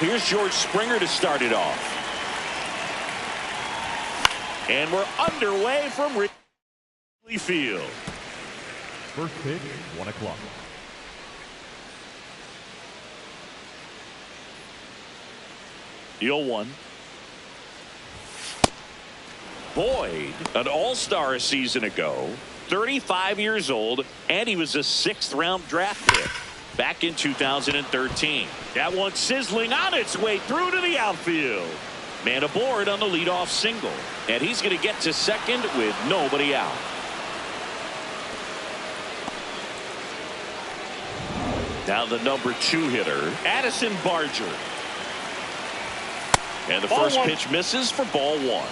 Here's George Springer to start it off. And we're underway from Wrigley Field. First pitch, 1 o'clock. The 0-1. Boyd, an all-star a season ago, 35 years old, and he was a 6th-round draft pick back in 2013. That one sizzling on its way through to the outfield. Man aboard on the leadoff single, and he's going to get to second with nobody out. Now the number 2 hitter, Addison Barger. And the first pitch misses for ball 1.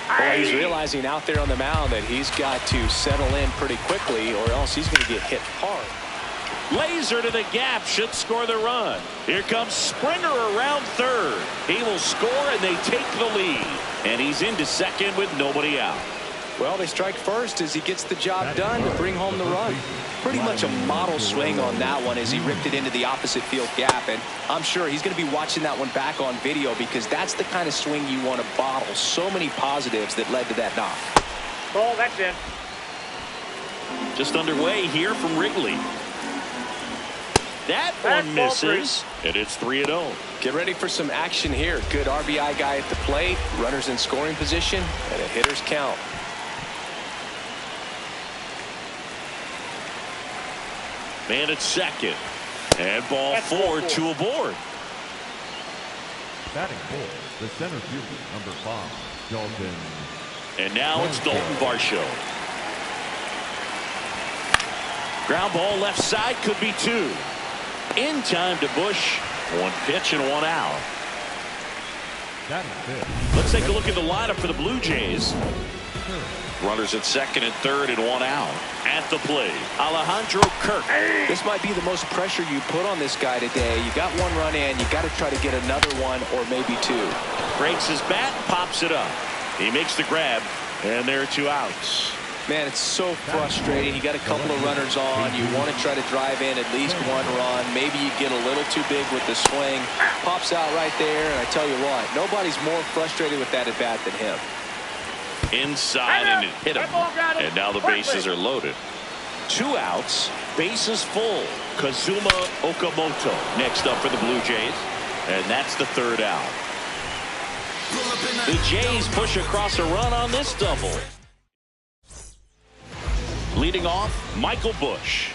Well, he's realizing out there on the mound that he's got to settle in pretty quickly or else he's going to get hit hard. Laser to the gap, should score the run. Here comes Springer around third. He will score and they take the lead. And he's into second with nobody out. Well, they strike first as he gets the job done to bring home the run. Pretty much a model swing on that one as he ripped it into the opposite field gap. And I'm sure he's going to be watching that one back on video because that's the kind of swing you want to bottle. So many positives that led to that knock. Oh, that's it. Just underway here from Wrigley. That one misses, and it's 3-0. Get ready for some action here. Good RBI guy at the plate, runners in scoring position, and a hitter's count. Man at second. And ball 4, 2 aboard. Batting fourth, the center fielder, number 5, Dalton. And now it's Dalton Varsho. Ground ball left side, could be 2. In time to Bush. 1 pitch and 1 out. Batting fifth. Let's take a look at the lineup for the Blue Jays. Runners at second and third and 1 out. At the plate, Alejandro Kirk. This might be the most pressure you put on this guy today. You got 1 run in, you got to try to get another 1 or maybe 2. Breaks his bat, pops it up. He makes the grab, and there are 2 outs. Man, it's so frustrating. You got a couple of runners on. You want to try to drive in at least 1 run. Maybe you get a little too big with the swing. Pops out right there, and I tell you what, nobody's more frustrated with that at bat than him. Inside, and it hit him. And now the bases are loaded. 2 outs, bases full. Kazuma Okamoto next up for the Blue Jays. And that's the 3rd out. The Jays push across a run on this double. Leading off, Michael Bush.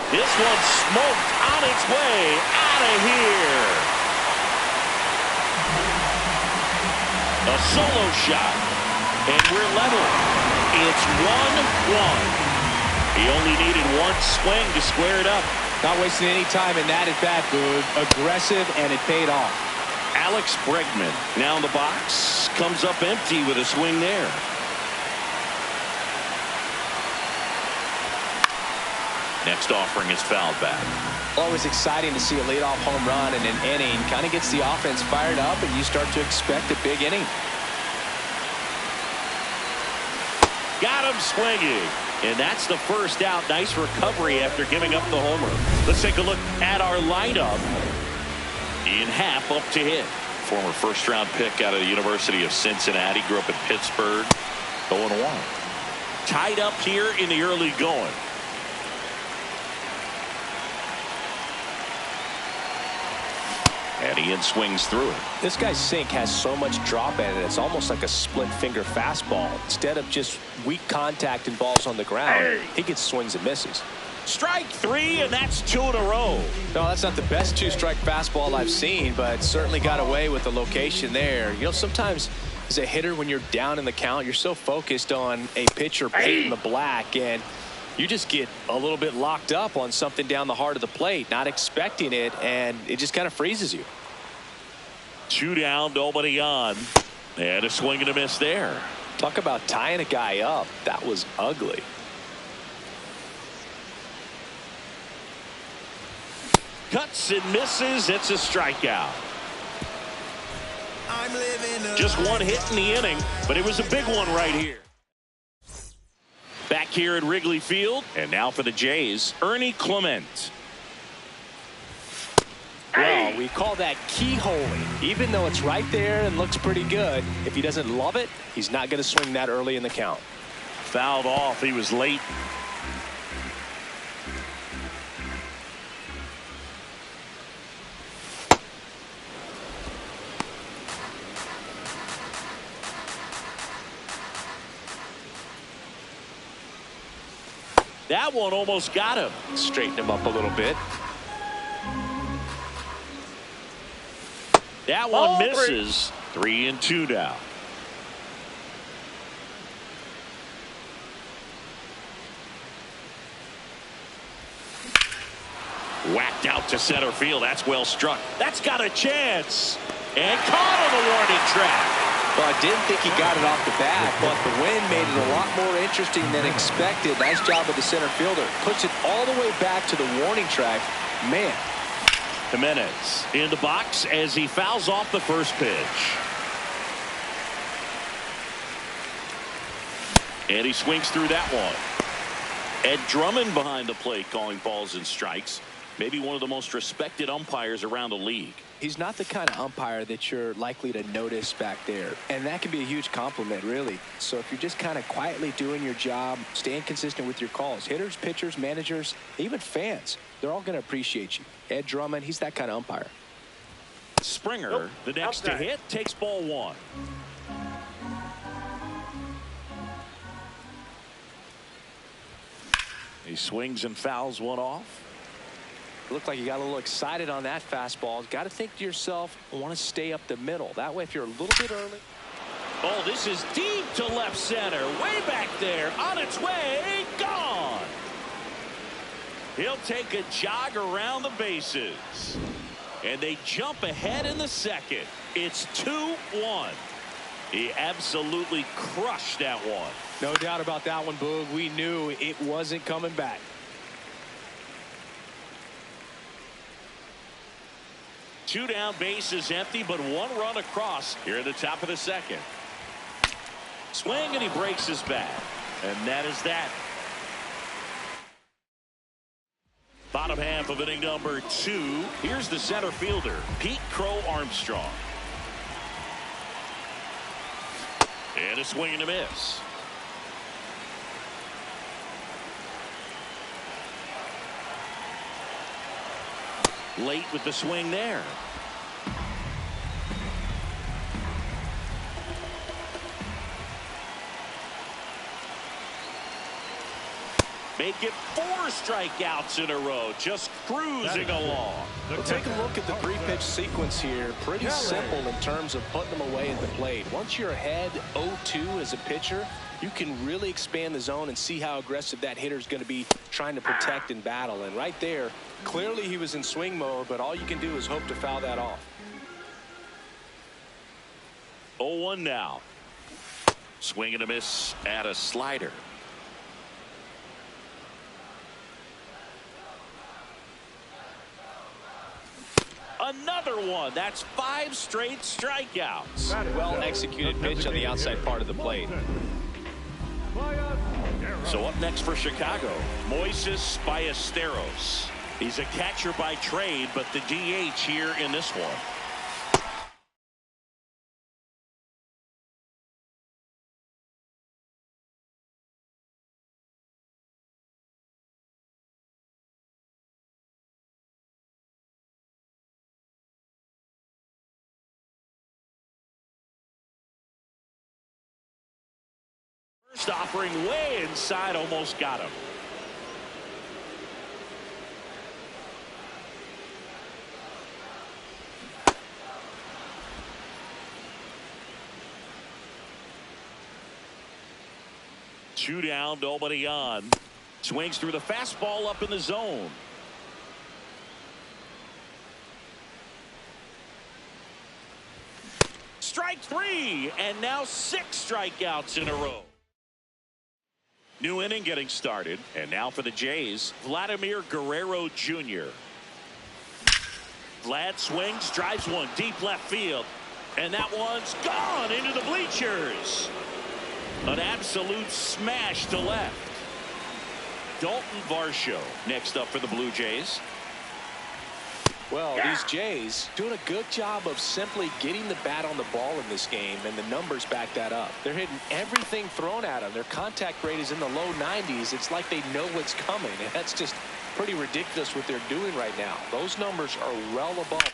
This one smoked on its way out of here. A solo shot, and we're level. It's 1-1. He only needed 1 swing to square it up. Not wasting any time in that at bat, Boog. Aggressive, and it paid off. Alex Bregman now in the box, comes up empty with a swing there. Next offering is fouled back. Always exciting to see a leadoff home run in an inning. Kind of gets the offense fired up, and you start to expect a big inning. Got him swinging. And that's the 1st out. Nice recovery after giving up the homer. Let's take a look at our lineup. Ian Happ up to hit. Former 1st-round pick out of the University of Cincinnati. Grew up in Pittsburgh. 0-1. Tied up here in the early going. And Ian swings through it. This guy's sink has so much drop in it. It's almost like a split finger fastball. Instead of just weak contact and balls on the ground, he gets swings and misses. Strike 3, and that's 2 in a row. No, that's not the best 2-strike fastball I've seen, but certainly got away with the location there. You know, sometimes as a hitter, when you're down in the count, you're so focused on a pitcher painting the black, and you just get a little bit locked up on something down the heart of the plate, not expecting it, and it just kind of freezes you. 2 down, nobody on. And a swing and a miss there. Talk about tying a guy up. That was ugly. Cuts and misses. It's a strikeout. Just one hit in the inning, but it was a big one right here. Back here at Wrigley Field, and now for the Jays, Ernie Clement. Well, we call that keyholing. Even though it's right there and looks pretty good, if he doesn't love it, he's not going to swing that early in the count. Fouled off. He was late. That one almost got him. Straighten him up a little bit. That one misses. 3-2 now. Whacked out to center field. That's well struck. That's got a chance. And caught on the warning track. Well, I didn't think he got it off the bat, but the wind made it a lot more interesting than expected. Nice job of the center fielder. Puts it all the way back to the warning track. Man. Jimenez in the box as he fouls off the first pitch. And he swings through that one. Ed Drummond behind the plate calling balls and strikes. Maybe one of the most respected umpires around the league. He's not the kind of umpire that you're likely to notice back there. And that can be a huge compliment, really. So if you're just kind of quietly doing your job, staying consistent with your calls, hitters, pitchers, managers, even fans, they're all going to appreciate you. Ed Drummond, he's that kind of umpire. Springer, the next to hit, takes ball one. He swings and fouls one off. Looked like you got a little excited on that fastball. Got to think to yourself, I want to stay up the middle. That way, if you're a little bit early. Oh, this is deep to left center. Way back there. On its way. Gone. He'll take a jog around the bases. And they jump ahead in the second. It's 2-1. He absolutely crushed that one. No doubt about that one, Boog. We knew it wasn't coming back. Two down, bases empty, but one run across here at the top of the second. Swing, and he breaks his bat. And that is that. Bottom half of inning number 2. Here's the center fielder, Pete Crow Armstrong. And a swing and a miss. Late with the swing there. Make it 4 strikeouts in a row, just cruising along. Well, take a look at the 3-pitch sequence here. Pretty simple in terms of putting them away at the plate. Once you're ahead 0-2 as a pitcher, you can really expand the zone and see how aggressive that hitter is going to be trying to protect and battle. And right there, clearly he was in swing mode, but all you can do is hope to foul that off. 0-1 now. Swing and a miss at a slider. Another one. That's 5 straight strikeouts. Well executed pitch on the outside part of the plate. So up next for Chicago, Moises Ballesteros. He's a catcher by trade, but the DH here in this one. First offering way inside, almost got him. Two down, nobody on. Swings through the fastball up in the zone. Strike 3, and now 6 strikeouts in a row. New inning getting started, and now for the Jays, Vladimir Guerrero Jr. Vlad swings, drives one deep left field. And that one's gone into the bleachers. An absolute smash to left. Dalton Varsho next up for the Blue Jays. Well, these Jays doing a good job of simply getting the bat on the ball in this game, and the numbers back that up. They're hitting everything thrown at them. Their contact rate is in the low 90s. It's like they know what's coming, and that's just pretty ridiculous what they're doing right now. Those numbers are well above.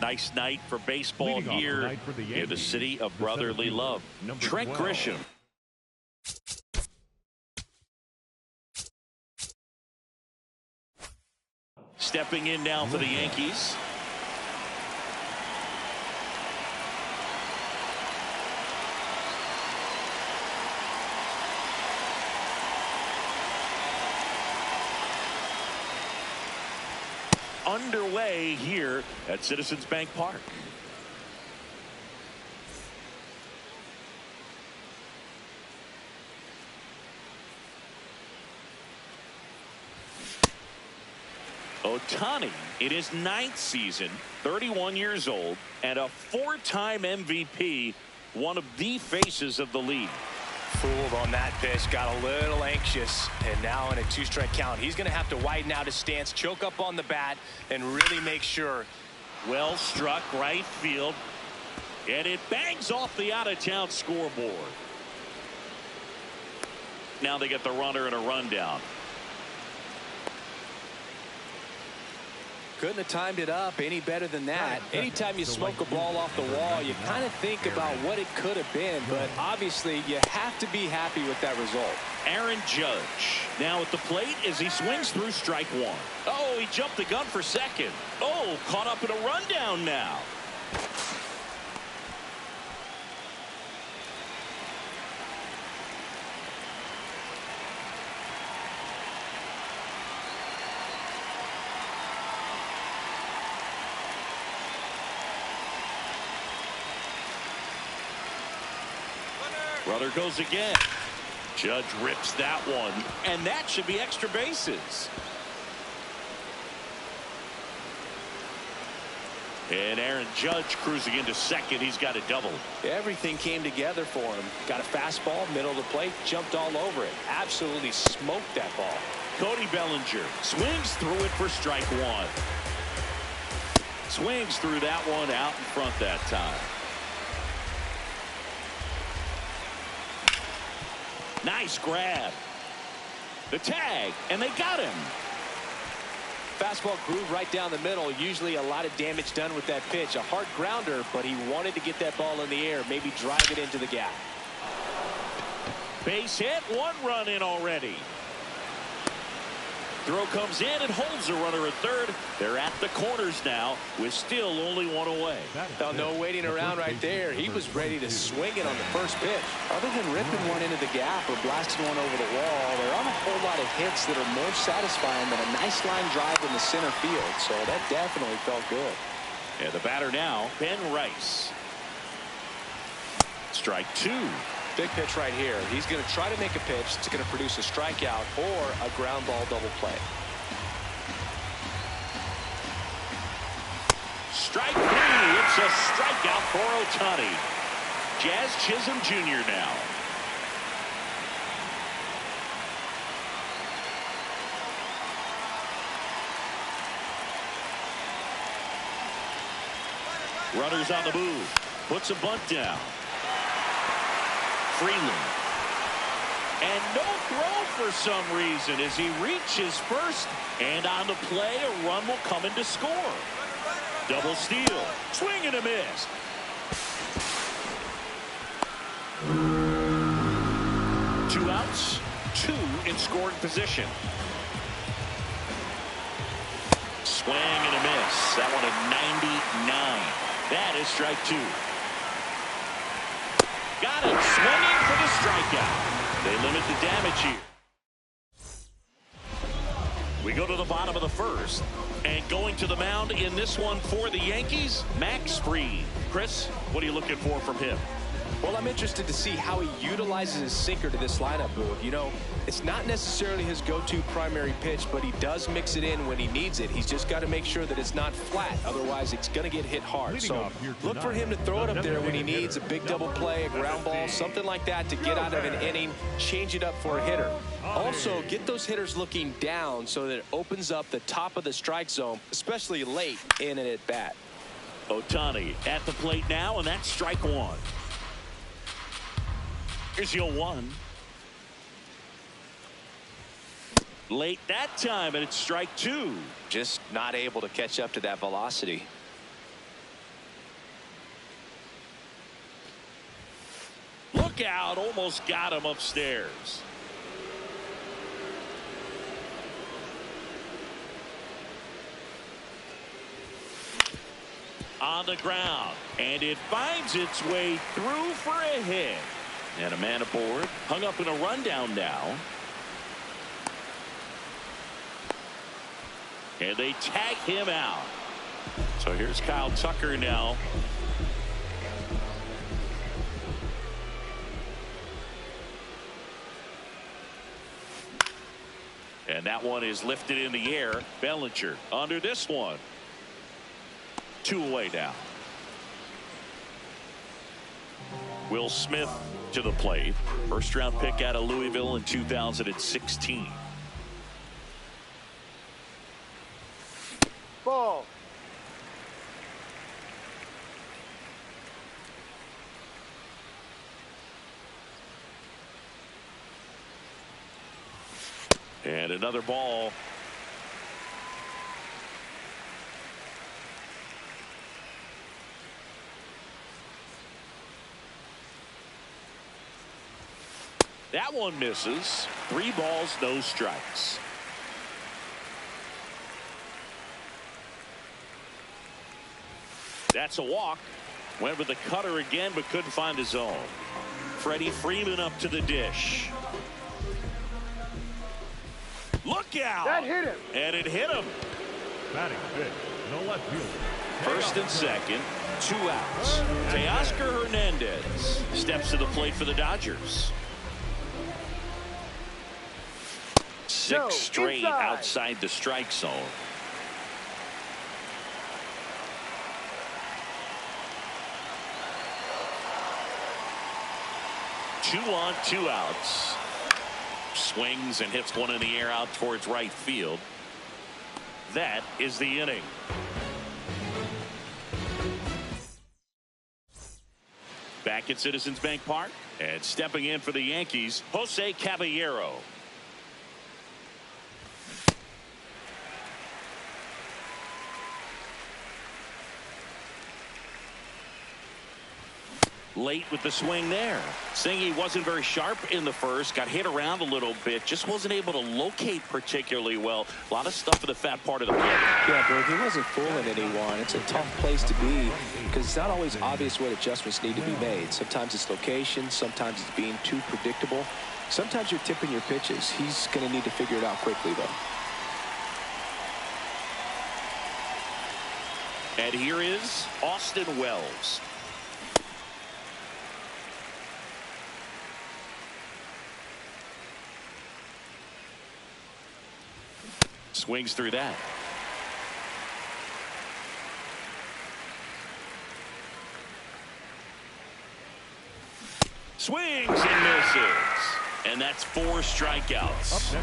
Nice night for baseball here in the city of brotherly love. Trent Grisham. Stepping in now for the Yankees. Underway here at Citizens Bank Park. Ohtani in his 9th season, 31 years old, and a 4-time MVP, one of the faces of the league. Fooled on that pitch, got a little anxious, and now in a 2-strike count, he's going to have to widen out his stance, choke up on the bat, and really make sure. Well struck right field, and it bangs off the out-of-town scoreboard. Now they get the runner and a rundown. Couldn't have timed it up any better than that. Anytime you smoke a ball off the wall, you kind of think about what it could have been, but obviously you have to be happy with that result. Aaron Judge now at the plate as he swings through strike one. Oh, he jumped the gun for second. Oh, caught up in a rundown now. Runner goes again. Judge rips that one, and that should be extra bases. And Aaron Judge cruising into second. He's got a double. Everything came together for him. Got a fastball, middle of the plate, jumped all over it. Absolutely smoked that ball. Cody Bellinger swings through it for strike one. Swings through that one out in front that time. Nice grab. The tag, and they got him. Fastball groove right down the middle. Usually a lot of damage done with that pitch. A hard grounder, but he wanted to get that ball in the air, maybe drive it into the gap. Base hit, 1 run in already. Throw comes in and holds the runner at third. They're at the corners now with still only 1 away. Oh, no waiting around right there. He was ready to swing it on the first pitch. Other than ripping one into the gap or blasting one over the wall, there aren't a whole lot of hits that are more satisfying than a nice line drive in the center field. So that definitely felt good. And the batter now, Ben Rice. Strike 2. Big pitch right here. He's going to try to make a pitch that's going to produce a strikeout or a ground ball double play. Strike 3. It's a strikeout for Ohtani. Jazz Chisholm Jr. now. Runners on the move. Puts a bunt down. Freeland. And no throw for some reason as he reaches first. And on the play, a run will come in to score. Double steal. Swing and a miss. Two outs. 2 in scoring position. Swing and a miss. That one at 99. That is strike 2. Got him swinging for the strikeout. They limit the damage here. We go to the bottom of the first. And going to the mound in this one for the Yankees, Max Fried. Chris, what are you looking for from him? Well, I'm interested to see how he utilizes his sinker to this lineup move. You know, it's not necessarily his go-to primary pitch, but he does mix it in when he needs it. He's just got to make sure that it's not flat. Otherwise, it's going to get hit hard. So look for him to throw it up there when he needs a big double play, a ground ball, something like that to get out of an inning, change it up for a hitter. Also, get those hitters looking down so that it opens up the top of the strike zone, especially late in an at-bat. Ohtani at the plate now, and that's strike 1. Here's your 1. Late that time, and it's strike 2. Just not able to catch up to that velocity. Look out, almost got him upstairs. On the ground, and it finds its way through for a hit. And a man aboard, hung up in a rundown now. And they tag him out. So here's Kyle Tucker now. And that one is lifted in the air. Bellinger under this one. 2 away now. Will Smith to the plate. First round pick out of Louisville in 2016. Ball. And another ball. That one misses. 3 balls, no strikes. That's a walk. Went with the cutter again, but couldn't find his own. Freddie Freeman up to the dish. Look out! That hit him. And it hit him. Batting fifth, no left fielder. First and second, 2 outs. Teoscar Hernandez steps to the plate for the Dodgers. 6 straight outside the strike zone. Two on, 2 outs. Swings and hits one in the air out towards right field. That is the inning. Back at Citizens Bank Park, and stepping in for the Yankees, Jose Caballero. Late with the swing there. Singy wasn't very sharp in the first, got hit around a little bit, just wasn't able to locate particularly well. A lot of stuff in the fat part of the plate. Yeah, Berg, he wasn't fooling anyone. It's a tough place to be because it's not always obvious what adjustments need to be made. Sometimes it's location, sometimes it's being too predictable. Sometimes you're tipping your pitches. He's going to need to figure it out quickly, though. And here is Austin Wells. Swings through that. Swings and misses. And that's 4 strikeouts.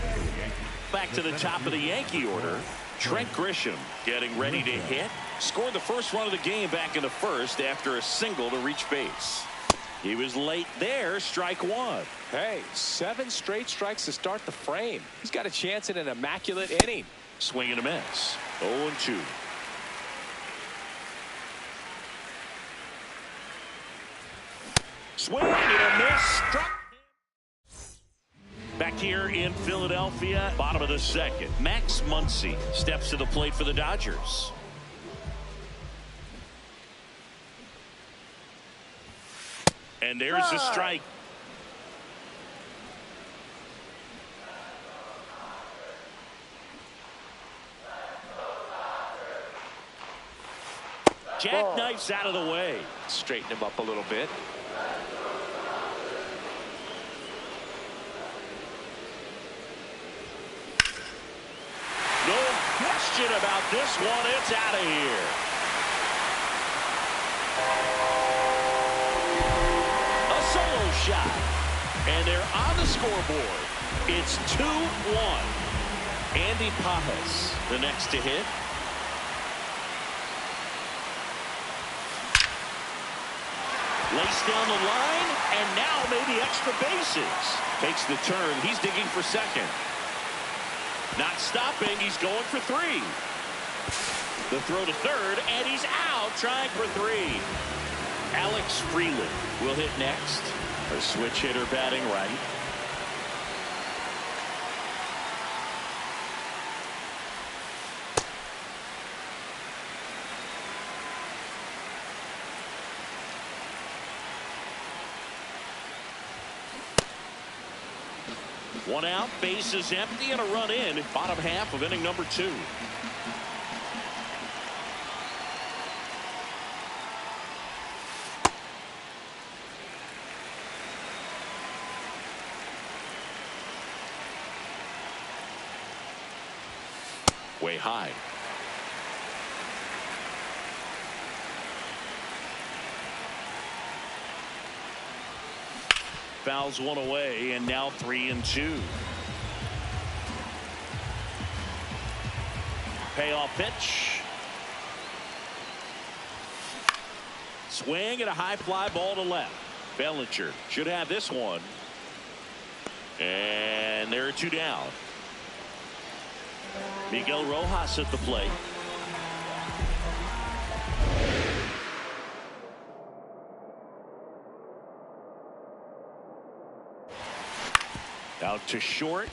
Back to the top of the Yankee order. Trent Grisham getting ready to hit. Scored the first run of the game back in the first after a single to reach base. He was late there, strike 1. Hey, 7 straight strikes to start the frame. He's got a chance in an immaculate inning. Swing and a miss. 0-2. Swing and a miss. Struck. Back here in Philadelphia, bottom of the second. Max Muncy steps to the plate for the Dodgers. And there's the strike. Jackknifes out of the way. Straighten him up a little bit. No question about this one. It's out of here. A solo shot. And they're on the scoreboard. It's 2-1. Andy Pajas, the next to hit. Laced down the line, and now maybe extra bases. Takes the turn. He's digging for second. Not stopping. He's going for 3. The throw to third, and he's out trying for 3. Alex Freeland will hit next. A switch hitter batting right. One out, base is empty, and a run in. Bottom half of inning number 2. Way high. Fouls one away, and now 3-2. Payoff pitch. Swing and a high fly ball to left. Bellinger should have this one. And there are 2 down. Miguel Rojas at the plate. Out to short.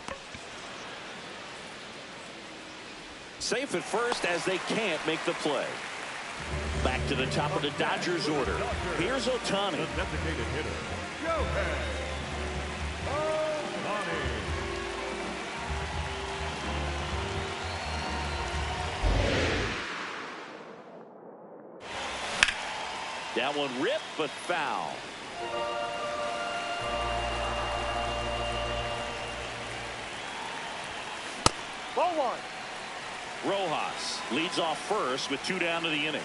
Safe at first as they can't make the play. Back to the top of the Dodgers order. Here's Ohtani. The designated hitter, Shohei Ohtani. That one ripped, but foul. Ball 1. Rojas leads off first with 2 down to the inning.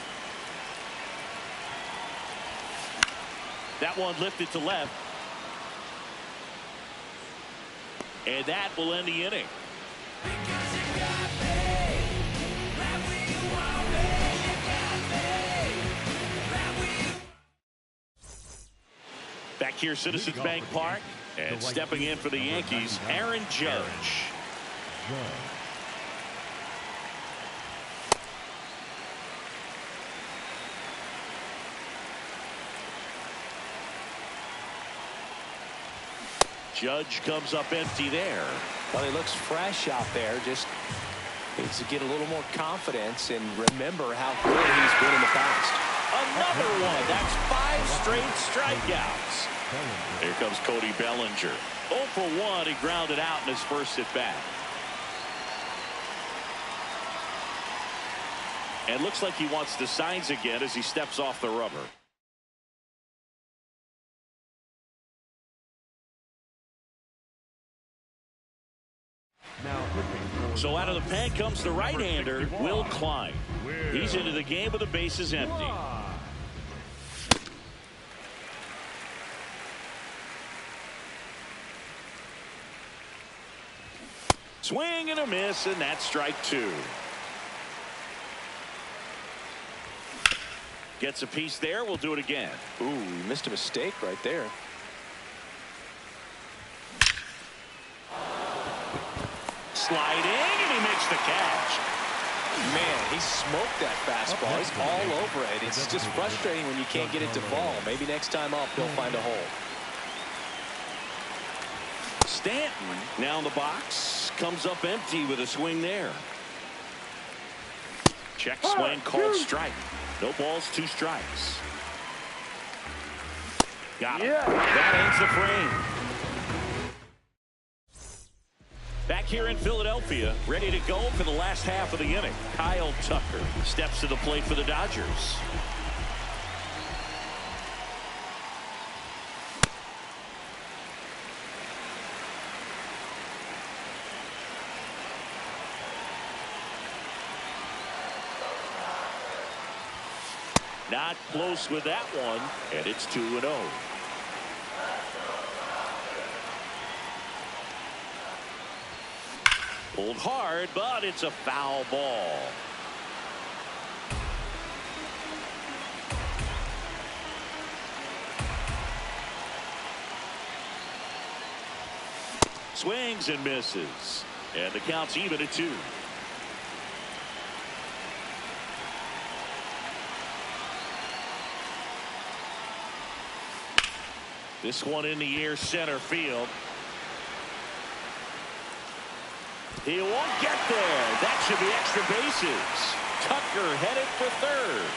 That one lifted to left. And that will end the inning. here, Citizens Bank Park. And stepping in for the Yankees, Aaron Judge. Judge comes up empty there. Well, he looks fresh out there. Just needs to get a little more confidence and remember how good he's been in the past. Another one. That's 5 straight strikeouts. Here comes Cody Bellinger. 0 for 1. He grounded out in his first at bat. And looks like he wants the signs again as he steps off the rubber. So out of the pen comes the right-hander, Will Klein. He's into the game with the bases empty. Swing and a miss, and that's strike 2. Gets a piece there. We'll do it again. Ooh, he missed a mistake right there. Sliding, and he makes the catch. Man, he smoked that fastball. He's all over it. It's just frustrating when you can't get it to fall. Maybe next time up, he'll find a hole. Stanton now in the box. Comes up empty with a swing there. Check swing, called strike. No balls, 2 strikes. Got him. That ends the frame. Back here in Philadelphia, ready to go for the last half of the inning. Kyle Tucker steps to the plate for the Dodgers. Not close with that one, and it's 2-0. Pulled hard, but it's a foul ball. Swings and misses, and the count's even at 2. This one in the air, center field. He won't get there. That should be extra bases. Tucker headed for third.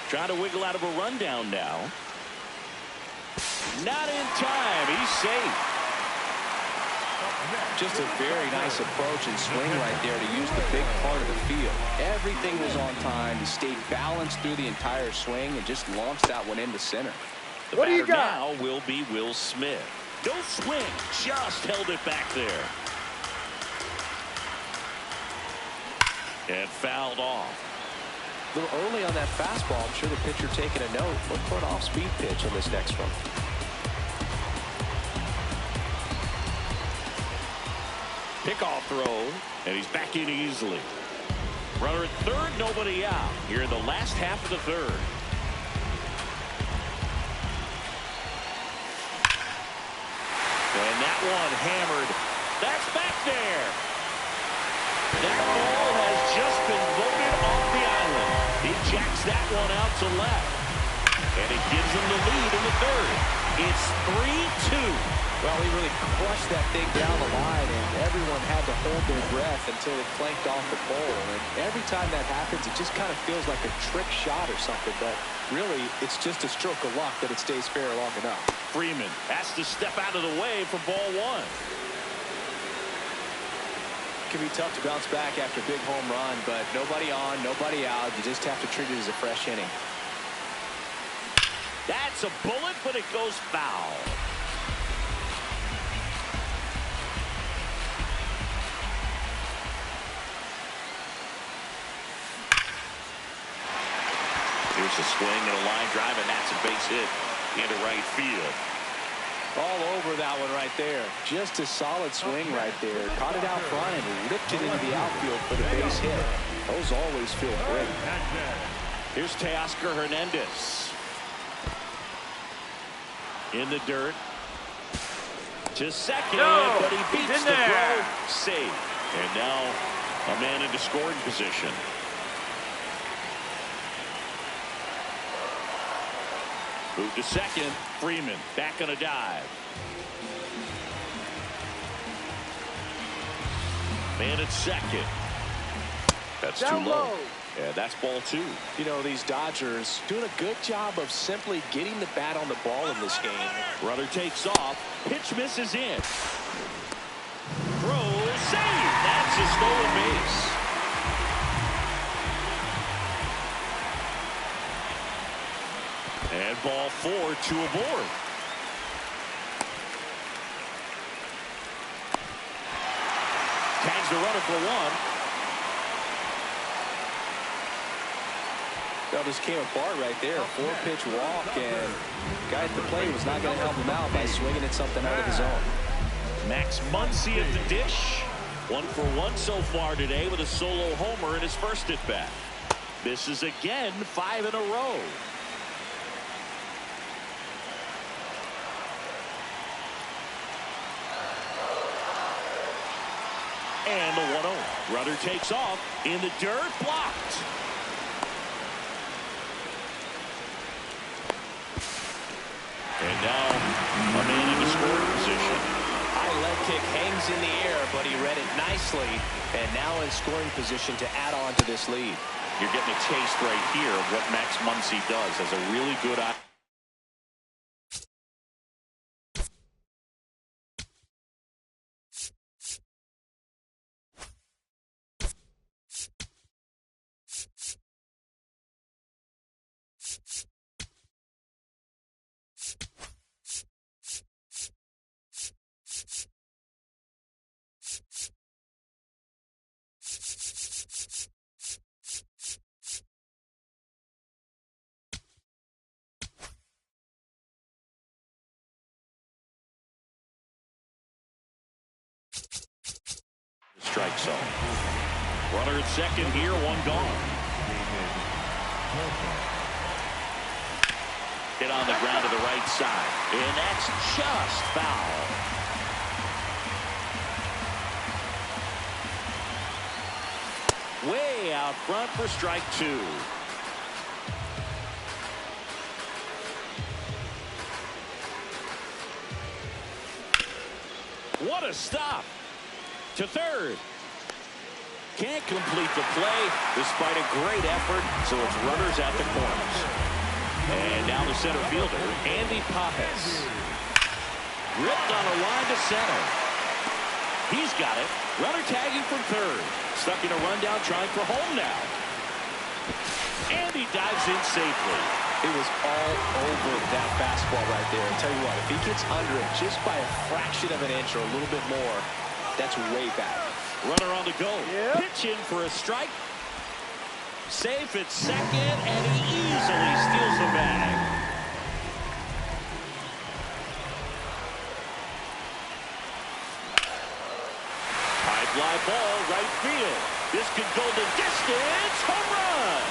Trying to wiggle out of a rundown now. Not in time. He's safe. Just a very nice approach and swing right there to use the big part of the field. Everything was on time. He stayed balanced through the entire swing and just launched that one into center. The batter now will be Will Smith. No swing, just held it back there. And fouled off. A little early on that fastball. I'm sure the pitcher taking a note. Look for an off-speed pitch on this next one. Pickoff throw, and he's back in easily. Runner at third, nobody out here in the last half of the third. And that one hammered. That's back there. That ball has just been voted off the island. He jacks that one out to left. And it gives him the lead in the third. It's 3-2. Well, he really crushed that thing down the line, and everyone had to hold their breath until it clanked off the pole. And every time that happens, it just kind of feels like a trick shot or something. But really, it's just a stroke of luck that it stays fair long enough. Freeman has to step out of the way for ball 1. It can be tough to bounce back after a big home run, but nobody on, nobody out. You just have to treat it as a fresh inning. That's a bullet, but it goes foul. Here's a swing and a line drive, and that's a base hit into right field. All over that one right there. Just a solid swing right there. Caught it out front and ripped it into the outfield for the base hit. Those always feel great. Here's Teoscar Hernandez. in the dirt. To second, but he beats the throw. Safe. And now a man into scoring position. Move to second. Freeman back on a dive. Man at second. That's too low. Yeah, that's ball 2. You know, these Dodgers doing a good job of simply getting the bat on the ball in this game. Runner takes off. Pitch misses in. Throw, save. That's a stolen base. And ball 4, 2 aboard. Tags the runner for 1. That just came apart right there. 4-pitch walk, and guy at the plate was not going to help him out by swinging at something out of the zone. Max Muncy at the dish. 1 for 1 so far today with a solo homer in his first at bat. Misses again, 5 in a row. And the 1-0. Runner takes off in the dirt, blocked. And now a man in the scoring position. High leg kick hangs in the air, but he read it nicely. And now in scoring position to add on to this lead. You're getting a taste right here of what Max Muncy does as a really good eye. Strike zone. Runner at second here, 1 gone. Hit on the ground to the right side. And that's just foul. Way out front for strike 2. What a stop. To third. Can't complete the play despite a great effort, so it's runners at the corners. And now the center fielder, Andy Pages. Ripped on a line to center. He's got it. Runner tagging from third. Stuck in a rundown trying for home now. Andy dives in safely. It was all over that fastball right there. And tell you what, if he gets under it just by a fraction of an inch or a little bit more, that's way back. Runner on the go. Yep. Pitch in for a strike. Safe at second, and he easily steals the bag. High fly ball, right field. This could go the distance. Home run.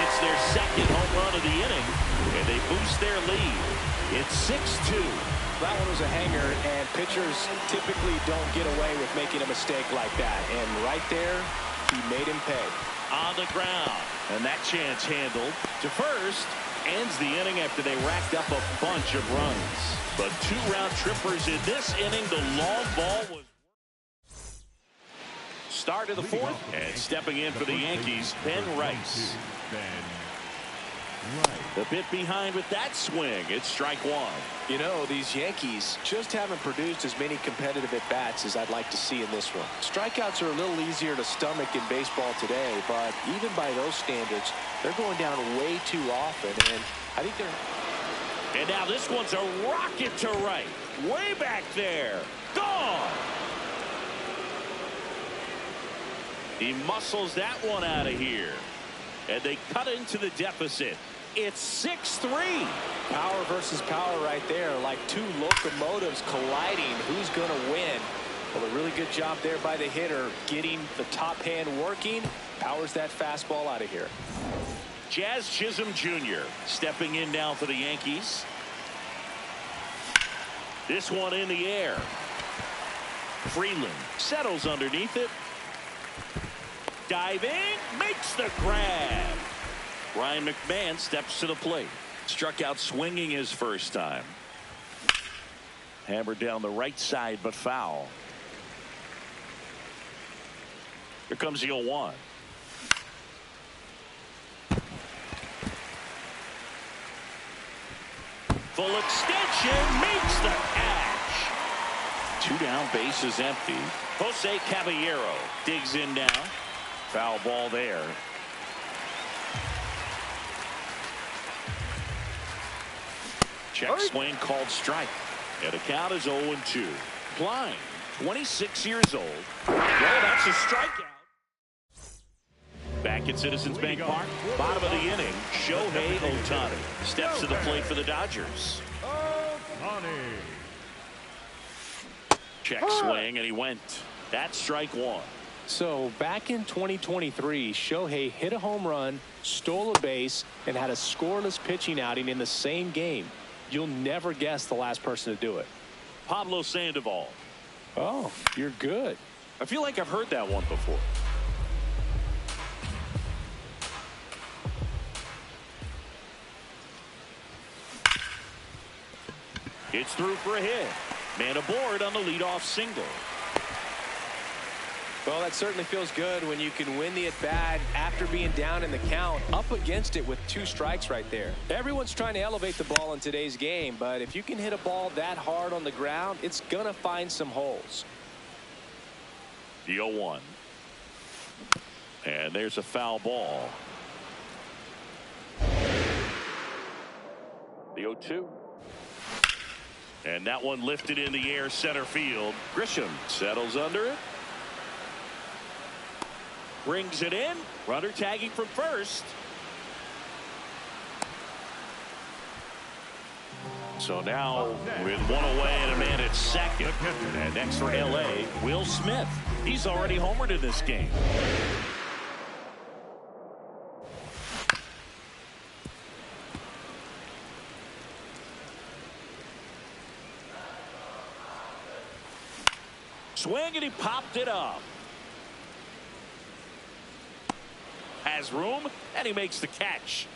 It's their second home run of the inning, and they boost their lead. It's 6-2. That one was a hanger, and pitchers typically don't get away with making a mistake like that. And right there, he made him pay. On the ground, and that chance handled to first. Ends the inning after they racked up a bunch of runs. But 2 round trippers in this inning. The long ball was start of the 4th, and stepping in for the Yankees, Ben Rice. A bit behind with that swing. It's strike 1. You know, these Yankees just haven't produced as many competitive at-bats as I'd like to see in this one. Strikeouts are a little easier to stomach in baseball today, but even by those standards, they're going down way too often, and I think they're... And now this one's a rocket to right. Way back there. Gone. He muscles that one out of here. And they cut into the deficit. It's 6-3. Power versus power right there, like 2 locomotives colliding. Who's going to win? Well, a really good job there by the hitter, getting the top hand working. Powers that fastball out of here. Jazz Chisholm Jr. stepping in now for the Yankees. This one in the air. Freeland settles underneath it. Diving, makes the grab. Ryan McMahon steps to the plate. Struck out swinging his first time. Hammered down the right side, but foul. Here comes the 0-1. Full extension, makes the catch. 2 down, bases empty. Jose Caballero digs in now. Foul ball there. Check swing called strike. And the count is 0-2. Klein, 26 years old. Well, that's a strikeout. Back at Citizens Bank Park, bottom of the inning, Shohei Ohtani steps to the plate for the Dodgers. Check swing, and he went. That's strike 1. So back in 2023, Shohei hit a home run, stole a base, and had a scoreless pitching outing in the same game. You'll never guess the last person to do it. Pablo Sandoval. Oh, you're good. I feel like I've heard that one before. It's through for a hit. Man aboard on the leadoff single. Well, that certainly feels good when you can win the at-bat after being down in the count, up against it with 2 strikes right there. Everyone's trying to elevate the ball in today's game, but if you can hit a ball that hard on the ground, it's going to find some holes. The 0-1. And there's a foul ball. The 0-2. And that one lifted in the air center field. Grisham settles under it. Brings it in. Runner tagging from first. So now with 1 away and a man at second. And next for LA, Will Smith. He's already homered in this game. Swing, and he popped it up. Has room, and he makes the catch.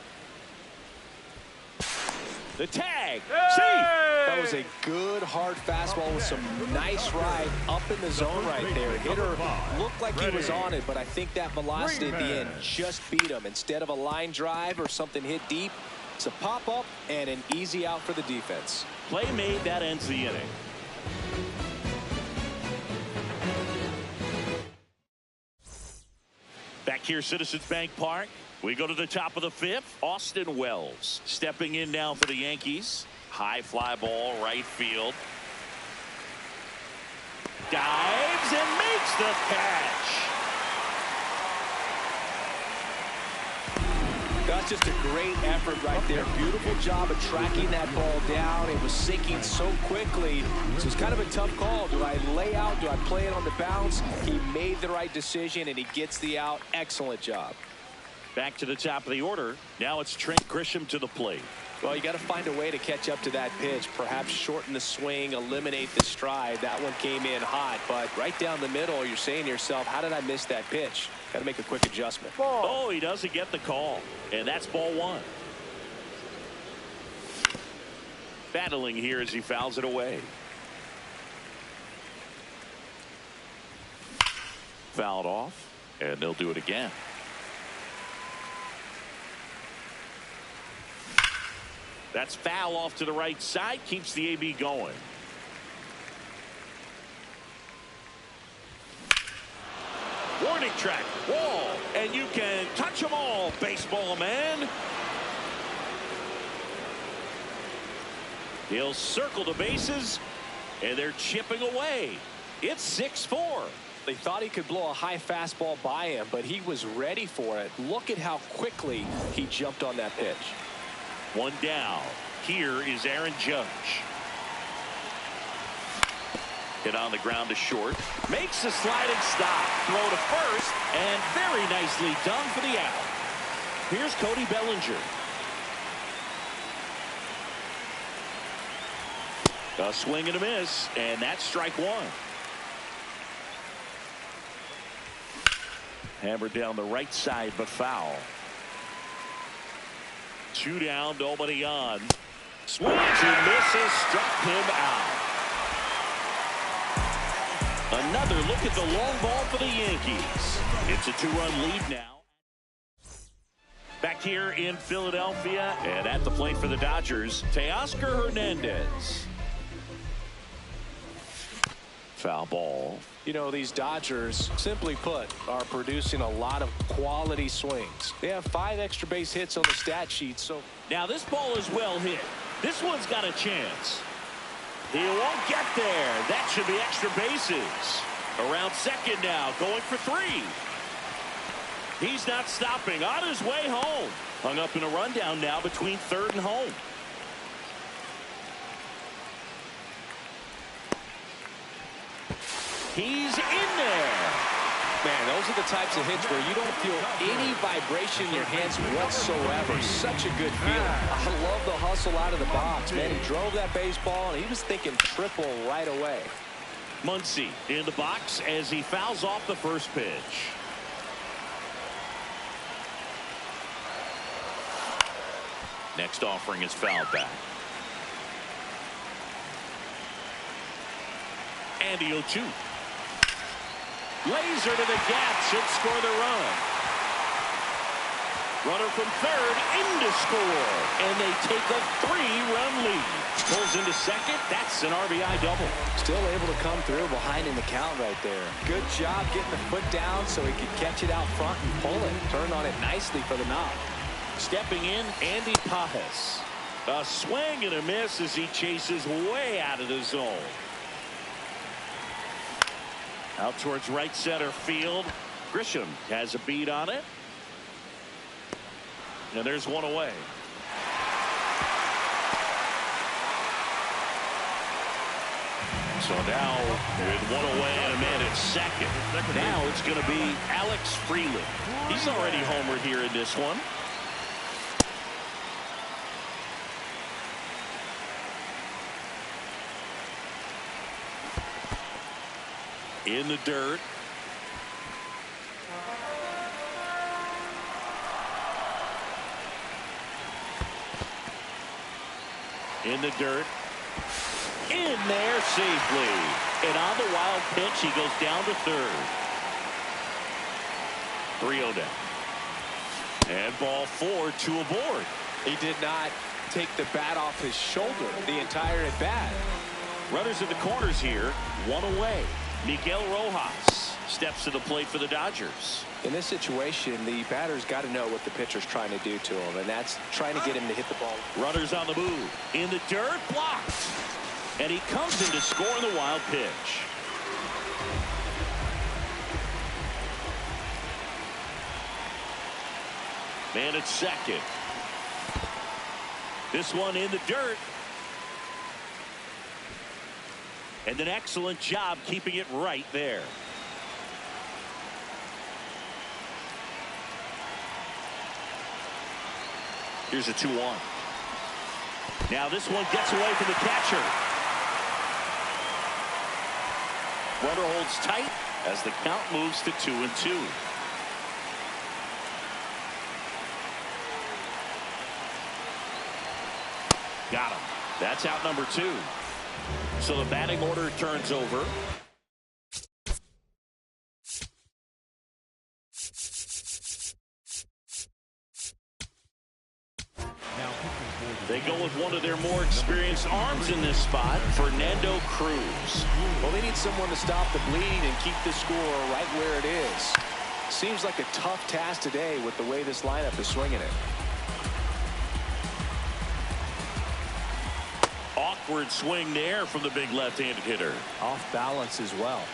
The tag. See? That was a good hard fastball with some nice ride up in the zone right there. Hitter looked like he was on it, but I think that velocity at the end just beat him. Instead of a line drive or something hit deep, it's a pop-up and an easy out for the defense. Play made, that ends the inning. Back here, Citizens Bank Park. We go to the top of the 5th. Austin Wells stepping in now for the Yankees. High fly ball, right field. Dives and makes the catch. That's just a great effort right there. Beautiful job of tracking that ball down. It was sinking so quickly. So it's kind of a tough call. Do I lay out? Do I play it on the bounce? He made the right decision, and he gets the out. Excellent job. Back to the top of the order. Now it's Trent Grisham to the plate. Well, you got to find a way to catch up to that pitch. Perhaps shorten the swing, eliminate the stride. That one came in hot, but right down the middle, you're saying to yourself, how did I miss that pitch? Got to make a quick adjustment. Oh, he doesn't get the call, and that's ball 1. Battling here as he fouls it away. Fouled off, and they'll do it again. That's foul off to the right side. Keeps the AB going. Warning track. Wall. And you can touch them all, baseball man. He'll circle the bases. And they're chipping away. It's 6-4. They thought he could blow a high fastball by him, but he was ready for it. Look at how quickly he jumped on that pitch. 1 down. Here is Aaron Judge. Hit on the ground to short. Makes a sliding stop. Throw to first. And very nicely done for the out. Here's Cody Bellinger. A swing and a miss, and that's strike one. Hammered down the right side, but foul. 2 down, nobody on. Swings and misses, struck him out. Another look at the long ball for the Yankees. It's a 2-run lead now. Back here in Philadelphia, and at the plate for the Dodgers, Teoscar Hernandez. Foul ball. You know, these Dodgers, simply put, are producing a lot of quality swings. They have 5 extra base hits on the stat sheet. So now this ball is well hit. This one's got a chance. He won't get there. That should be extra bases. Around second now, going for 3. He's not stopping. On his way home. Hung up in a rundown now between third and home. He's in there. man, those are the types of hits where you don't feel any vibration in your hands whatsoever. Such a good feeling. I love the hustle out of the box, man. He drove that baseball, and he was thinking triple right away. Muncy in the box as he fouls off the first pitch. Next offering is fouled back. Andy O'Toole. Laser to the gap, should score the run. Runner from third in to score, and they take a 3-run lead. Pulls into second. That's an RBI double. Still able to come through behind in the count right there. Good job getting the foot down so he could catch it out front and pull it. Turned on it nicely for the knock. Stepping in, Andy Pages. A swing and a miss as he chases way out of the zone. Out towards right center field. Grisham has a beat on it. And there's one away. So now with one away and a man at second. Now it's going to be Alex Freeland. He's already homered here in this one. In the dirt. In the dirt. In there safely. And on the wild pitch, he goes down to third. 3-0 down. And ball 4, 2 aboard. He did not take the bat off his shoulder the entire at bat. Runners in the corners here, one away. Miguel Rojas steps to the plate for the Dodgers. In this situation, the batter's got to know what the pitcher's trying to do to him, and that's trying to get him to hit the ball. Runners on the move. In the dirt, blocked. And he comes in to score on the wild pitch. Man at second. This one in the dirt. And an excellent job keeping it right there. Here's a 2-1. Now this one gets away from the catcher. Runner holds tight as the count moves to 2-2. Got him. That's out number 2. So the batting order turns over. They go with one of their more experienced arms in this spot, Fernando Cruz. Well, they need someone to stop the bleed and keep the score right where it is. Seems like a tough task today with the way this lineup is swinging it. Awkward swing there from the big left-handed hitter. Off balance as well.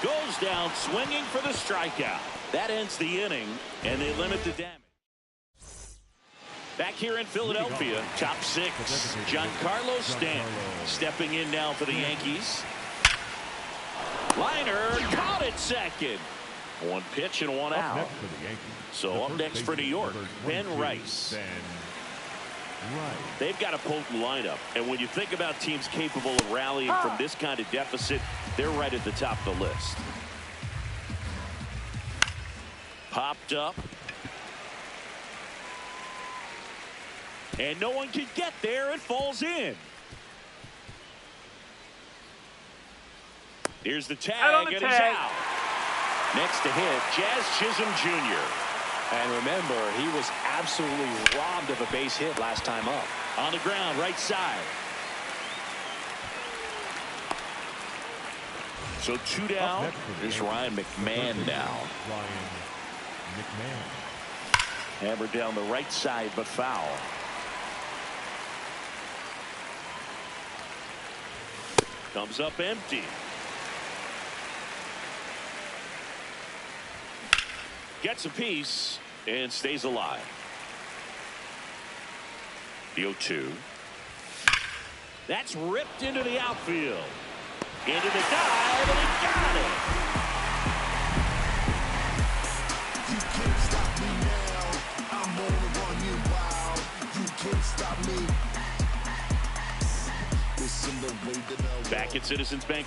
Goes down swinging for the strikeout. That ends the inning, and they limit the damage. Back here in Philadelphia, top 6, Giancarlo Stanton stepping in now for the Yankees. Liner caught it second. One pitch and one out. Next for the Yankees. So up next for New York, Ben 22, Rice. Ben Rice. They've got a potent lineup, and when you think about teams capable of rallying from this kind of deficit, they're right at the top of the list. Popped up. And no one can get there. It falls in. Here's the tag, and he's out. Next to hit, Jazz Chisholm Jr. And remember, he was absolutely robbed of a base hit last time up. On the ground, right side. So 2 down. Here's Ryan McMahon now. Ryan McMahon. Hammered down the right side, but foul. Comes up empty. Gets a piece and stays alive. The 0-2. That's ripped into the outfield. Into the dive, and he got it. You can't stop me now. I'm gonna run you wild. You can't stop me. Listen the way that I Back at Citizens Bank.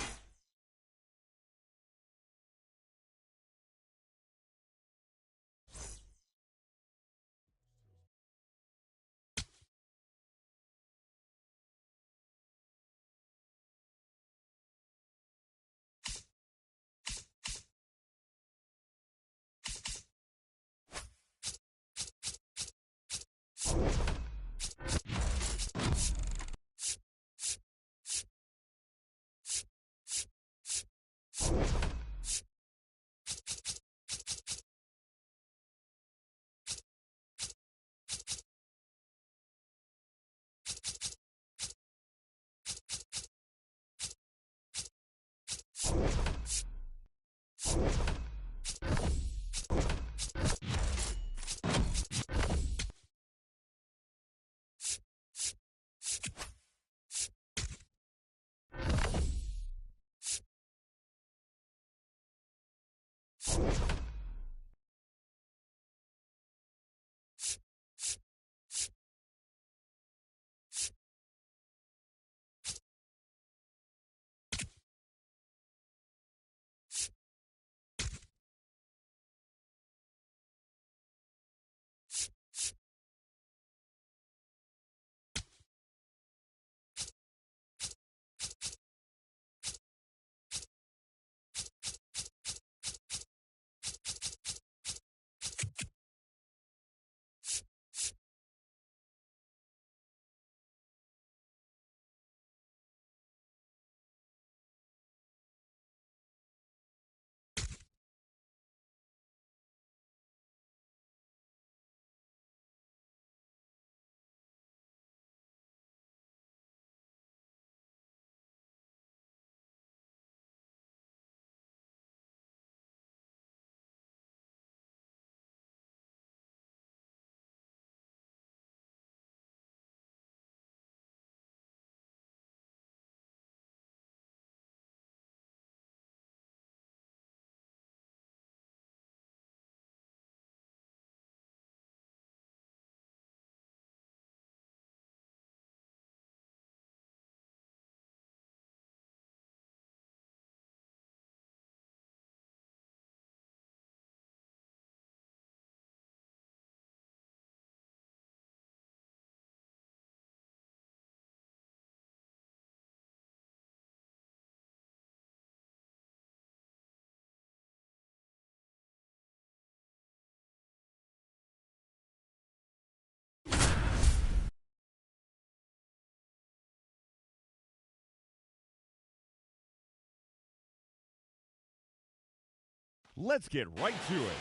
Let's get right to it.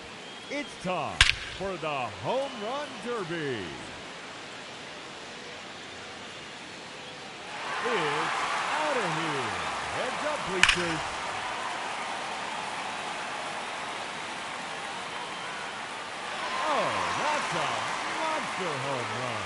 It's time for the Home Run Derby. It's out of here. Heads up, bleachers. Oh, that's a monster home run.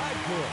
right foot.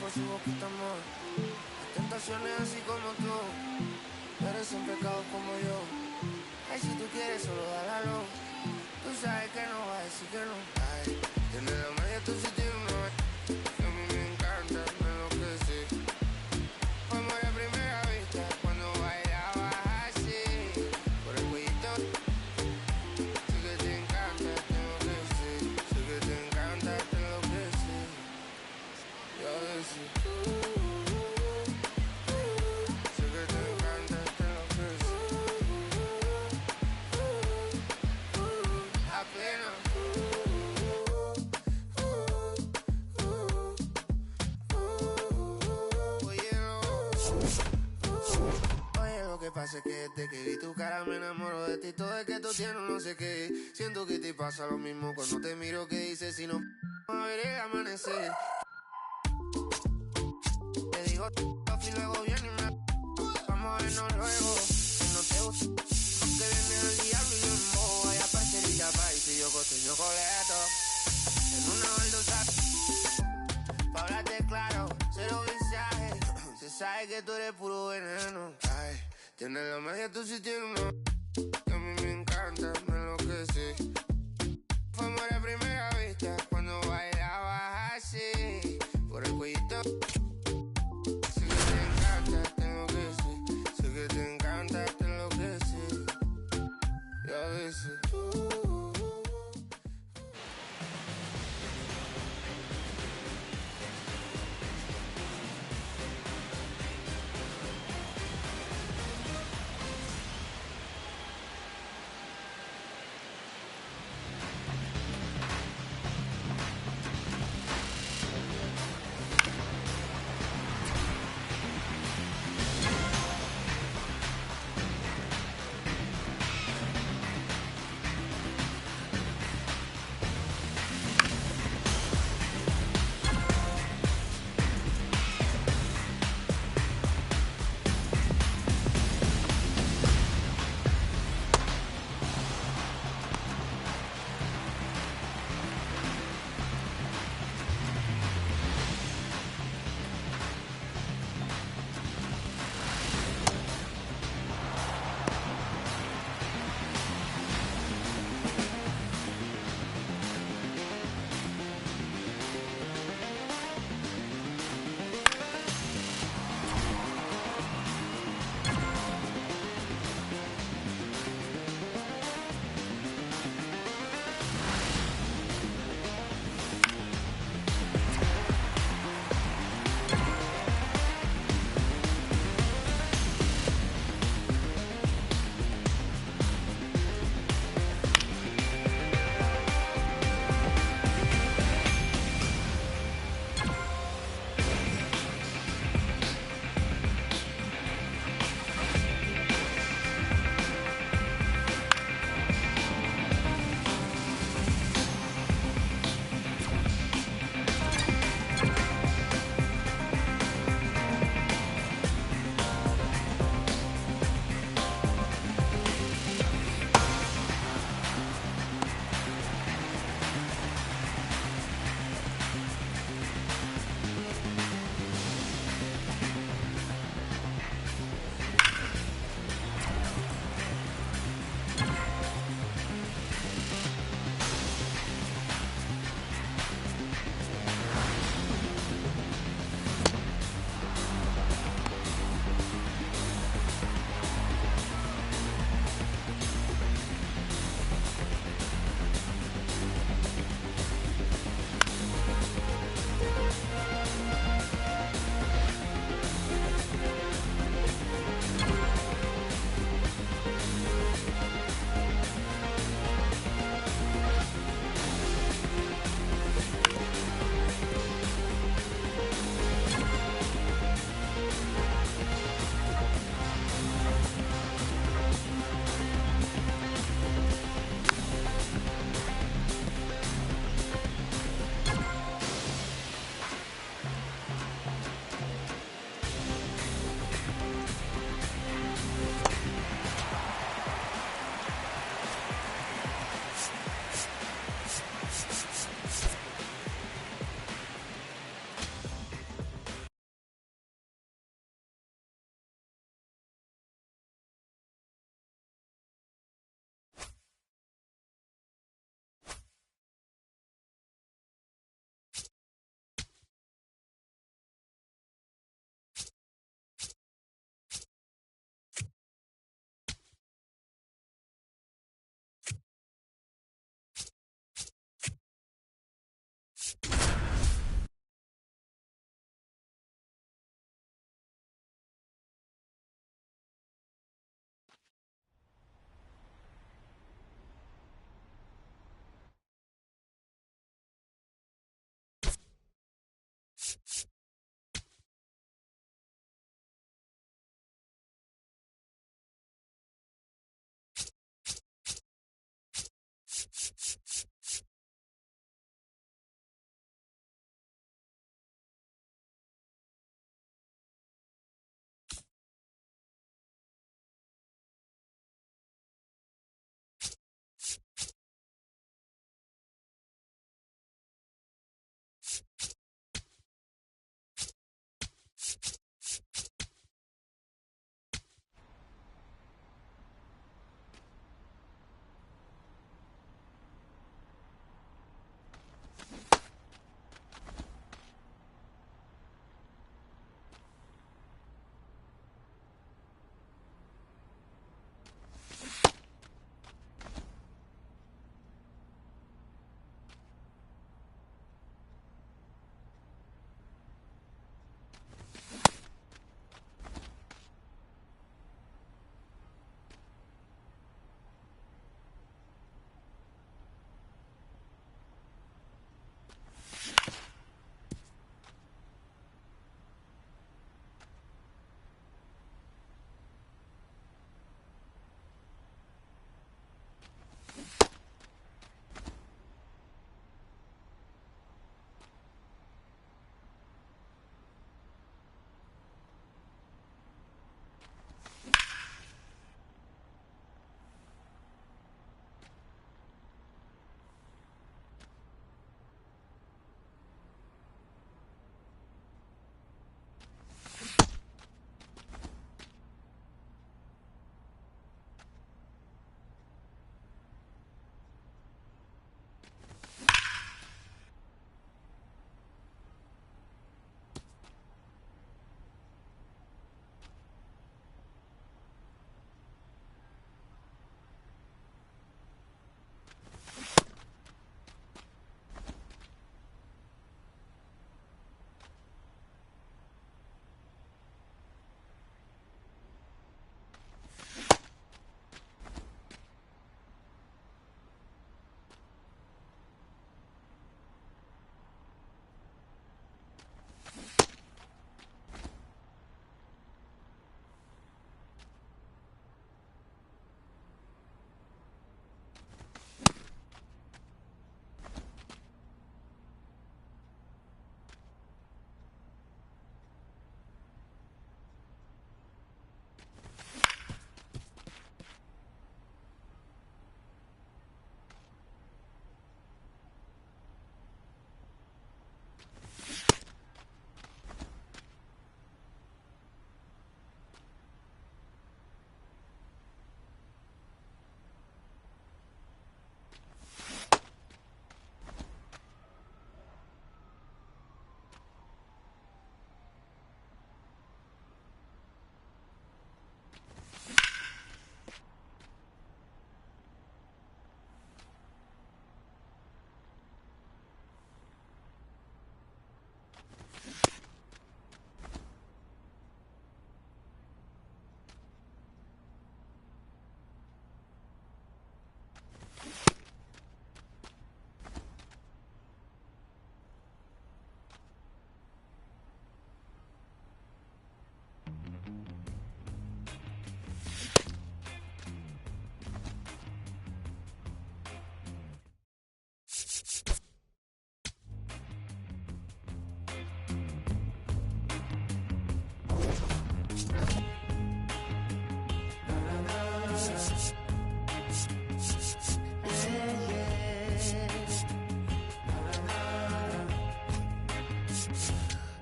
Por su boquita amor, tentaciones así como tú, eres un pecado como yo. Ay, si tú quieres solo dálalo, tú sabes que no va a decir que no. Ay, tienes la media, tú sí tienes una. A mí me encanta, me enloquece. Fuimos a primera vista cuando bailabas así, por el cuellito. Sé que te encanta, te enloquece. Sé que te encanta, te enloquece. Y a veces sé que te encanta, te enloquece. Apenas oye, lo que pasa es que desde que vi tu cara me enamoro de ti. Todo es que tú tienes no sé qué. Siento que te pasa lo mismo cuando te miro. Que dices si no a ver el amanecer. Te digo y luego viene y me vamos a vernos luego. Si no te gusta que viene el diablo y yo en modo vaya a parcerilla país y yo costeño coleto en una baldosa pa' hablarte claro, cero mensaje. Se sabe que tú eres puro veneno. Ay, tienes la media, tú sí tienes una. Que a mí me encanta, me enloquece. Fuimos a primera vista cuando bailabas así, por el cuellito. Sé que te encanta, te enloquece. Sé que te encanta, te enloquece. Y a veces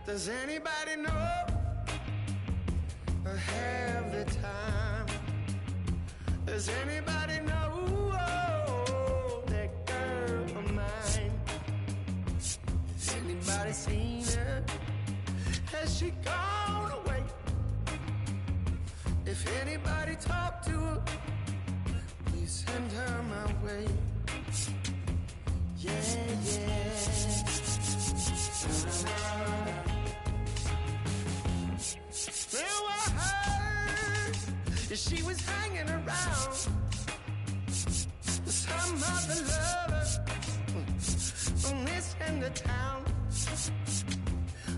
Does anybody know or have the time? Does anybody know that girl of mine? Has anybody seen her? Has she gone away? If anybody talked to her, please send her my way. Yeah, yeah. Well, I heard that she was hanging around with some other lover from this end of town.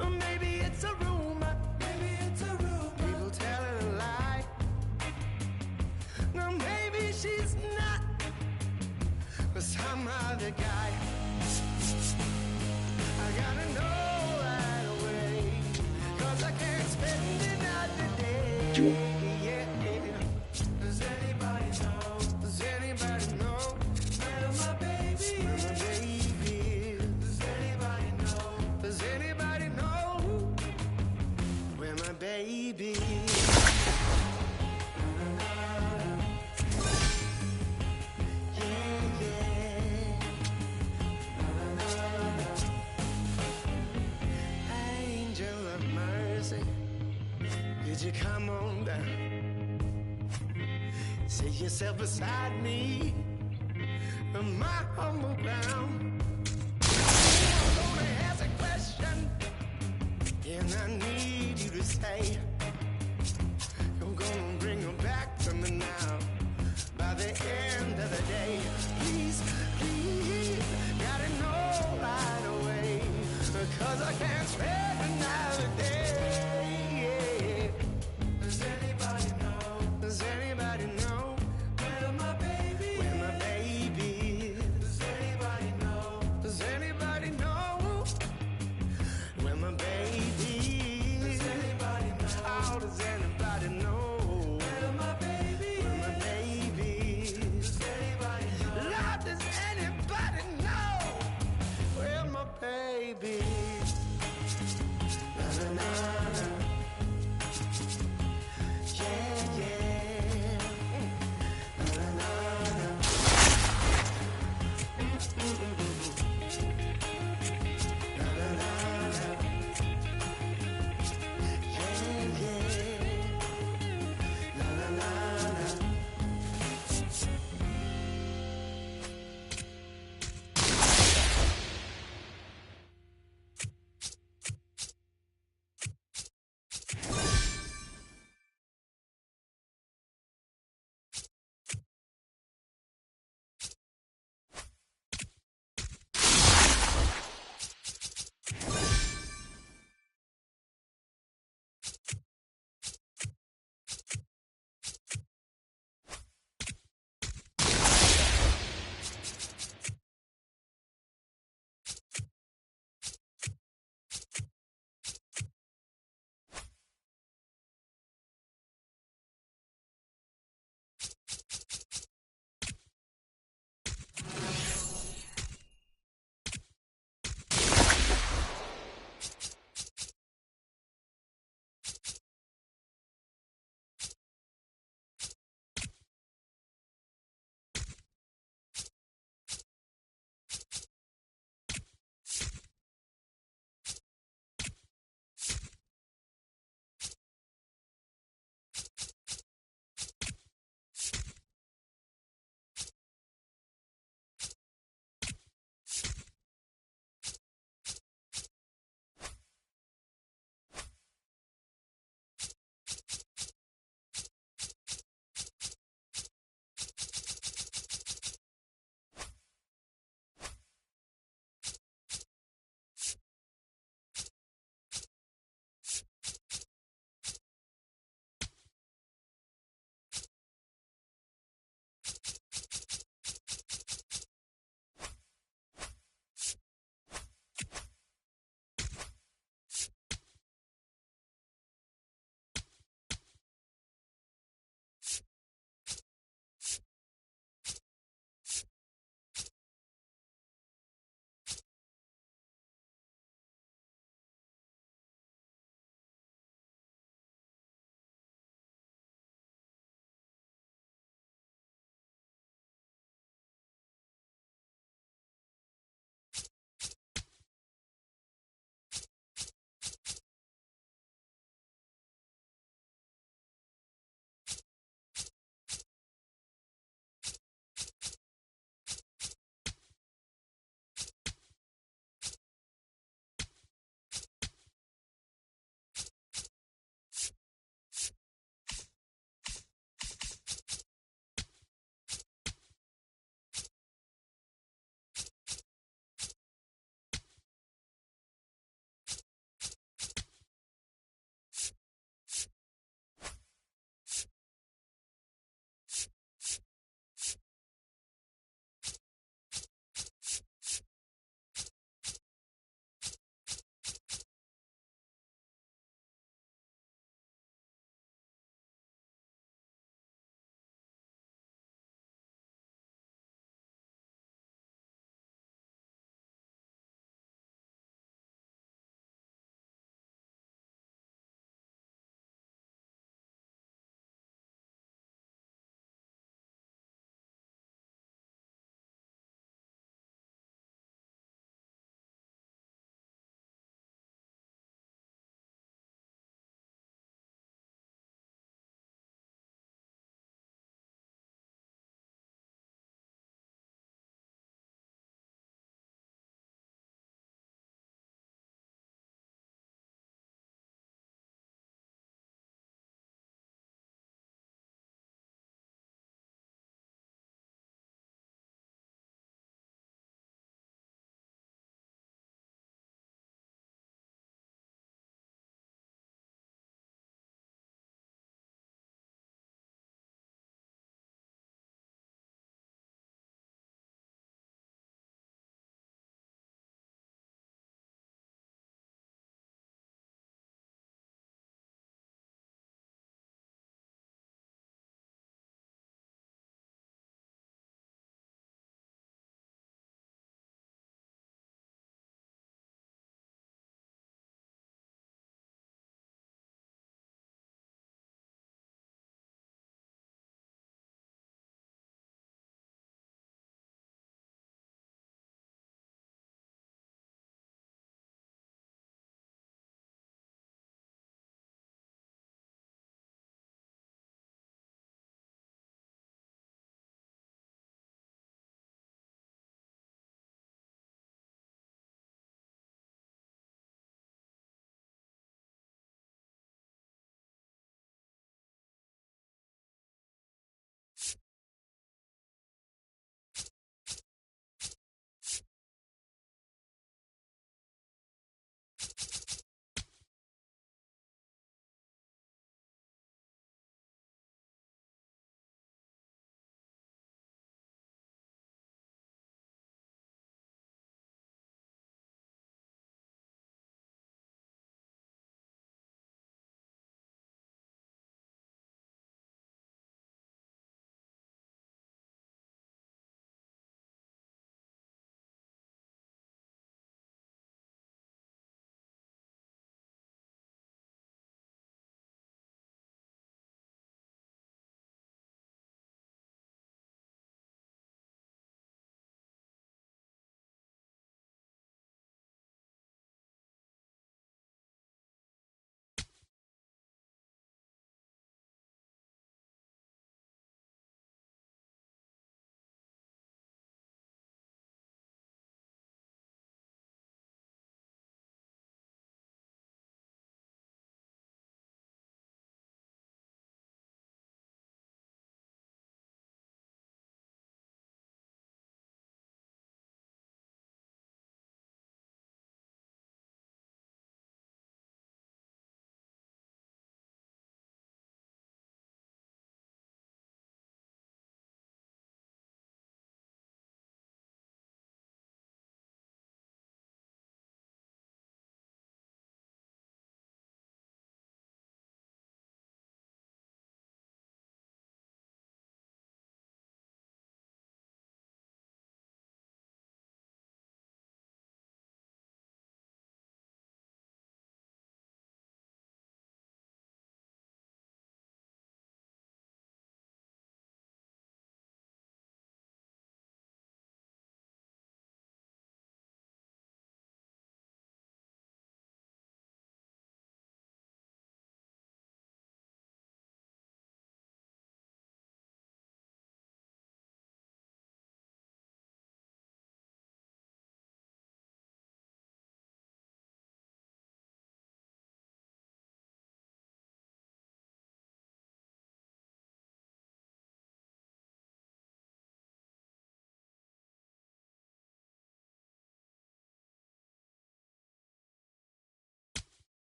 Or maybe it's a rumor. Maybe it's a rumor. People telling a lie. No, maybe she's not with some other guy. I gotta know right away, 'cause I can't spend another day. Yeah. Does anybody know? Does anybody know where my baby is? Does anybody know? Does anybody know where my baby is? Could you come on down? Sit yourself beside me on my humble ground. I'm gonna ask a question, and I need you to say you're gonna bring her back to me now by the end of the day. Please, please, gotta know right away, 'cause I can't spend another day. Does anybody know? Does anybody know where my baby is? Where my baby is? Does anybody know? Does anybody know where my baby is? Does anybody know? How does anybody know?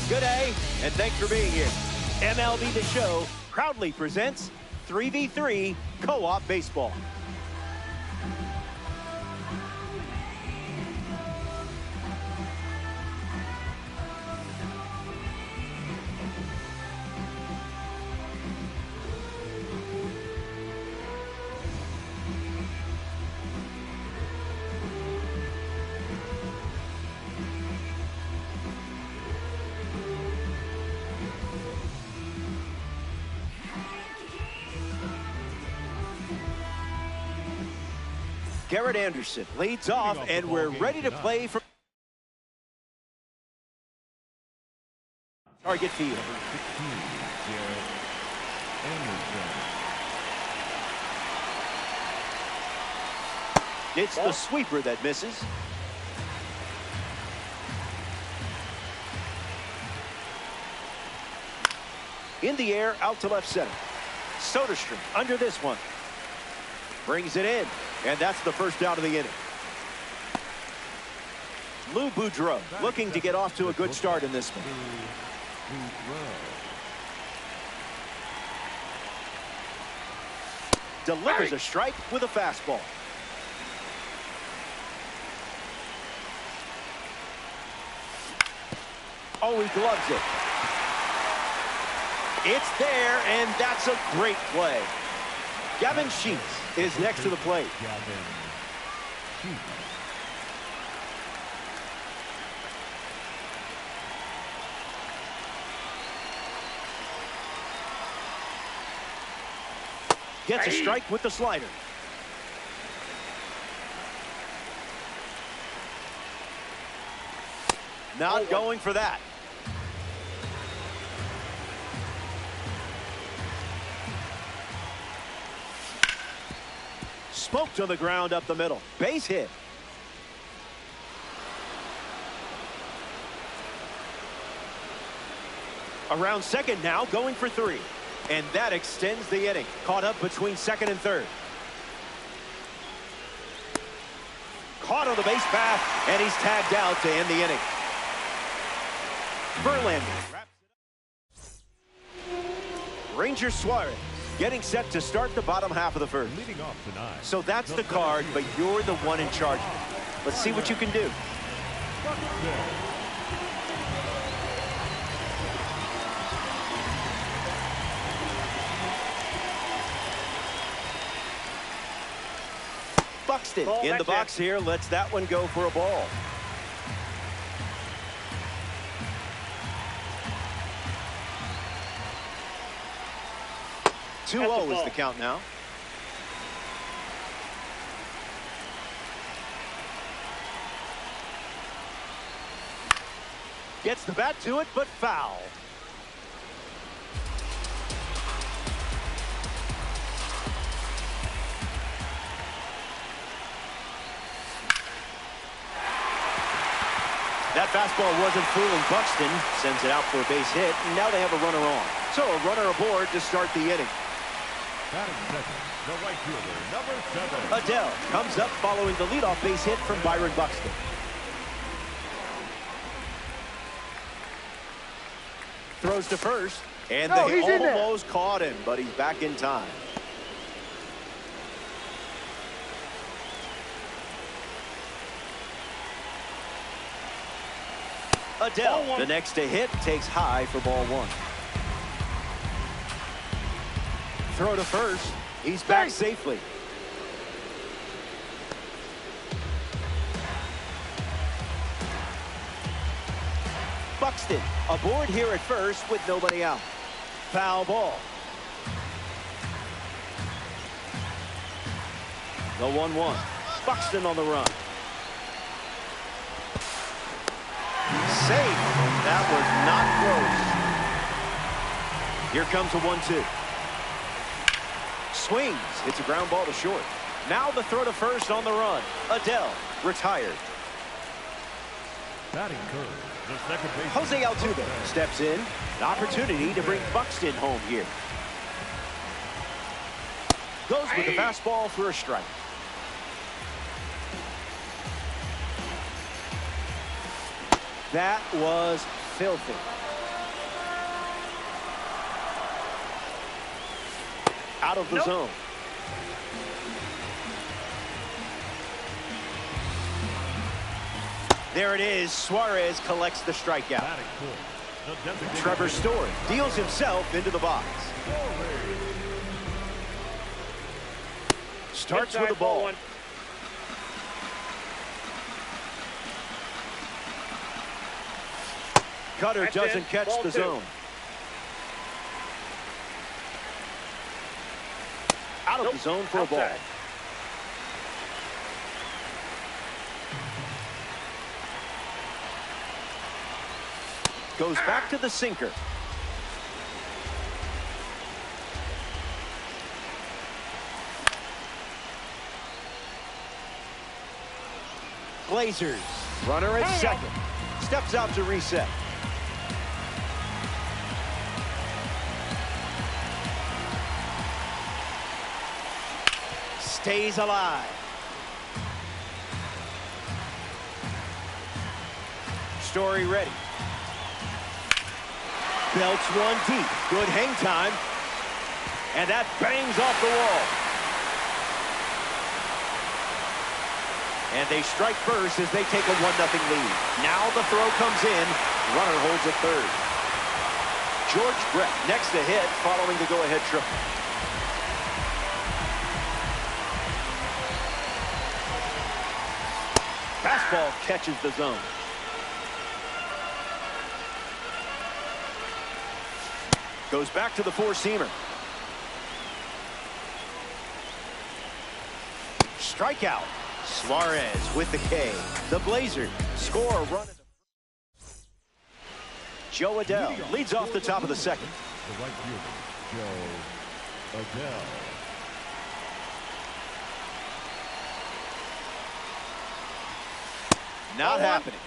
Good day, and thanks for being here. MLB The Show proudly presents 3v3 Co-op Baseball. Garrett Anderson leads off, and we're ready to play for target field. It's the sweeper that misses. In the air, out to left center. Soderstrom under this one. Brings it in, and that's the first out of the inning. Lou Boudreau looking to get off to a good start in this one. Delivers a strike with a fastball. Oh, he gloves it. It's there, and that's a great play. Gavin Sheets is next to the plate. Gets a strike with the slider. Not going for that. Smoked on the ground up the middle. Base hit. Around second now, going for 3. And that extends the inning. Caught up between second and third. Caught on the base path, and he's tagged out to end the inning. Verlander. Ranger Suarez getting set to start the bottom half of the first. Leading off tonight. So that's the card, but you're the one in charge. Let's see what you can do. Buxton in the box here, lets that one go for a ball. That's 2-0 is the count now. Gets the bat to it, but foul. That fastball wasn't fooling Buxton. Sends it out for a base hit, and now they have a runner on. So a runner aboard to start the inning. Batting second, the right fielder, number 7. Adele comes up following the leadoff base hit from Byron Buxton. Throws to first, and they almost caught him, but he's back in time. Adele, the next to hit, takes high for ball 1. Throw to first. He's back safely. Buxton aboard here at first with nobody out. Foul ball. The 1-1. Buxton on the run. Safe. That was not close. Here comes a 1-2. Swings. Hits a ground ball to short. Now the throw to first on the run. Adele retired. Batting curve, the second baseman. Jose Altuve steps in. An opportunity to bring Buxton home here. Goes with the fastball for a strike. That was filthy. out of the zone. There it is. Suarez collects the strikeout. Batting fourth, the designated Trevor Story deals himself into the box. Starts with the ball. Cutter doesn't catch the zone. Out of the zone for a ball. Goes back to the sinker. Blazers. Runner at second. Steps out to reset. Stays alive. Story ready. Belts one deep. Good hang time. And that bangs off the wall. And they strike first as they take a 1-0 lead. Now the throw comes in. Runner holds at third. George Brett next to hit following the go-ahead triple. Fastball catches the zone. Goes back to the four-seamer. Strikeout. Suarez with the K. The Blazers score a run. Joe Adell leads off the top of the second. The right fielder, Joe Adell. Not happening.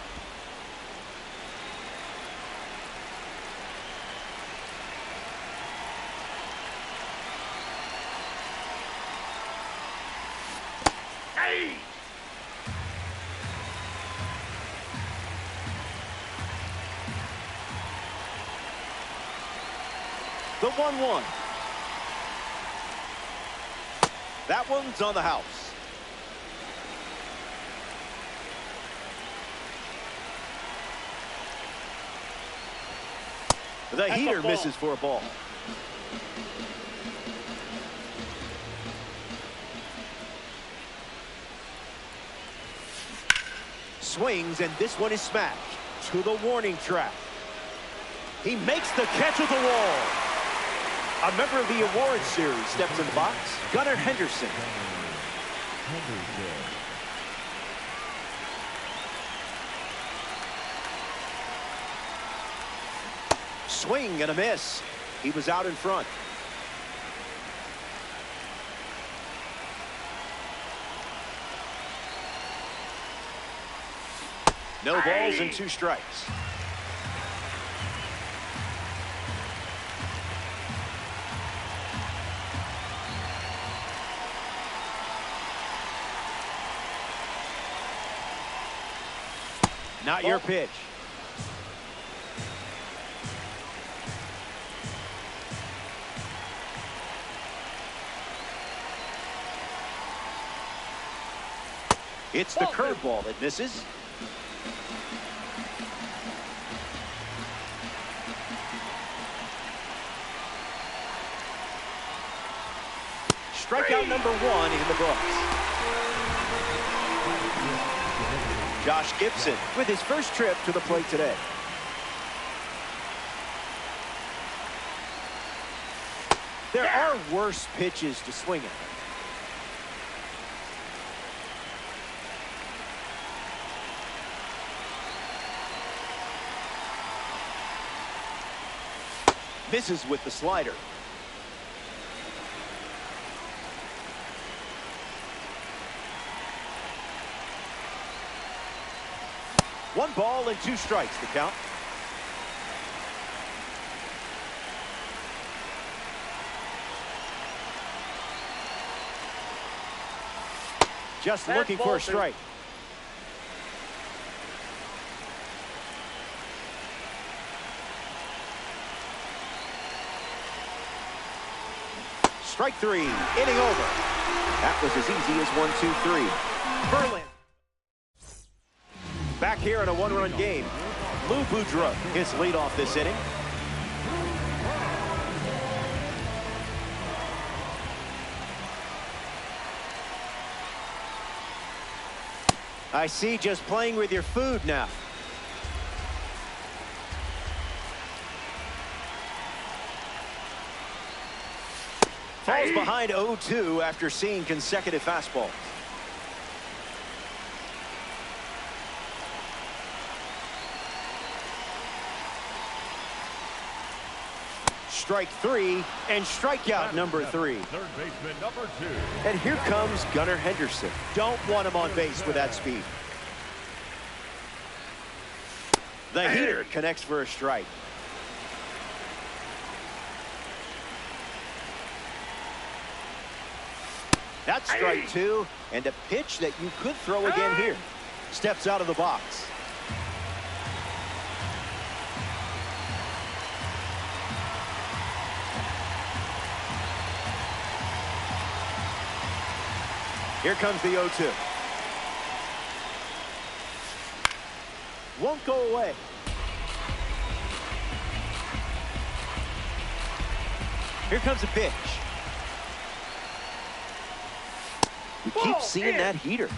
The 1-1. That one's on the house. The heater misses for a ball. Swings, and this one is smashed to the warning track. He makes the catch at the wall. A member of the awards series steps in the box. Gunnar Henderson. Swing and a miss. He was out in front. No balls and 2 strikes. Not your pitch. It's the curveball that misses. Strikeout number 1 in the books. Josh Gibson with his first trip to the plate today. There are worse pitches to swing at. Misses with the slider. One ball and 2 strikes to count. Just looking for a strike. Strike three, inning over. That was as easy as 1, 2, 3. Verlander. Back here in a one-run game. Lou Boudreau his lead off this inning. I see, just playing with your food now. Falls behind 0-2 after seeing consecutive fastballs. Strike three and strikeout number 3. Third baseman number 2. And here comes Gunnar Henderson. Don't want him on base with that speed. The heater connects for a strike. That's strike 2, and a pitch that you could throw again here. Steps out of the box. Here comes the 0-2. Won't go away. Here comes a pitch. We keep seeing that heater.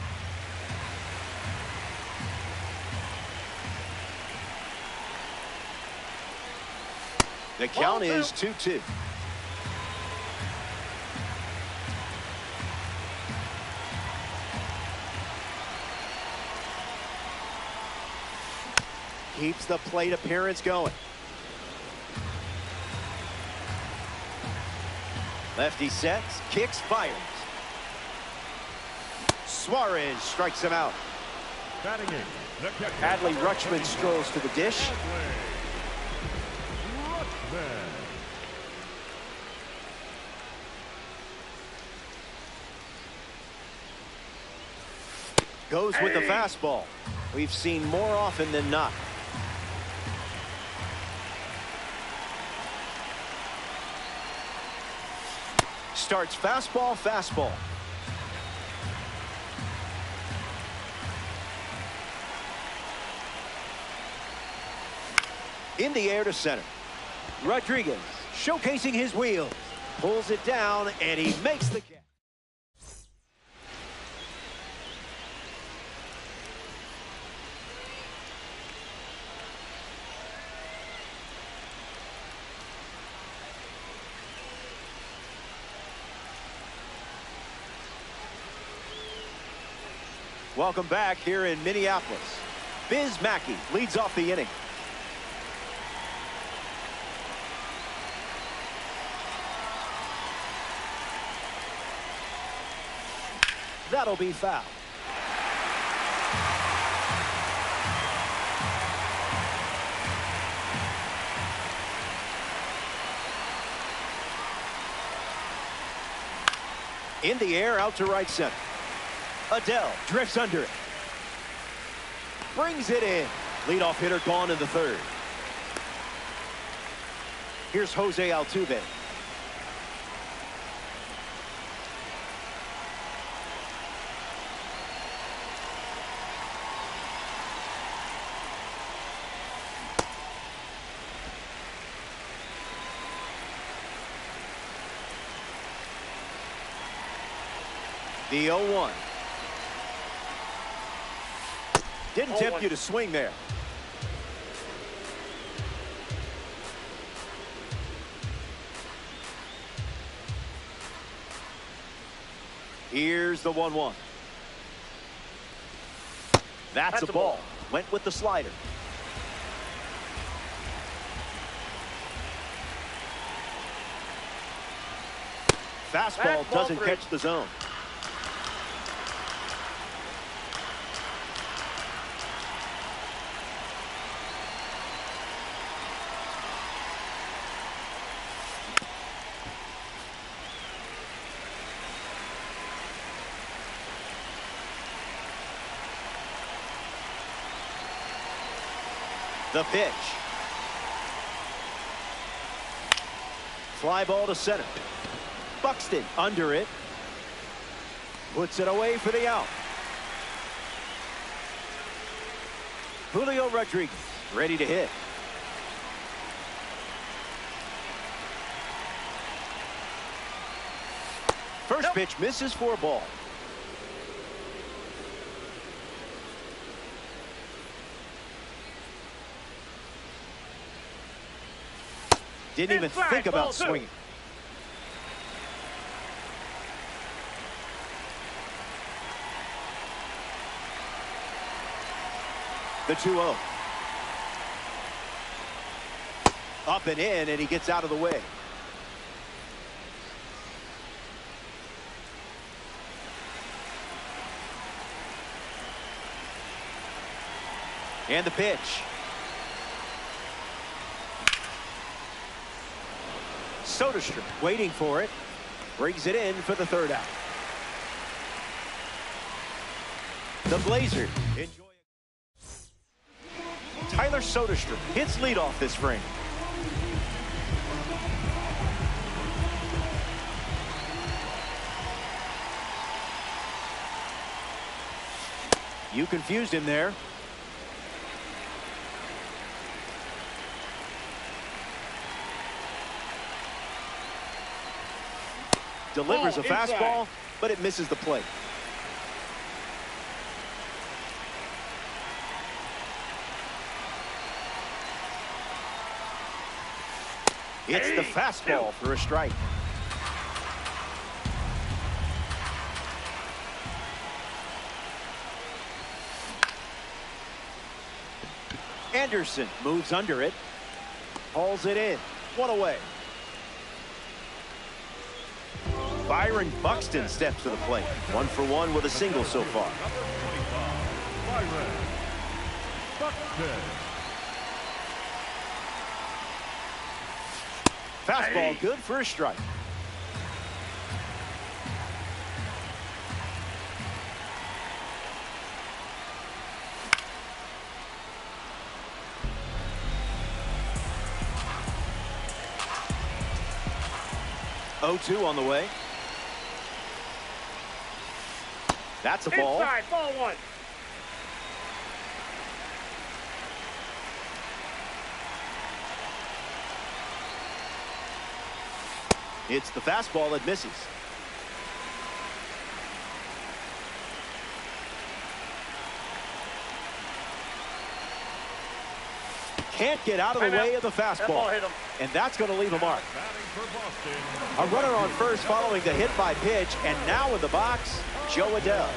The count is 2-2. Keeps the plate appearance going. Lefty sets, kicks, fires. Suarez strikes him out. Batting in, the catcher. Adley Rutschman strolls to the dish. Rutschman. Goes with the fastball. We've seen more often than not. Starts fastball, fastball. In the air to center. Rodriguez showcasing his wheels. Pulls it down, and he makes the catch. Welcome back here in Minneapolis. Biz Mackey leads off the inning. That'll be foul. In the air, out to right center. Adele drifts under it. Brings it in. Leadoff hitter gone in the third. Here's Jose Altuve. The 0-1. Didn't tempt you to swing there. Here's the 1-1. That's a ball. Went with the slider. Fastball doesn't catch the zone. The pitch. Fly ball to center. Buxton under it. Puts it away for the out. Julio Rodriguez ready to hit. First pitch misses for a ball. Didn't even think about swinging. The 2-0. Up and in, and he gets out of the way. And the pitch. Soderstrom waiting for it. Brings it in for the third out. The Blazers enjoy. Tyler Soderstrom hits leadoff this frame. You confused him there. Delivers a fastball, but it misses the plate. It's the fastball for a strike. Anderson moves under it. Hauls it in. One away. Byron Buxton steps to the plate. 1 for 1 with a single so far. Byron Buxton. Fastball good for a strike. Oh-2 on the way. That's a ball. Inside, ball 1. It's the fastball that misses. Can't get out of the way of the fastball. And that's going to leave a mark. A runner on first following the hit by pitch. And now in the box, Joe Adell.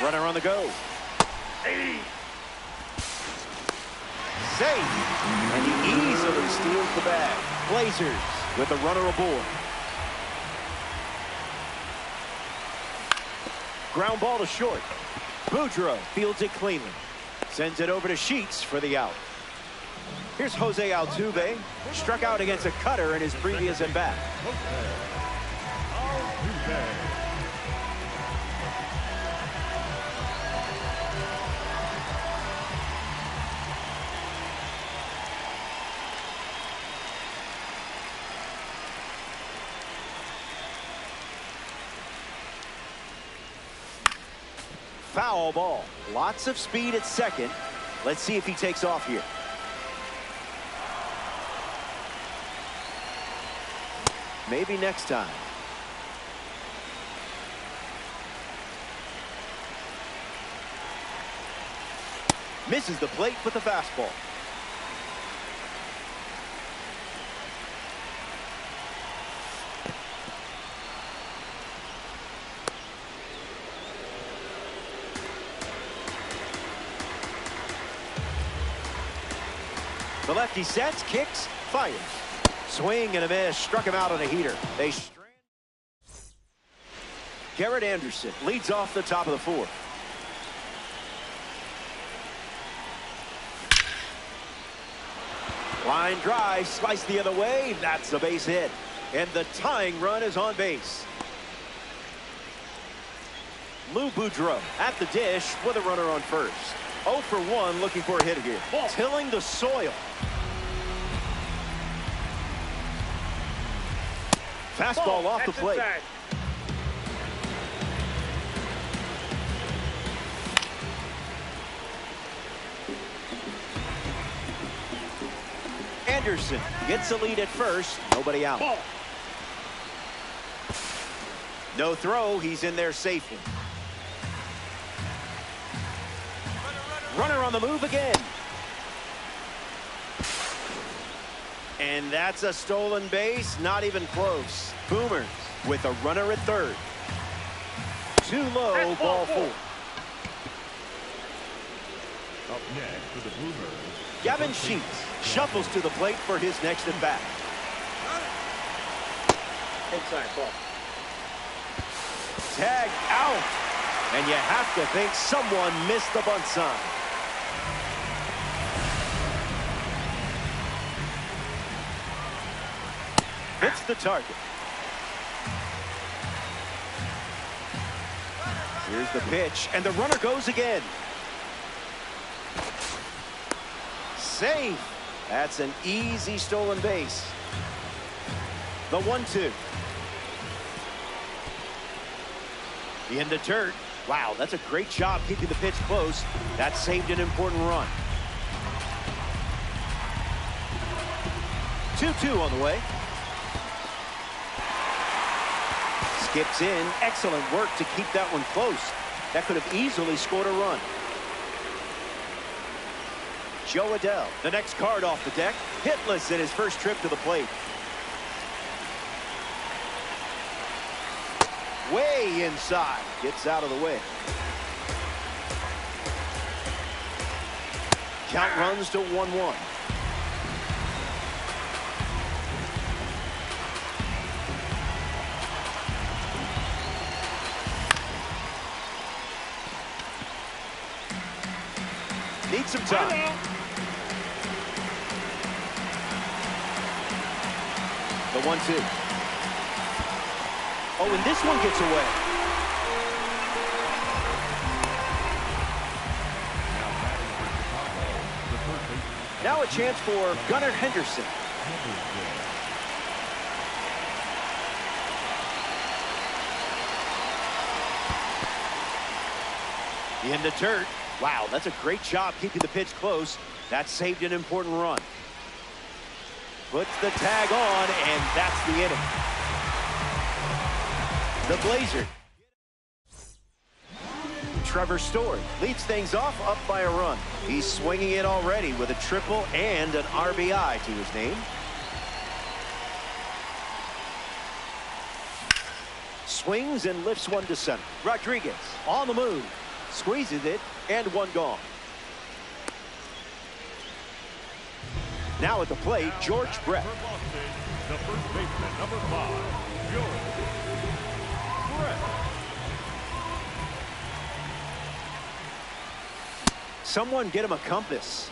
Runner on the go. Safe. And he easily steals the bag. Blazers with a runner aboard. Ground ball to short. Boudreaux fields it cleanly. Sends it over to Sheets for the out. Here's Jose Altuve. Struck out against a cutter in his previous at-bat. Foul ball. Lots of speed at second. Let's see if he takes off here. Maybe next time. Misses the plate with the fastball. The lefty sets, kicks, fires. Swing and a miss. Struck him out on a heater. They strand. Garrett Anderson leads off the top of the fourth. Line drive, sliced the other way. That's a base hit. And the tying run is on base. Lou Boudreaux at the dish with a runner on first. 0 for 1 looking for a hit here. Tilling the soil. Fastball off the plate. Anderson gets the lead at first. Nobody out. No throw. He's in there safely. Runner on the move again. And that's a stolen base. Not even close. Boomers with a runner at third. Too low, ball four. Up next for the Boomers, Gavin Sheets shuffles to the plate for his next at bat. Inside ball. Tag out. And you have to think someone missed the bunt sign. Hits the target. Here's the pitch, and the runner goes again. Safe. That's an easy stolen base. The 1-2. Into dirt. Wow, that's a great job keeping the pitch close. That saved an important run. 2-2 on the way. Skips in. Excellent work to keep that one close. That could have easily scored a run. Joe Adell, the next card off the deck, hitless in his first trip to the plate. Way inside. Gets out of the way. Count runs to 1-1. Needs some time. The 1-2. Oh, and this one gets away. Now a chance for Gunnar Henderson. In the dirt. Wow, that's a great job keeping the pitch close. That saved an important run. Puts the tag on, and that's the inning. The Blazer. Trevor Story leads things off up by a run. He's swinging it already with a triple and an RBI to his name. Swings and lifts one to center. Rodriguez on the move. Squeezes it, and one gone. Now at the plate, George Brett. For Boston, the first baseman, number 5, George Brett. Someone get him a compass.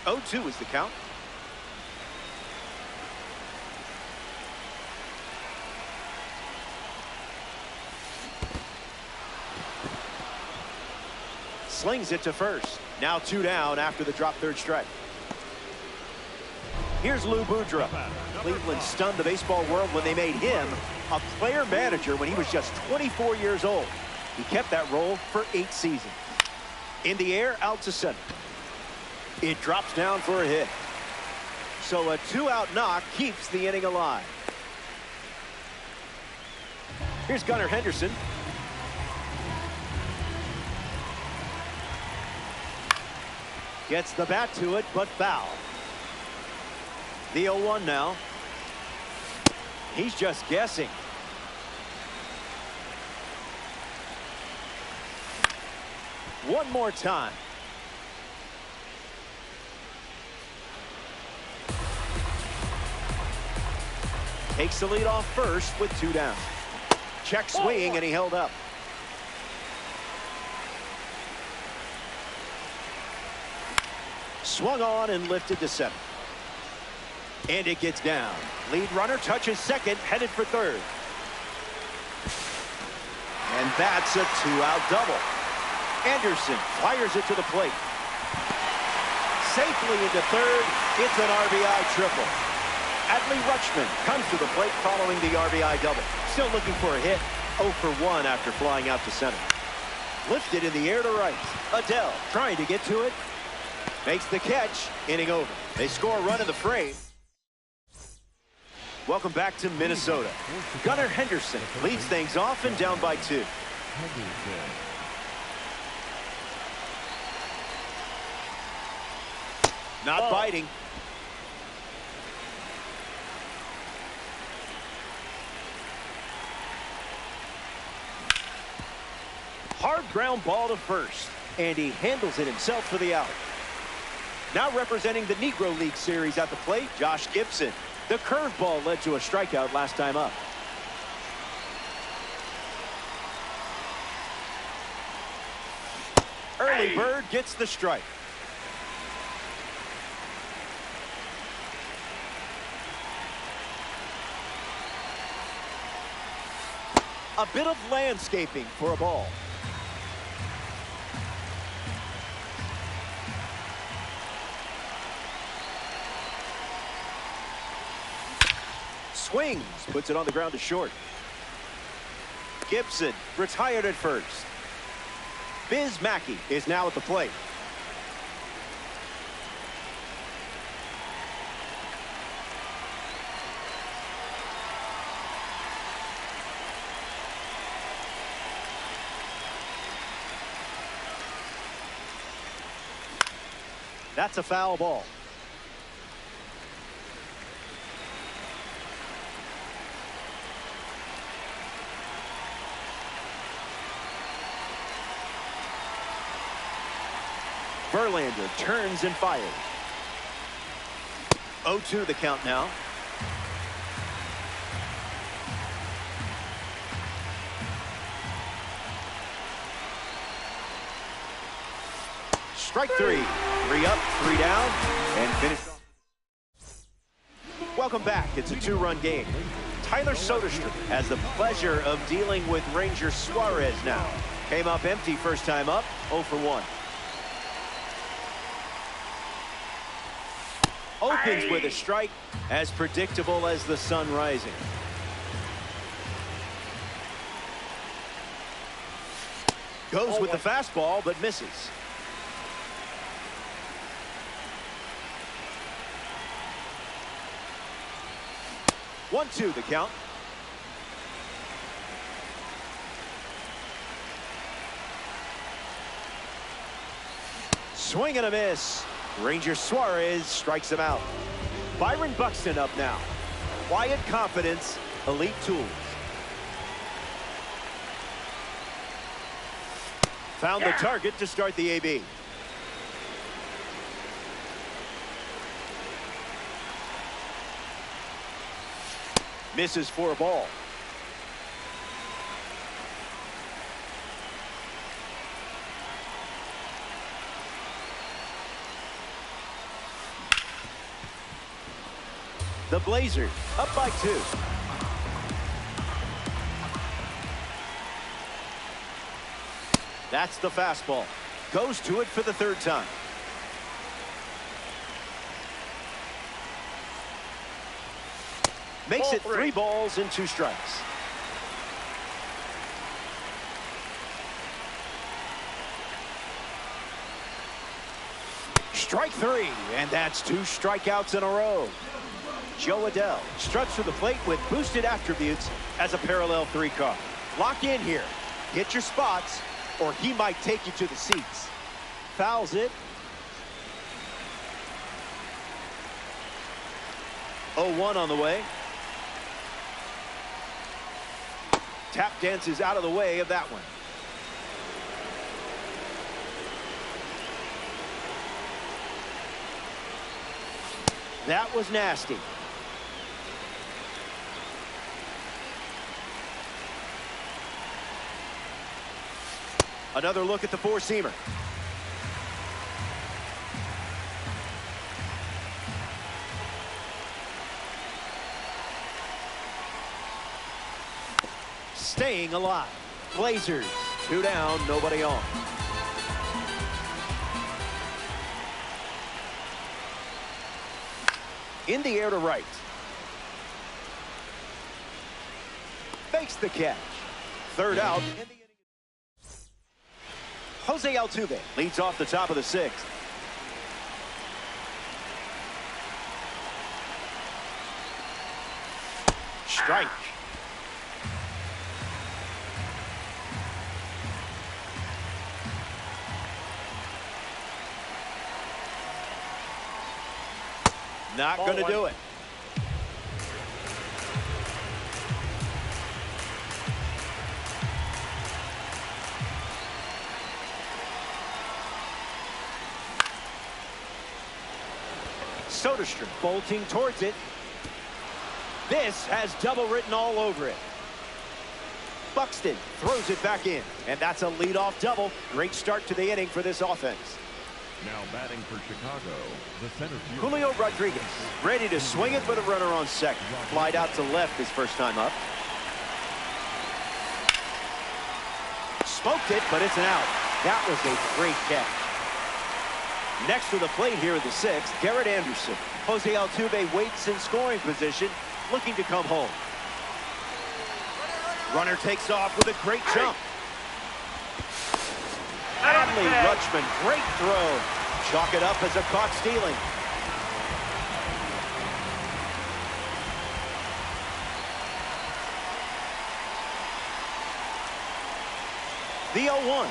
Oh, 2 is the count. Slings it to first. Now 2 down after the drop third strike. Here's Lou Boudreau. Cleveland stunned the baseball world when they made him a player manager when he was just 24 years old. He kept that role for 8 seasons. In the air, out to center. It drops down for a hit. So a 2-out knock keeps the inning alive. Here's Gunnar Henderson. Gets the bat to it, but foul. The 0-1 now. He's just guessing. One more time. Takes the lead off first with 2 down. Check swing, and he held up. Swung on and lifted to center. And it gets down. Lead runner touches second, headed for third. And that's a 2-out double. Anderson fires it to the plate. safely into third. It's an RBI triple. Adley Rutschman comes to the plate following the RBI double. Still looking for a hit. 0 for 1 after flying out to center. Lifted in the air to right. Adell trying to get to it. Makes the catch. Inning over. They score a run in the frame. Welcome back to Minnesota. Gunnar Henderson leads things off and down by 2. Not biting. Hard ground ball to first. And he handles it himself for the out. Now representing the Negro League Series at the plate, Josh Gibson. The curveball led to a strikeout last time up. Early bird gets the strike. A bit of landscaping for a ball. Swings, puts it on the ground to short. Gibson retired at first. Biz Mackey is now at the plate. That's a foul ball. Verlander turns and fires. 0-2 the count now. Strike 3. 3 up, 3 down, and finish off. Welcome back. It's a 2-run game. Tyler Soderstrom has the pleasure of dealing with Ranger Suarez now. Came up empty first time up, 0 for 1. Opens with a strike, as predictable as the sun rising. Goes with the fastball, but misses. One, 2 the count. Swing and a miss. Ranger Suarez strikes him out. Byron Buxton up now. Quiet confidence, elite tools. Found the target to start the AB. Misses for a ball. The Blazers up by 2. That's the fastball. Goes to it for the 3rd time. Makes it 3 balls and 2 strikes. Strike 3, and that's 2 strikeouts in a row. Joe Adell struts to the plate with boosted attributes as a parallel 3 car. Lock in here. Get your spots, or he might take you to the seats. Fouls it. 0-1 on the way. Tap dances out of the way of that one. That was nasty. Another look at the 4-seamer. Staying alive. Blazers 2 down, nobody on. In the air to right. Makes the catch. Third out. In the inning. Jose Altuve leads off the top of the sixth. Strike. Not going to do it. Soderstrom bolting towards it. This has double written all over it. Buxton throws it back in, and that's a leadoff double. Great start to the inning for this offense. Now batting for Chicago, the center fielder. Julio Rodriguez ready to swing it with a runner on second. Flied out to left his first time up. Smoked it, but it's an out. That was a great catch. Next to the plate here in the sixth, Garrett Anderson. Jose Altuve waits in scoring position, looking to come home. Runner takes off with a great jump. Adley Rutschman, great throw. Chalk it up as a caught stealing. The 0-1.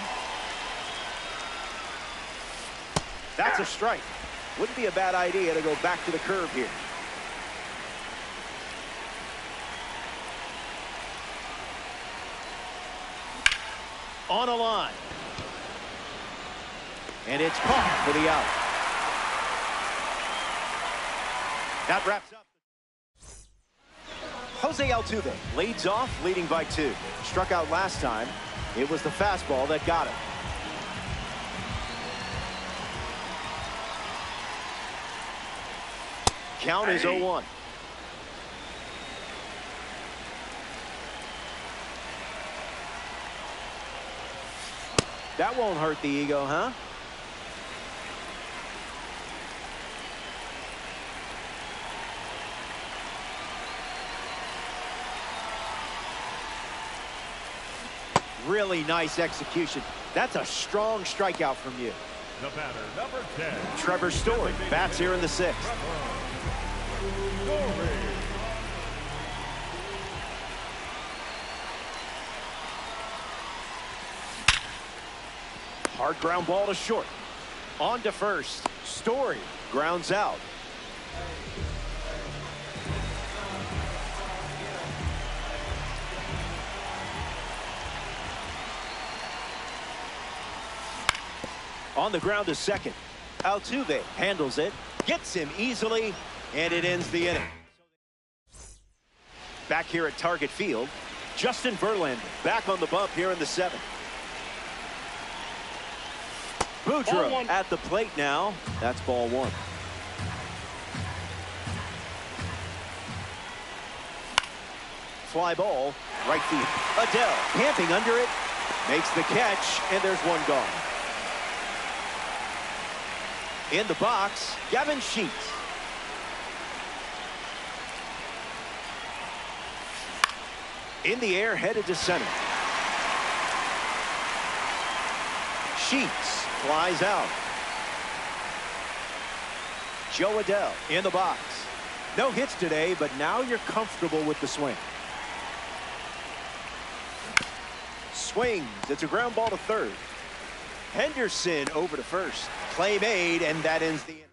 That's a strike. Wouldn't be a bad idea to go back to the curve here. On a line. And it's caught for the out. That wraps up. Jose Altuve leads off, leading by 2. Struck out last time. It was the fastball that got him. Count is 0-1. That won't hurt the ego, huh? Really nice execution. That's a strong strikeout from you. The batter, number 10. Trevor Story bats here in the sixth. Story. Hard ground ball to short. On to first. Story grounds out. On the ground to second. Altuve handles it, gets him easily, and it ends the inning. Back here at Target Field, Justin Verlander back on the bump here in the seventh. Boudreaux at the plate now. That's ball 1. Fly ball, right field. Adele camping under it, makes the catch, and there's one gone. In the box, Gavin Sheets. In the air, headed to center. Sheets flies out. Joe Adele in the box. No hits today, but now you're comfortable with the swing. Swings. It's a ground ball to third. Henderson over to first. Play made, and that ends the inning.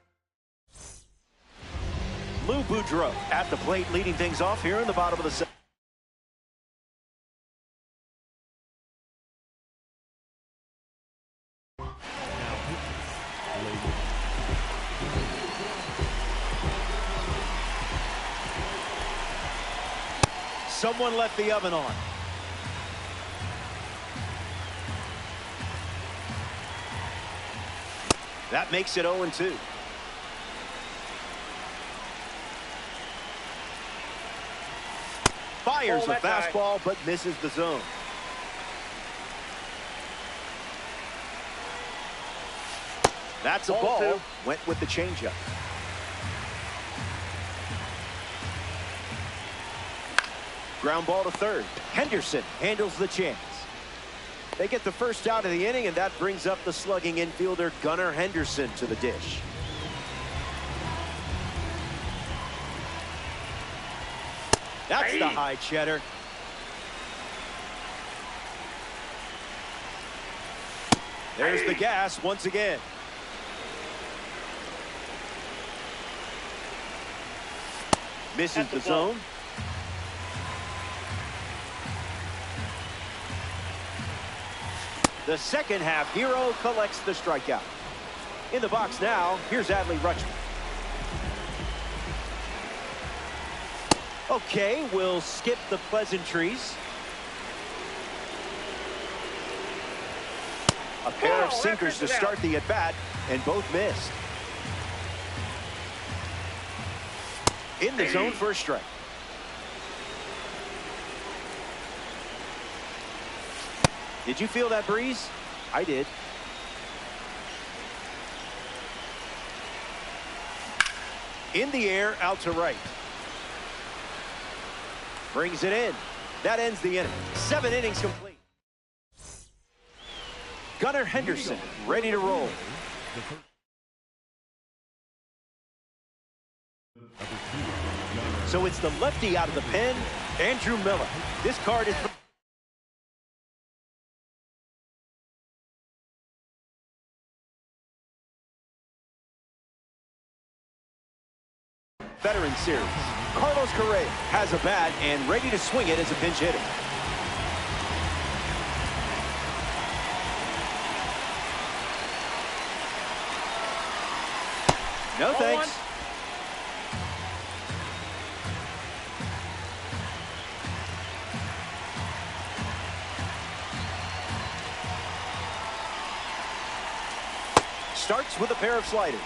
Lou Boudreaux at the plate, leading things off here in the bottom of the seventh. Someone left the oven on. That makes it 0-2. Fires the fastball, but misses the zone. That's a ball. Went with the changeup. Ground ball to third. Henderson handles the chance. They get the first out of the inning, and that brings up the slugging infielder Gunnar Henderson to the dish. That's the high cheddar. There's the gas once again. Misses the zone. The second half hero collects the strikeout. In the box now, here's Adley Rutschman. Okay, we'll skip the pleasantries. A pair of sinkers to start the at-bat, and both missed. In the zone for a strike. Did you feel that breeze? I did. In the air, out to right. Brings it in. That ends the inning. 7 innings complete. Gunnar Henderson ready to roll. So it's the lefty out of the pen, Andrew Miller. This card is from Veteran Series. Carlos Correa has a bat and ready to swing it as a pinch hitter. No thanks. Starts with a pair of sliders.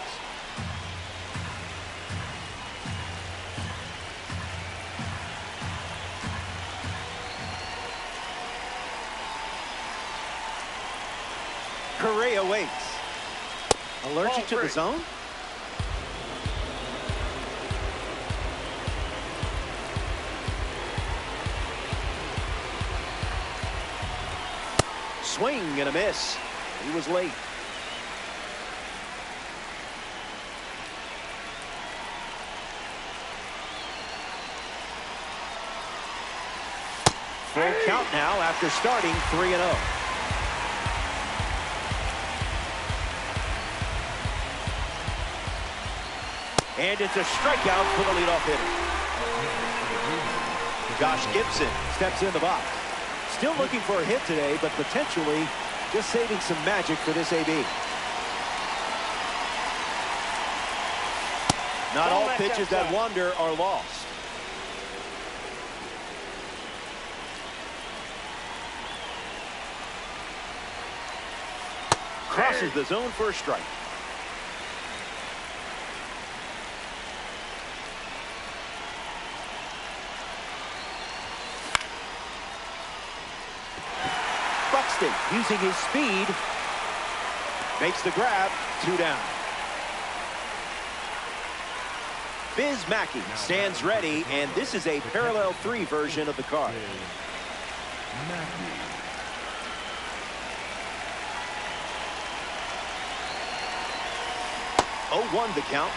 Correa waits. Allergic to the zone? Swing and a miss. He was late. Full count now after starting 3-0. And it's a strikeout for the leadoff hitter. Josh Gibson steps in the box. Still looking for a hit today, but potentially just saving some magic for this AB. Not all pitches that wander are lost. Crosses the zone for a strike. Buxton using his speed makes the grab. 2 down. Biz Mackey stands ready, and this is a parallel 3 version of the card. 0-1 the count.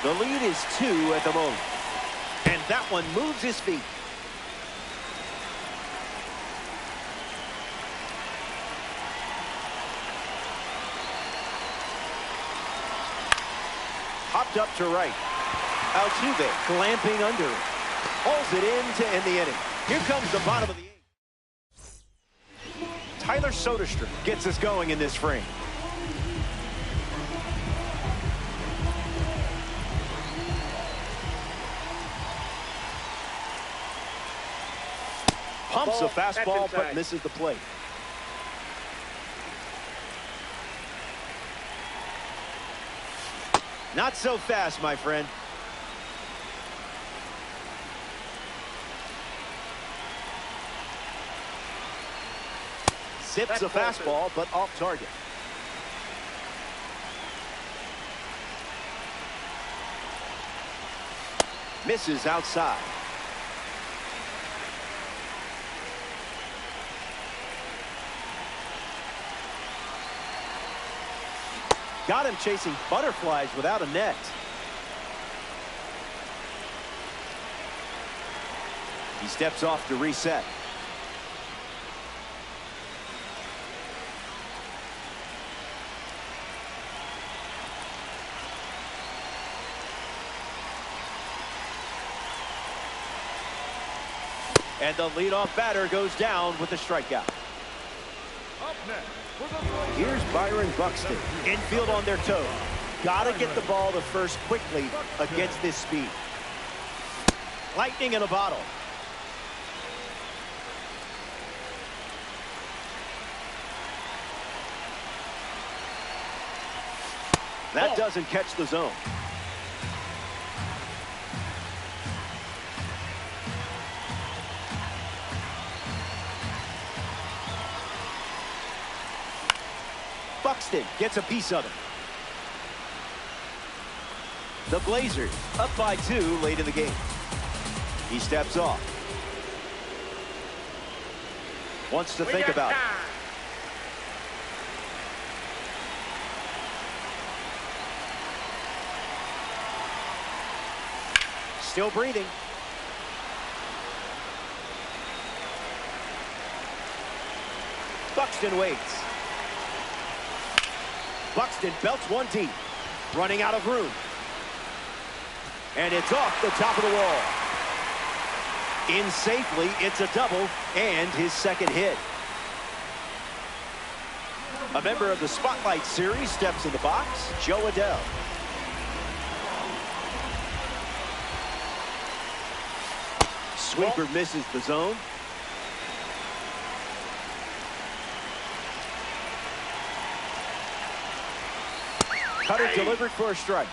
The lead is 2 at the moment. And that one moves his feet. Hopped up to right. Altuve clamping under it. Pulls it in to end the inning. Here comes the bottom of the 8th. Tyler Soderstrom gets us going in this frame. Pumps a fastball but misses the plate. Not so fast, my friend. Zips a fastball, but off target. Misses outside. Got him chasing butterflies without a net. He steps off to reset. And the leadoff batter goes down with a strikeout. Up next, for the Blazers, Here's Byron Buxton. Infield on their toes. Gotta get the ball to first quickly against this speed. Lightning in a bottle. That doesn't catch the zone. Buxton gets a piece of it. The Blazers up by 2 late in the game. He steps off. Wants to think about it. Still breathing. Buxton waits. Buxton belts one deep. Running out of room. And it's off the top of the wall. In safely, it's a double and his second hit. A member of the Spotlight Series steps in the box, Joe Adell. Sweeper misses the zone. Cutter delivered for a strike.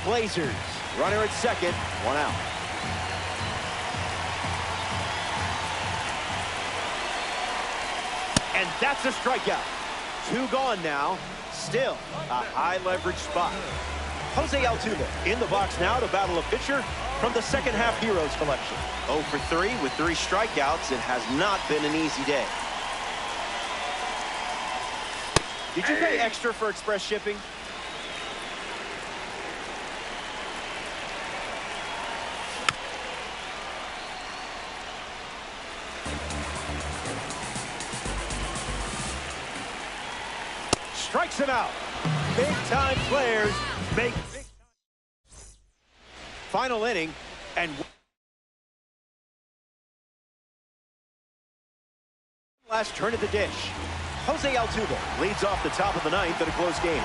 Blazers, runner at second, 1 out. And that's a strikeout. 2 gone now. Still a high leverage spot. Jose Altuve in the box now to battle a pitcher from the second half Heroes collection. 0 for 3 with 3 strikeouts. It has not been an easy day. Did you pay extra for express shipping? Strikes him out. Big time players make big time. Final inning and last turn of the dish. Jose Altuve leads off the top of the 9th in a close game.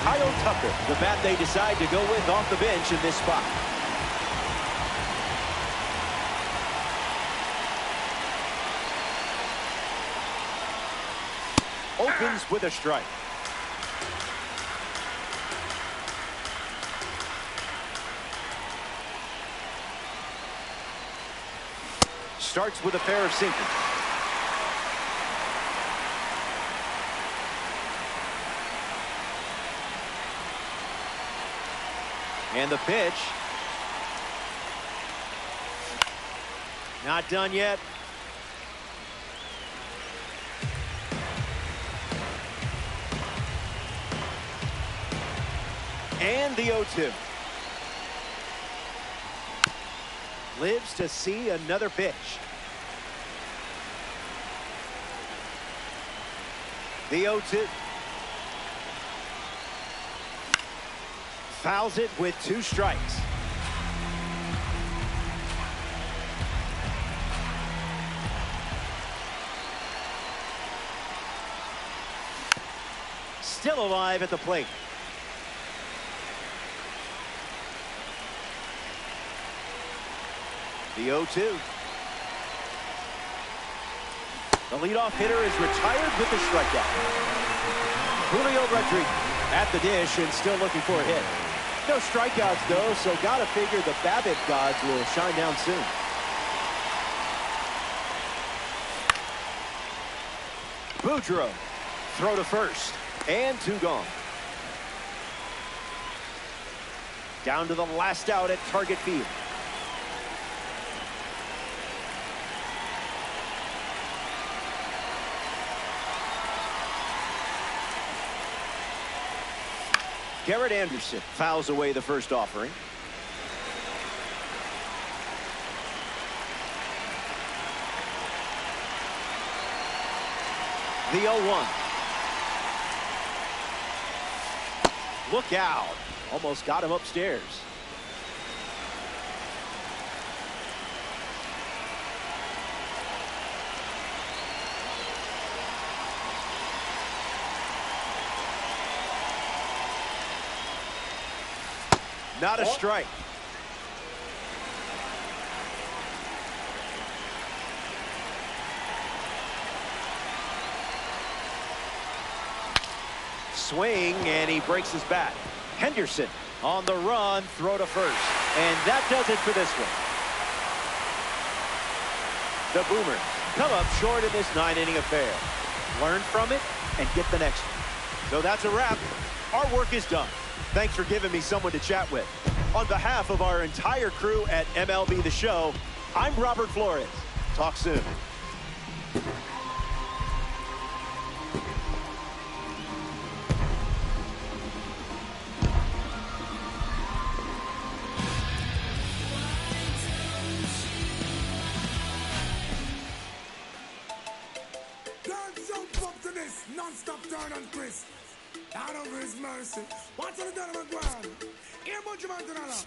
Kyle Tucker, the bat they decide to go with off the bench in this spot. Opens with a strike. Starts with a pair of sinkers. And the pitch. Not done yet. And the 0-2. Lives to see another pitch. The 0-2. Fouls it with 2 strikes. still alive at the plate. The 0-2. The leadoff hitter is retired with the strikeout. Julio Rodriguez at the dish and still looking for a hit. No strikeouts, though, so gotta figure the BABIP gods will shine down soon. Boudreaux, throw to first, and 2 gone. Down to the last out at Target Field. Garrett Anderson fouls away the first offering. The 0-1. Look out. Almost got him upstairs. Not a strike. Swing, and he breaks his bat. Henderson on the run, throw to first. And that does it for this one. The Boomers come up short in this 9-inning affair. Learn from it and get the next one. So that's a wrap. Our work is done. Thanks for giving me someone to chat with. On behalf of our entire crew at MLB The Show, I'm Robert Flores. Talk soon. Jump up to this non-stop turn and twist. Out of his mercy. What's on the done of a ground? Here, bunch of Montanella.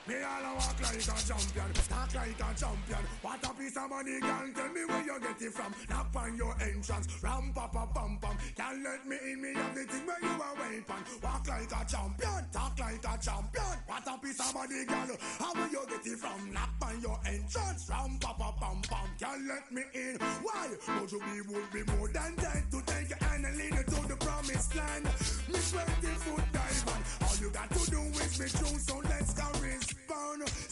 Me all a walk like a champion, talk like a champion. What a piece of money, girl, tell me where you get it from. Knock on your entrance, ram pa pa pam pam. Can't let me in, me have the thing where you are waiting. Walk like a champion, talk like a champion. What a piece of money, girl, how will you get it from? Knock on your entrance, ram pa pa pam pam. Can't let me in, why? Would you be would be more than dead to take your hand and lead you to the promised land? Me 20-foot diamond, all you got to do is be true, so let's go respond.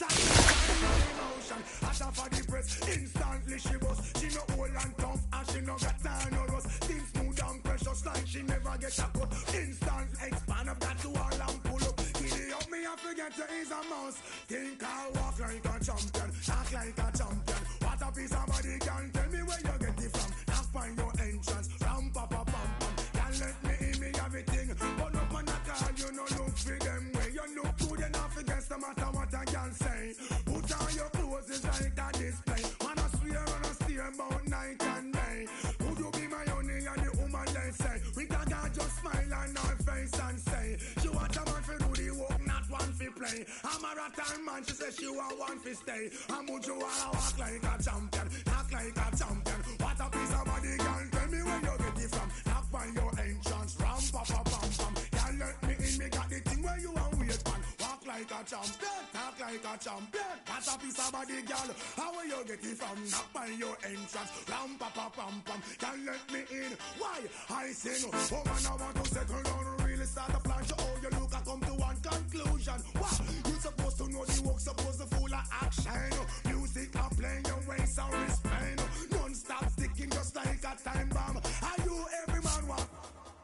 Emotion, ask her for the press. Instantly she was. She no old and tough, and she no got time no rust. Things smooth and precious like she never get a cut. Instant expand up that to all and pull up. Giddy up me, I forget to is a mouse. Think I walk like a champion, talk like a champion. What a piece of body, can tell me where you get it from. Knock on your entrance, ram pa pa pam pam. Can't let me in, me everything. But up on that car, you no look for them way. You look good enough against the matter what I can say. Put on your clothes, it's like a display. Wanna swear, wanna steer about night and day. Would you be my honey and the woman they say? We can just smile on her face and say, she want a man for do the work, not one for play. I'm a rattan man, she says she want one for stay. And would you wanna walk like a champion, talk like a champion? What a piece of body, girl, tell me where you get it from. Knock on your entrance, ram pa pa pam pam. Can't let me in, me got the thing where you want wait man. Walk like a champion, talk like a champion. What a piece of body, girl, how will you get it from? Knock on your entrance, ram pa pa pam pam. Can't let me in, why? I sing, oh man, I want to settle down, really start a plan to how you look, I come to one conclusion. What? You supposed to know the work, supposed to full of action. Music I play, your waist and respect. Non-stop sticking just like a time bomb. Are you every man want?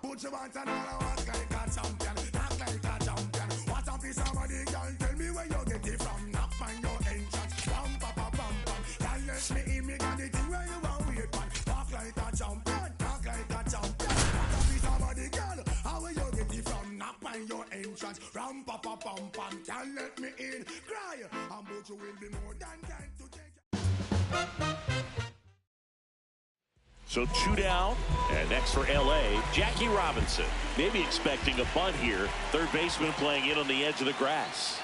Put your hands and all I walk like a champion, talk like a champion. What a piece of body, girl, tell me where you get it from. Knock on your entrance, ram pa pa pam pam. Can't let me in, me got the thing where you want wait man. Walk like a champion, talk like a champion. What a piece of body, girl, how will you get it from? Knock on your entrance, ram pa pa pam pam. Can't let me in, cry, and but you will be more than kind to take. So 2 down, and next for L.A., Jackie Robinson. Maybe expecting a bunt here. Third baseman playing in on the edge of the grass.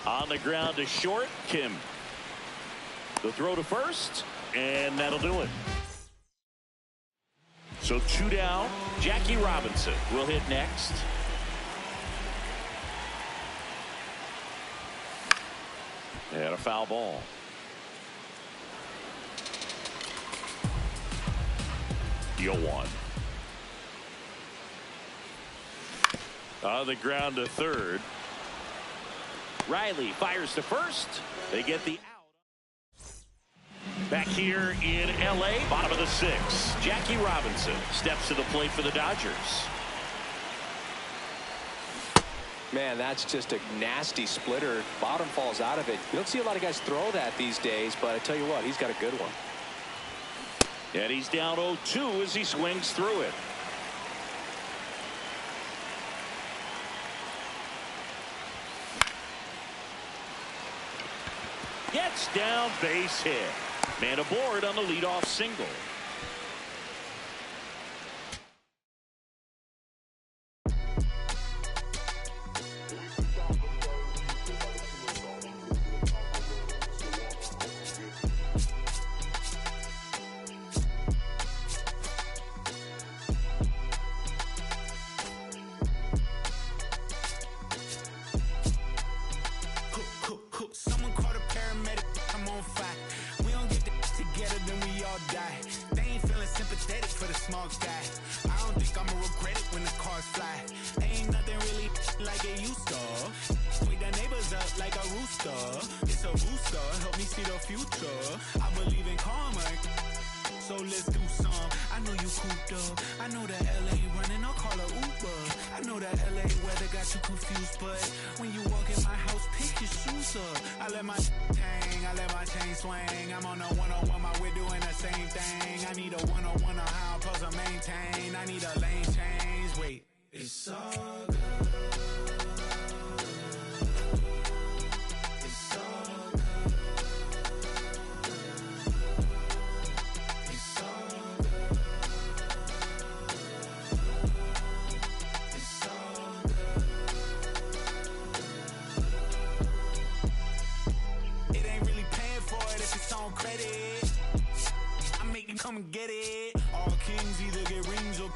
On the ground to short, Kim. The throw to first, and that'll do it. So 2 down. Jackie Robinson will hit next. And a foul ball. Deal 1. On the ground to third. Riley fires to first. They get the out. Back here in L.A., bottom of the 6th. Jackie Robinson steps to the plate for the Dodgers. Man, that's just a nasty splitter. Bottom falls out of it. You don't see a lot of guys throw that these days, but I tell you what, he's got a good one. And he's down 0-2 as he swings through it. Gets down, base hit. Man aboard on the leadoff single. Someone called a paramedic. I'm on fire. We don't get together, then we all die. They ain't feeling sympathetic for the small guy. I don't think I'ma regret it when the cars fly. Ain't nothing really like it used to. Wake the neighbors up like a rooster. It's a booster, help me see the future. I believe in karma, so let's do some. I know you cooped up. I know that LA running, I'll call a Uber. I know that LA weather got you confused, but when you walk in my house, pick your shoes up. I let my hang, I let my chain swing. I'm on a 101, my we're doing the same thing. I need a 101 on how I'm supposed to maintain. I need a lane change. Wait, it's all good. It's all good. It's all good. It's all good. It ain't really paying for it if it's on credit. I make you come and get it. All kings either get rings or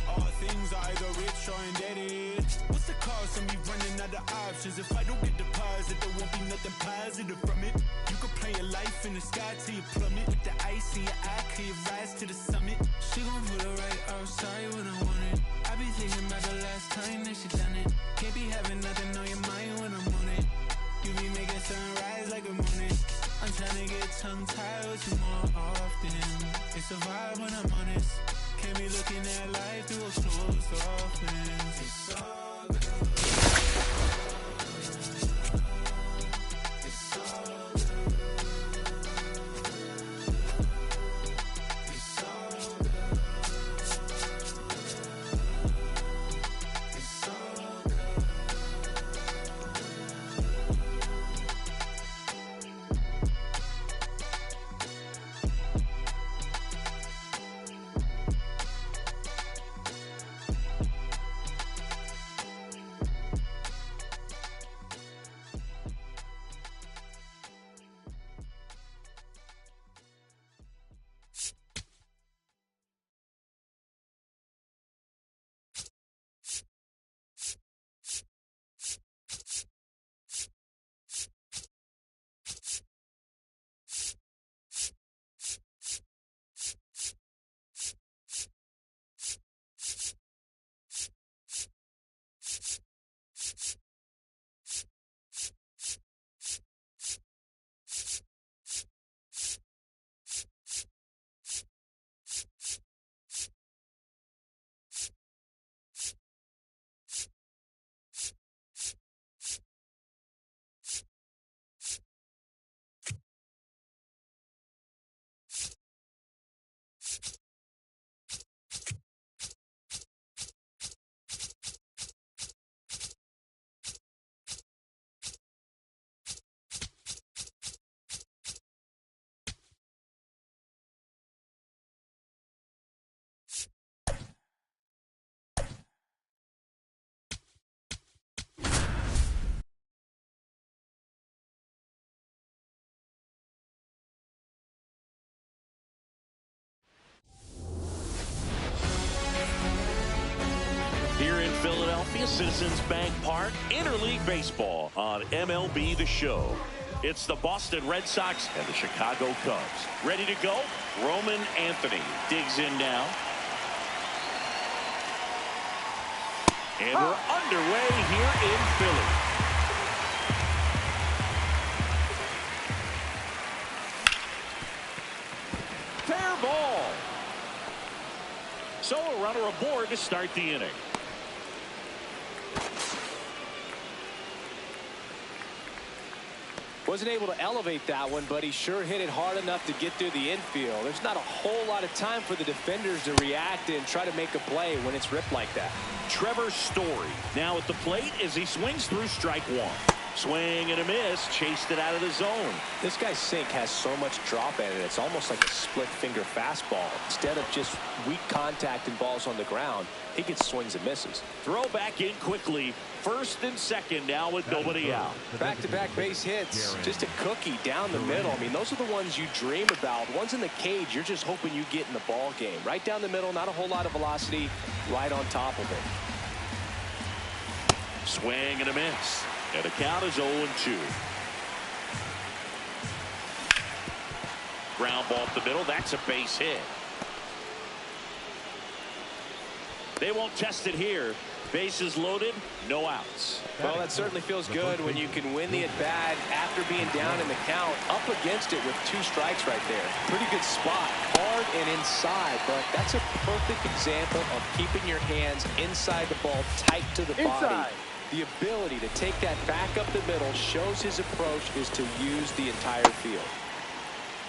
all things are either rich or indebted. What's the cost of me running out of options? If I don't get deposit, there won't be nothing positive from it. You could play your life in the sky till you plummet. With the ice in your eye, till you rise to the summit. She gon' put it right outside when I want it. I be thinking about the last time that she done it. Can't be having nothing on your mind when I'm on it. You be making sunrise like a morning. I'm trying to get tongue-tied with you more often. It's a vibe when I'm honest. Can't be looking at life through a soft lens. It's all good. It's all good. It's all good. It's all good. Citizens Bank Park, Interleague Baseball on MLB The Show. It's the Boston Red Sox and the Chicago Cubs. Ready to go? Roman Anthony digs in now. And we're underway here in Philly. Fair ball. So a runner aboard to start the inning. Wasn't able to elevate that one, but he sure hit it hard enough to get through the infield. There's not a whole lot of time for the defenders to react and try to make a play when it's ripped like that. Trevor Story now at the plate as he swings through strike one. Swing and a miss, chased it out of the zone. This guy's sink has so much drop in it. It's almost like a split finger fastball. Instead of just weak contact and balls on the ground, he gets swings and misses. Throw back in quickly. First and second now with nobody out. Back-to-back base hits. Just a cookie down the middle. I mean, those are the ones you dream about. Ones in the cage, you're just hoping you get in the ball game. Right down the middle, not a whole lot of velocity, right on top of it. Swing and a miss. And the count is 0-2. Ground ball up the middle. That's a base hit. They won't test it here. Bases loaded, no outs. Well, that certainly feels good when you can win the at-bat after being down in the count, up against it with 2 strikes right there. Pretty good spot, hard and inside, but that's a perfect example of keeping your hands inside the ball, tight to the body. The ability to take that back up the middle shows his approach is to use the entire field.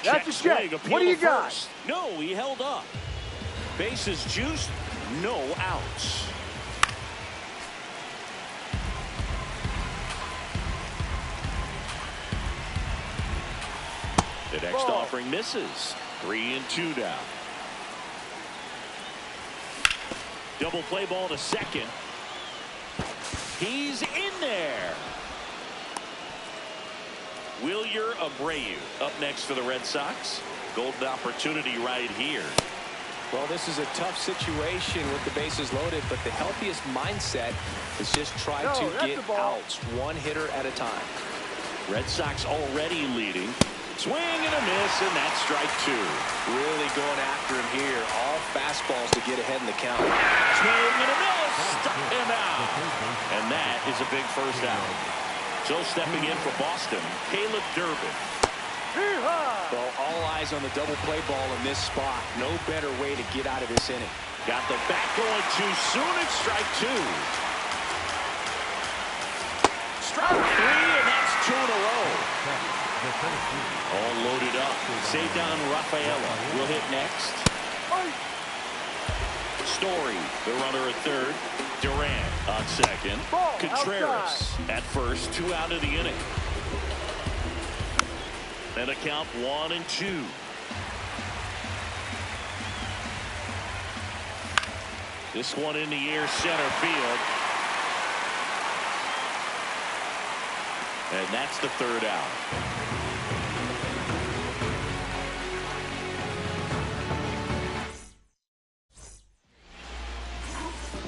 That's a check. What do you got? No, he held up. Bases juiced, no outs. The next offering misses. 3-2 now. Double play ball to second. He's in there. Wilyer Abreu up next for the Red Sox. Golden opportunity right here. Well, this is a tough situation with the bases loaded, but the healthiest mindset is just try to get outs, one hitter at a time. Red Sox already leading. Swing and a miss, and that's strike 2. Really going after him here. All fastballs to get ahead in the count. Swing and a miss. Stuck him out. And that is a big first out. So stepping in for Boston, Caleb Durbin. Well, all eyes on the double play ball in this spot. No better way to get out of this inning. Got the bat going too soon. It's strike 2. Strike 3, and that's 2 in a row. All loaded up. Ceddanne Rafaela will hit next. Story, the runner at third. Durant on second. Contreras at first. 2 out of the inning. And a count 1-2. This one in the air, center field. And that's the third out.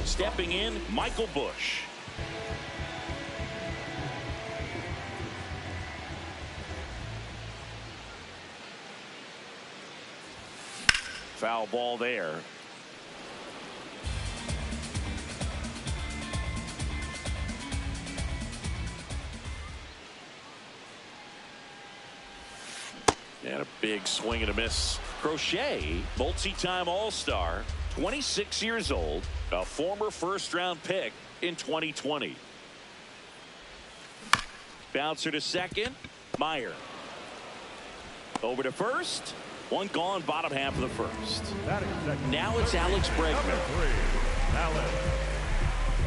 Stepping in, Michael Busch. Foul ball there. And a big swing and a miss. Crochet, multi-time All-Star, 26 years old, a former first-round pick in 2020. Bouncer to second, Meyer. Over to first. One gone, bottom half of the first. Now it's Alex Bregman. Number 3, Alex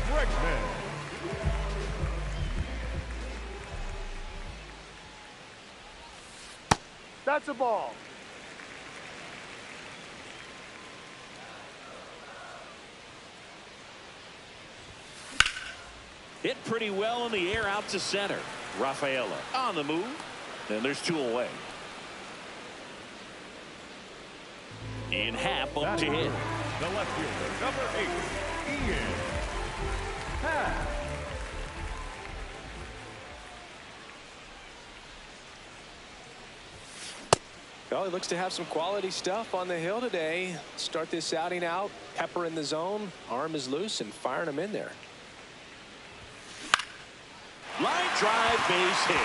Bregman. That's a ball. Hit pretty well in the air out to center. Rafaela on the move. And there's 2 away. In half up to hit. The left fielder, number 8, Ian Well, he looks to have some quality stuff on the hill today. Start this outing out. Pepper in the zone. Arm is loose and firing him in there. Line drive, base hit.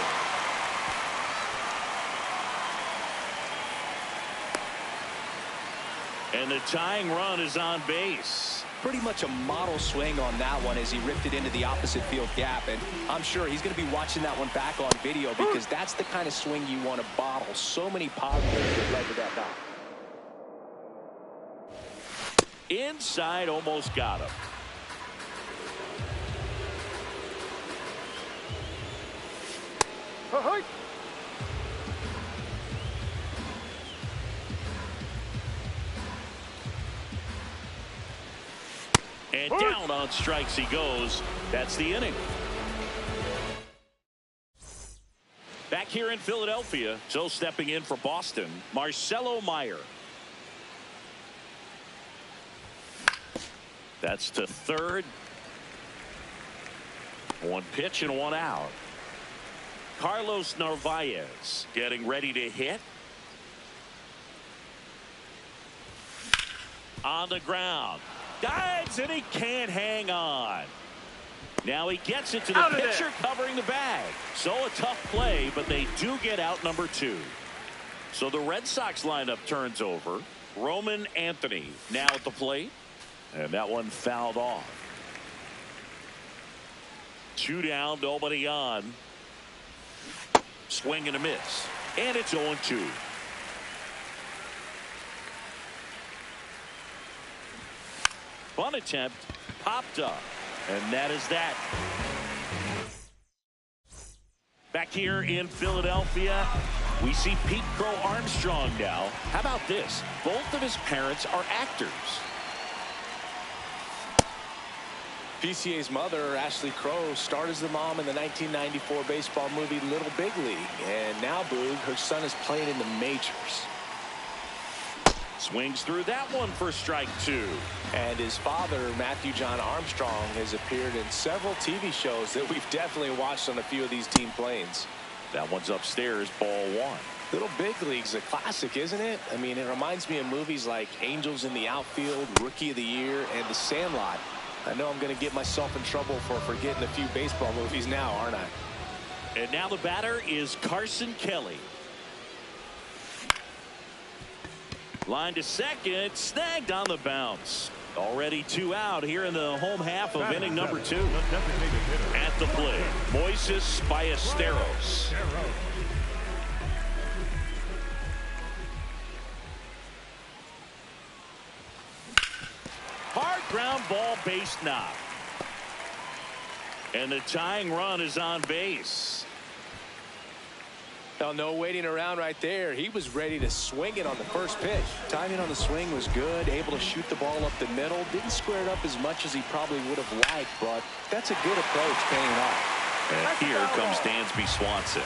And the tying run is on base. Pretty much a model swing on that one as he ripped it into the opposite field gap. And I'm sure he's going to be watching that one back on video because that's the kind of swing you want to bottle. So many positives that led to that knock. Inside, almost got him. And down on strikes he goes. That's the inning. Back here in Philadelphia, so stepping in for Boston, Marcelo Meyer. That's to third. One pitch and one out. Carlos Narvaez getting ready to hit. On the ground. Dives and he can't hang on. Now he gets it to the pitcher covering the bag. So a tough play, but they do get out number 2. So the Red Sox lineup turns over. Roman Anthony now at the plate. And that one fouled off. 2 down, nobody on. Swing and a miss. And it's 0-2. Bunt attempt popped up, and that is that. Back here in Philadelphia, we see Pete Crow Armstrong now. How about this? Both of his parents are actors. PCA's mother, Ashley Crow, starred as the mom in the 1994 baseball movie Little Big League. And now, Boog, her son is playing in the majors. Swings through that one for strike 2. And his father, Matthew John Armstrong, has appeared in several TV shows that we've definitely watched on a few of these team planes. That one's upstairs, ball 1. Little Big League's a classic, isn't it? I mean, it reminds me of movies like Angels in the Outfield, Rookie of the Year, and The Sandlot. I know I'm going to get myself in trouble for forgetting a few baseball movies now, aren't I? And now the batter is Carson Kelly. Line to second, snagged on the bounce. Already 2 out here in the home half of inning number 2. At the plate, Moises Ballesteros. Hard ground ball, base knock. And the tying run is on base. Well, no waiting around right there. He was ready to swing it on the first pitch. Timing on the swing was good. Able to shoot the ball up the middle. Didn't square it up as much as he probably would have liked, but that's a good approach paying off. And here comes Dansby Swanson.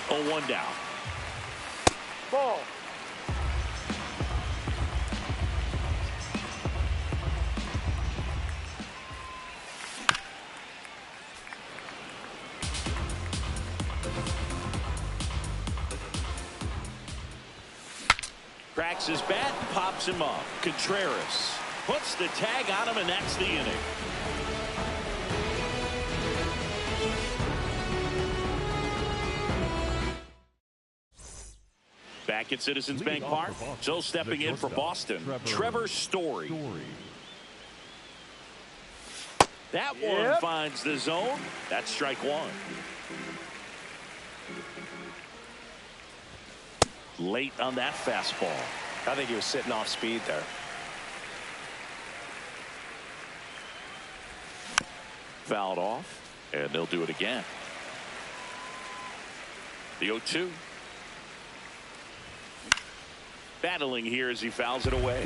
0-1 down. Ball. Cracks his bat, pops him up. Contreras puts the tag on him, and that's the inning. Back at Citizens Bank Park, so stepping in for Boston, Trevor Story. That one finds the zone. That's strike 1. Late on that fastball. I think he was sitting off speed there. Fouled off, and they'll do it again. The 0-2. Battling here as he fouls it away.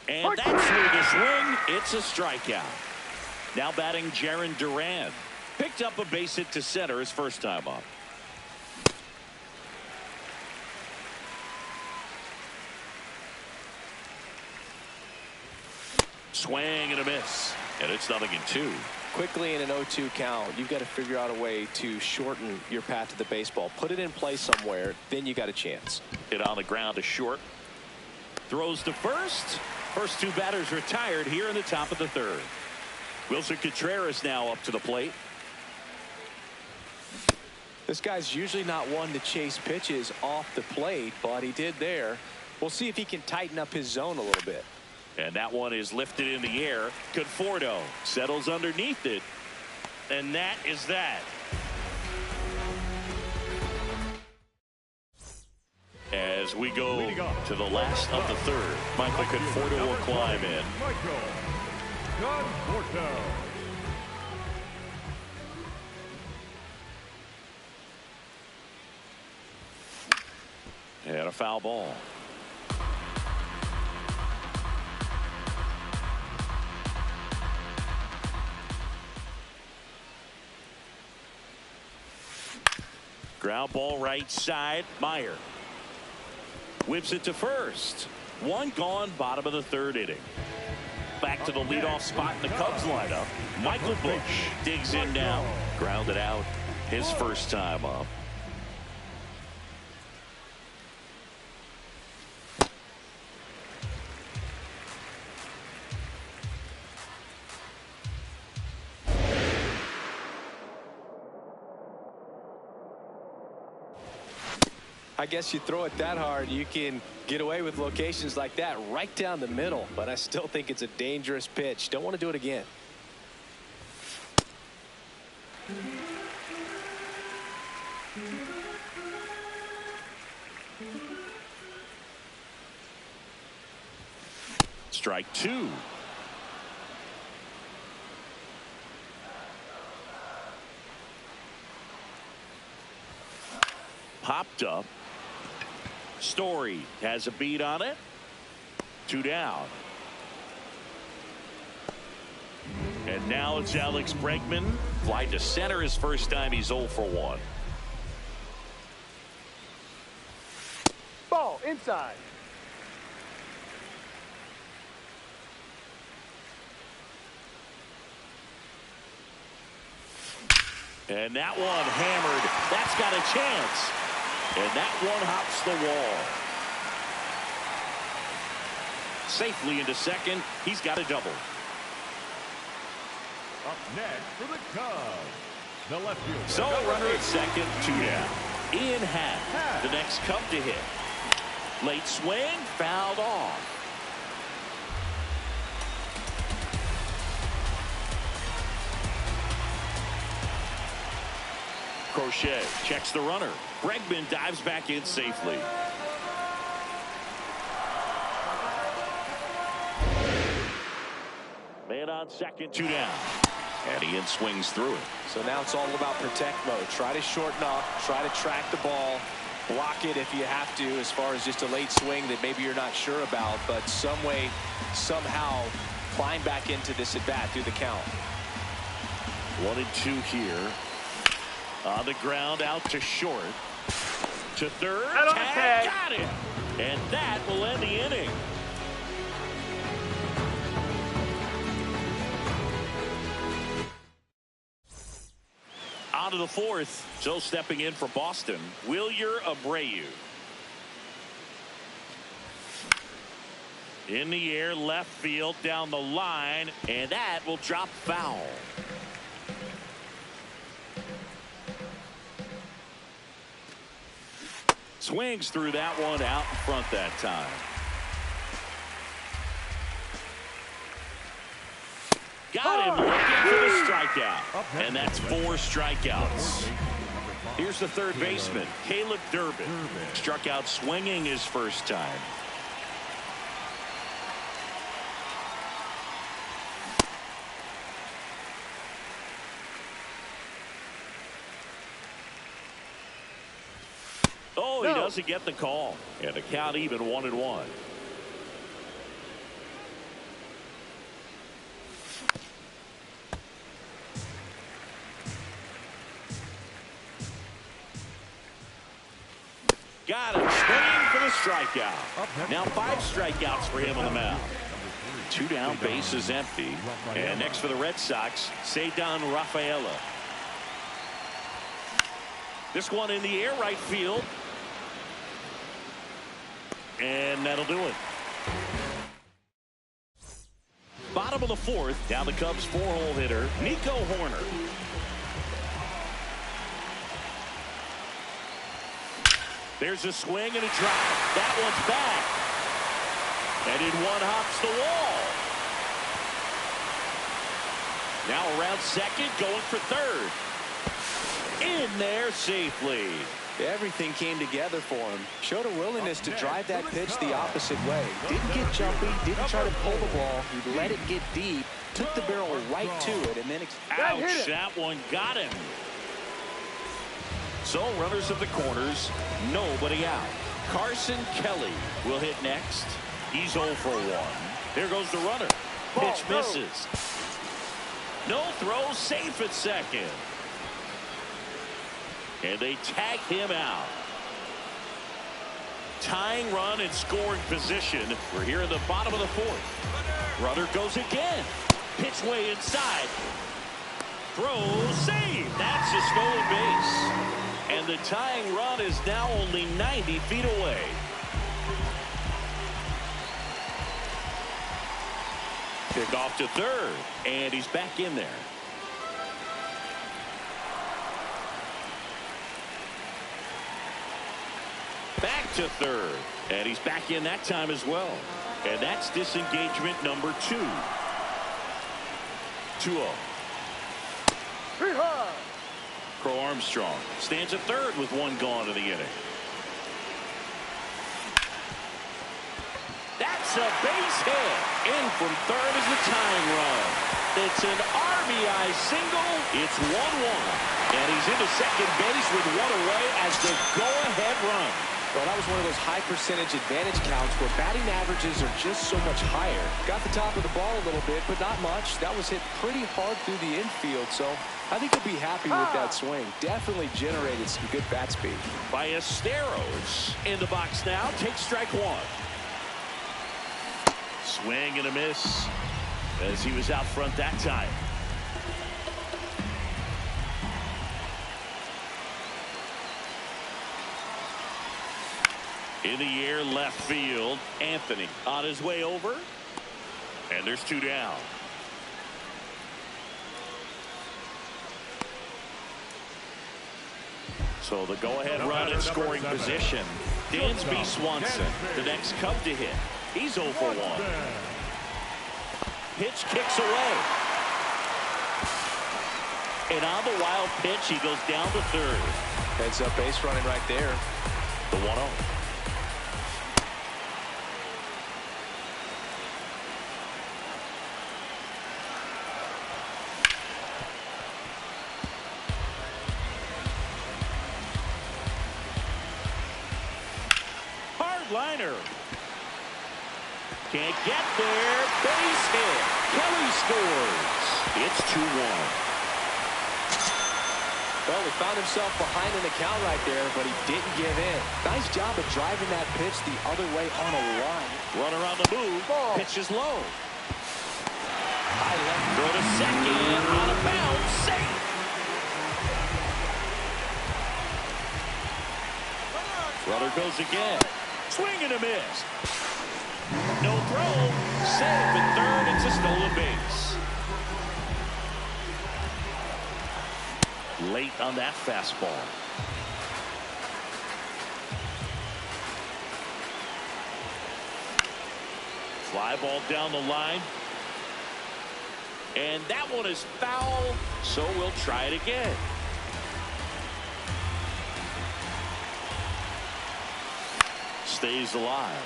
And that's through the swing. It's a strikeout. Now batting Jarren Duran. Picked up a base hit to center his first time up. Swing and a miss. And it's 0-2. Quickly in an 0-2 count, you've got to figure out a way to shorten your path to the baseball. Put it in play somewhere, then you got a chance. Hit on the ground to short. Throws to first. First two batters retired here in the top of the third. Wilson Contreras now up to the plate. This guy's usually not one to chase pitches off the plate, but he did there. We'll see if he can tighten up his zone a little bit. And that one is lifted in the air. Conforto settles underneath it. And that is that. As we go to the last of the third, Michael Conforto will climb in. Michael Conforto. And a foul ball. Ground ball right side. Meyer whips it to first. One gone, bottom of the third inning. Back to the leadoff spot in the Cubs lineup. Michael Busch digs in now. Grounded out his first time up. I guess you throw it that hard, you can get away with locations like that right down the middle, but I still think it's a dangerous pitch. Don't want to do it again. Strike two. Popped up. Story has a beat on it. 2 down. And now it's Alex Bregman. Fly to center his first time. He's 0 for 1. Ball inside. And that one hammered. That's got a chance. And that one hops the wall. Safely into second. He's got a double. Up next for the Cubs, the left fielder. So runner at second, 2 down. Ian Happ, the next Cub to hit. Late swing, fouled off. Crochet checks the runner. Bregman dives back in safely. Man on second, 2 down. And Ian swings through it. So now it's all about protect mode. Try to shorten up, try to track the ball, block it if you have to, as far as just a late swing that maybe you're not sure about, but some way, somehow climb back into this at bat through the count. 1-2 here. On the ground, out to short. To third. Tag. Got it. And that will end the inning. On to the fourth. So stepping in for Boston, Wilyer Abreu. In the air, left field, down the line, and that will drop foul. Swings through that one out in front that time. Got him looking for the strikeout. And that's 4 strikeouts. Here's the third baseman, Caleb Durbin. Struck out swinging his first time. Oh, he doesn't get the call. And the count even 1-1. Got him swinging for the strikeout. Now 5 strikeouts for him on the mound. 2 down, base is empty. And next for the Red Sox, Ceddanne Rafaela. This one in the air, right field. And that'll do it. Bottom of the 4th, down the Cubs 4-hole hitter, Nico Hoerner. There's a swing and a drive. That one's back. And in one hops the wall. Now around second, going for third. In there safely. Everything came together for him. Showed a willingness to drive that pitch the opposite way. Didn't get jumpy, didn't try to pull the ball. He let it get deep, took the barrel right to it, and then... Ouch, that one got him. So runners at the corners, nobody out. Carson Kelly will hit next. He's 0 for 1. There goes the runner. Pitch misses. No throw, safe at second. And they tag him out. Tying run in scoring position. We're here in the bottom of the 4th. Runner goes again. Pitch way inside. Throw, save. That's a stolen base. And the tying run is now only 90 feet away. Kick off to third. And he's back in there. Back to third. And he's back in that time as well. And that's disengagement number 2. 2-0. Crow Armstrong stands at third with 1 gone in the inning. That's a base hit. In from third is the tying run. It's an RBI single. It's 1-1. And he's into second base with 1 away as the go-ahead run. Well, that was one of those high percentage advantage counts where batting averages are just so much higher. Got the top of the ball a little bit, but not much. That was hit pretty hard through the infield, so I think he'll be happy with that swing. Definitely generated some good bat speed. Ballesteros in the box now. Takes strike 1. Swing and a miss as he was out front that time. In the air, left field. Anthony on his way over. And there's 2 down. So the go-ahead run in scoring position. Dansby Swanson, the next Cub to hit. He's 0 for 1. Pitch kicks away. And on the wild pitch, he goes down to third. Heads up base running right there. The 1-0. Liner. Can't get there. Base hit. Kelly scores. It's 2-1. Well, he found himself behind in the count right there, but he didn't give in. Nice job of driving that pitch the other way on a line. Runner on the move. Pitch is low. High left. Throw to second. Out of bounds. Safe. Runner goes again. Swing and a miss. No throw. Safe at third. It's a stolen base. Late on that fastball. Fly ball down the line. And that one is foul, so we'll try it again. Stays alive.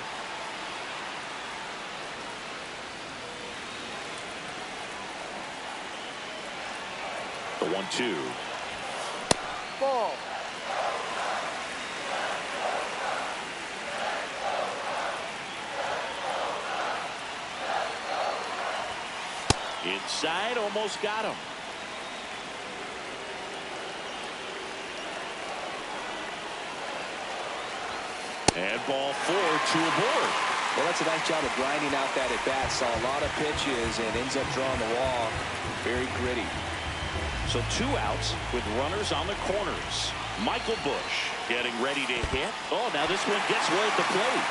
The 1-2. Ball. Inside, almost got him. And ball 4, 2 aboard. Well, that's a nice job of grinding out that at-bat. Saw a lot of pitches and ends up drawing the wall. Very gritty. So 2 outs with runners on the corners. Michael Busch getting ready to hit. Oh, now this one gets way at the plate.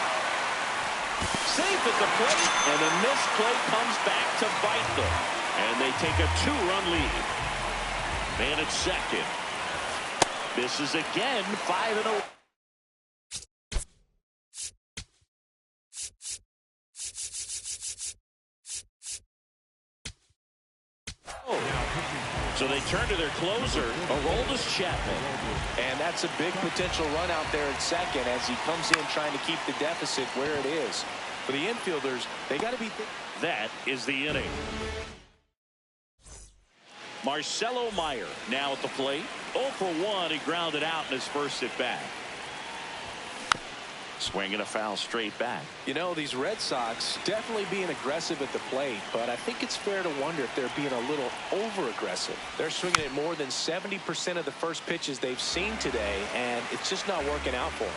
Safe at the plate, and the missed play comes back to bite them. And they take a 2-run lead. Man at second. Misses again, 5-0. So they turn to their closer, Aroldis Chapman. And that's a big potential run out there at second as he comes in trying to keep the deficit where it is. For the infielders, they got to be... That is the inning. Marcelo Meyer now at the plate. 0 for 1. He grounded out in his first at bat. Swinging a foul straight back. You know, these Red Sox definitely being aggressive at the plate, but I think it's fair to wonder if they're being a little over-aggressive. They're swinging at more than 70% of the first pitches they've seen today, and it's just not working out for them.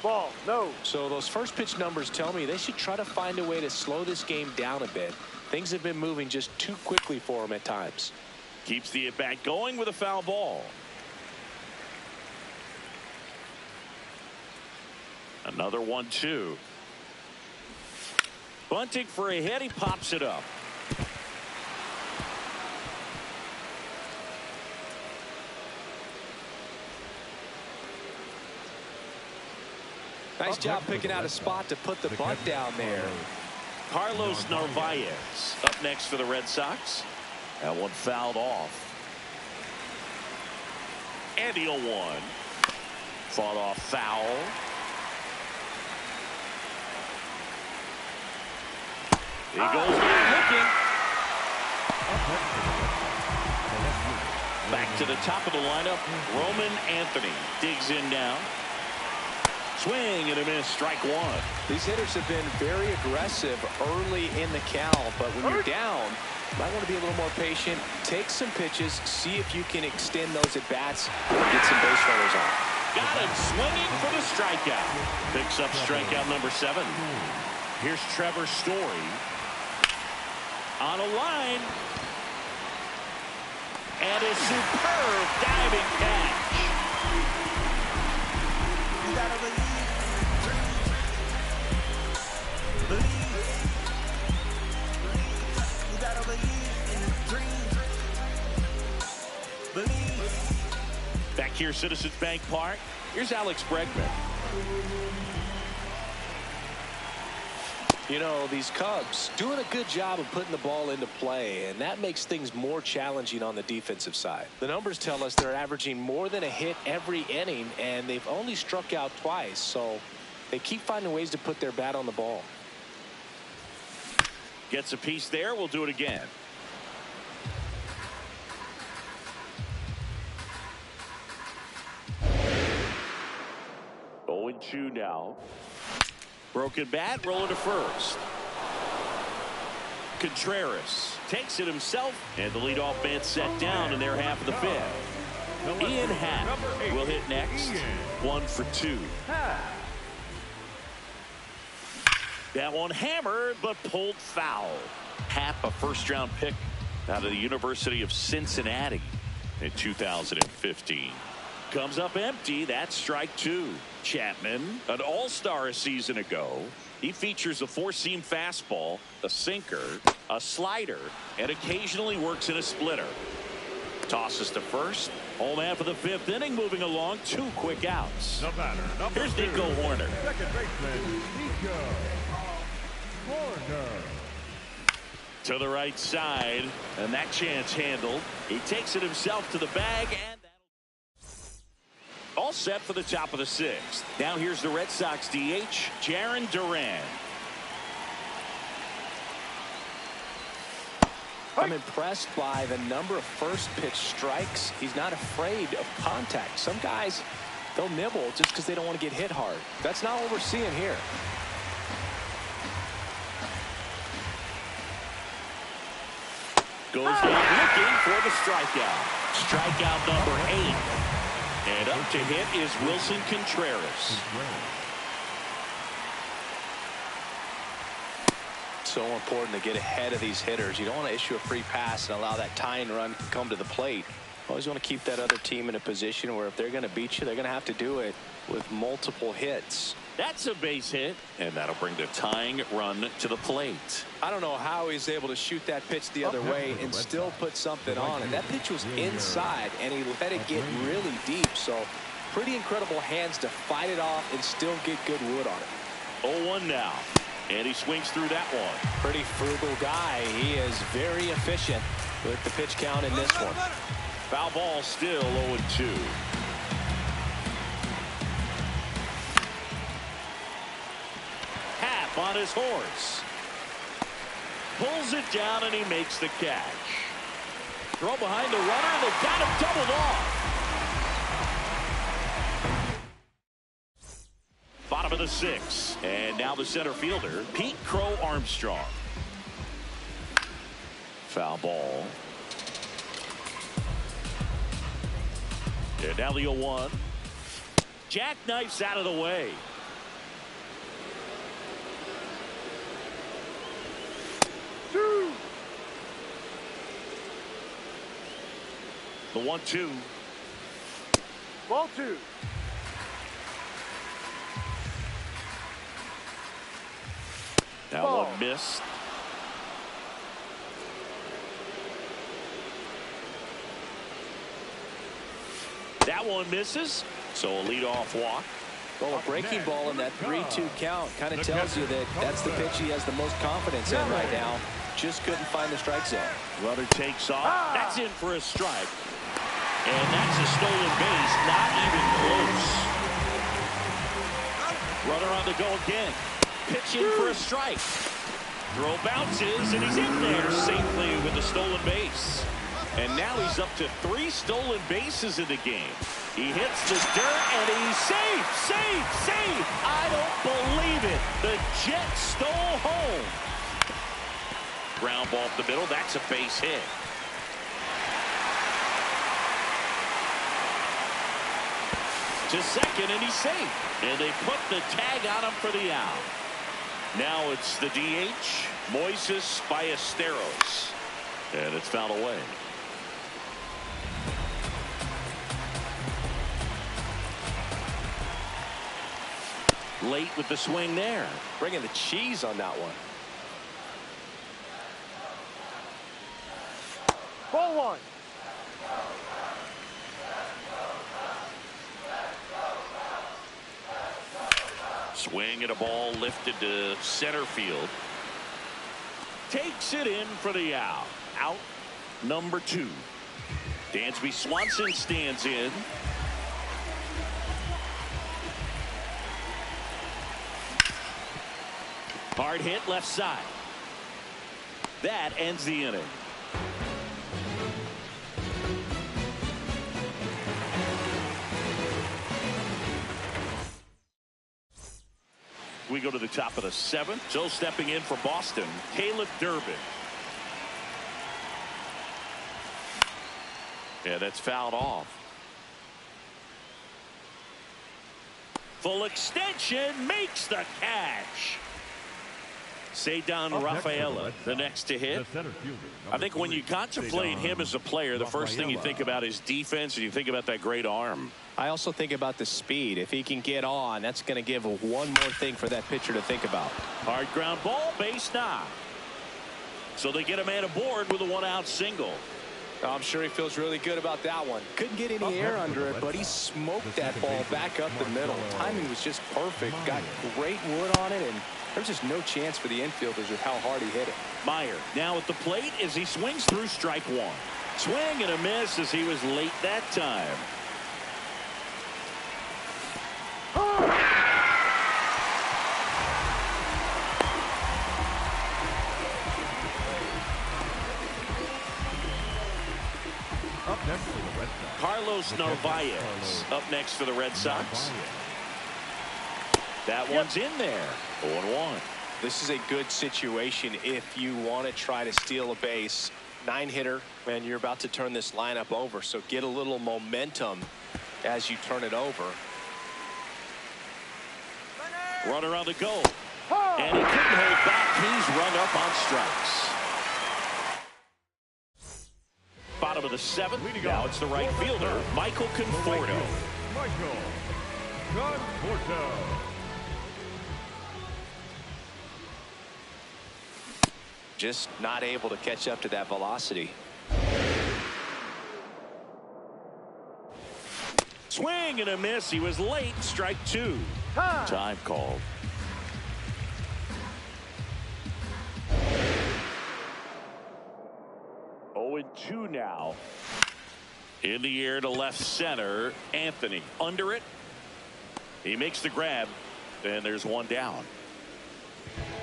Ball, no. So those first pitch numbers tell me they should try to find a way to slow this game down a bit. Things have been moving just too quickly for them at times. Keeps the at bat going with a foul ball. Another 1-2. Bunting for a hit. He pops it up. Nice job picking out a spot to put the bunt down there. Carlos Narvaez up next for the Red Sox. That one fouled off. And the 0-1. Fought off foul. He goes down looking. Back to the top of the lineup. Roman Anthony digs in now. Swing and a miss, strike 1. These hitters have been very aggressive early in the count, but when you're down, you might want to be a little more patient. Take some pitches, see if you can extend those at bats, and get some base runners on. Got him swinging for the strikeout. Picks up strikeout number 7. Here's Trevor Story. On a line. And a superb diving catch. You gotta believe, you gotta believe in dreams. Believe. Back here, Citizens Bank Park. Here's Alex Bregman. You know, these Cubs doing a good job of putting the ball into play, and that makes things more challenging on the defensive side. The numbers tell us they're averaging more than a hit every inning, and they've only struck out twice, so they keep finding ways to put their bat on the ball. Gets a piece there. We'll do it again. Going 2 now. Broken bat, rolling to first. Contreras takes it himself, and the leadoff man set down in their half of the 5th. Ian Happ will hit next. 1 for 2. That one hammered, but pulled foul. Happ, a first-round pick out of the University of Cincinnati in 2015. Comes up empty. That's strike 2. Chapman, an all-star a season ago. He features a 4-seam fastball, a sinker, a slider, and occasionally works in a splitter. Tosses to first. Home half of the 5th inning, moving along. 2 quick outs. The batter, number Here's 2, Nico Hoerner. second baseman, Nico Hoerner. To the right side, and that chance handled. He takes it himself to the bag, and all set for the top of the 6th. Now here's the Red Sox DH, Jarren Duran. I'm impressed by the number of first pitch strikes. He's not afraid of contact. Some guys, they'll nibble just because they don't want to get hit hard. That's not what we're seeing here. Goes down looking for the strikeout. Strikeout number 8. And up to hit is Wilson Contreras. So important to get ahead of these hitters. You don't want to issue a free pass and allow that tying run to come to the plate. Always want to keep that other team in a position where if they're going to beat you, they're going to have to do it with multiple hits. That's a base hit, and that'll bring the tying run to the plate. I don't know how he's able to shoot that pitch the other way and still put something on it. That pitch was inside, and he let it get really deep. So pretty incredible hands to fight it off and still get good wood on it. 0-1 now, and he swings through that one. Pretty frugal guy. He is very efficient with the pitch count in this one. Foul ball, still 0-2. Happ on his horse. Pulls it down, and he makes the catch. Throw behind the runner. They've got him doubled off. Bottom of the 6th. And now the center fielder, Pete Crow Armstrong. Foul ball. And now the 0-1. Jackknifes out of the way. The 1-2. Ball 2. Now one missed. That one misses. So a leadoff walk. Well, a breaking ball in that 3-2 count kind of tells you that that's the pitch he has the most confidence in right now. Just couldn't find the strike zone. Runner takes off. That's in for a strike. And that's a stolen base. Not even close. Runner on the go again. Pitch in for a strike. Throw bounces, and he's in there safely with the stolen base. And now he's up to 3 stolen bases in the game. He hits the dirt, and he's safe, safe, safe. I don't believe it. The Jets stole home. Ground ball up the middle. That's a base hit. To second, and he's safe. And they put the tag on him for the out. Now it's the DH, Moises Ballesteros. And it's fouled away. Late with the swing there. Bringing the cheese on that one. Ball 1. Swing and a ball lifted to center field. Takes it in for the out. Out number 2. Dansby Swanson stands in. Hard hit left side. That ends the inning. We go to the top of the 7th. So stepping in for Boston, Caleb Durbin. Yeah, that's fouled off. Full extension, makes the catch. Ceddanne Rafaela, the next to hit. I think when you contemplate him as a player, the first thing you think about is defense, and you think about that great arm. I also think about the speed. If he can get on, that's going to give one more thing for that pitcher to think about. Hard ground ball, base knock. So they get a man aboard with a 1-out single. I'm sure he feels really good about that one. Couldn't get any air under it, but he smoked that ball back up the middle. Timing was just perfect. Got great wood on it, and there's just no chance for the infielders with how hard he hit it. Meyer now at the plate as he swings through strike 1. Swing and a miss as he was late that time. Up next for the Red Sox, Carlos Narvaez up next for the Red Sox. That one's in there. 0-1. This is a good situation if you want to try to steal a base. 9-hitter, and you're about to turn this lineup over, so get a little momentum as you turn it over. Runner on the go. And he couldn't hold back. He's run up on strikes. Bottom of the seventh. Now it's the right fielder, Michael Conforto. Michael Conforto. Just not able to catch up to that velocity. Swing and a miss. He was late. Strike two. Time called. Oh, and 2 now. In the air to left center. Anthony under it. He makes the grab. And there's one down.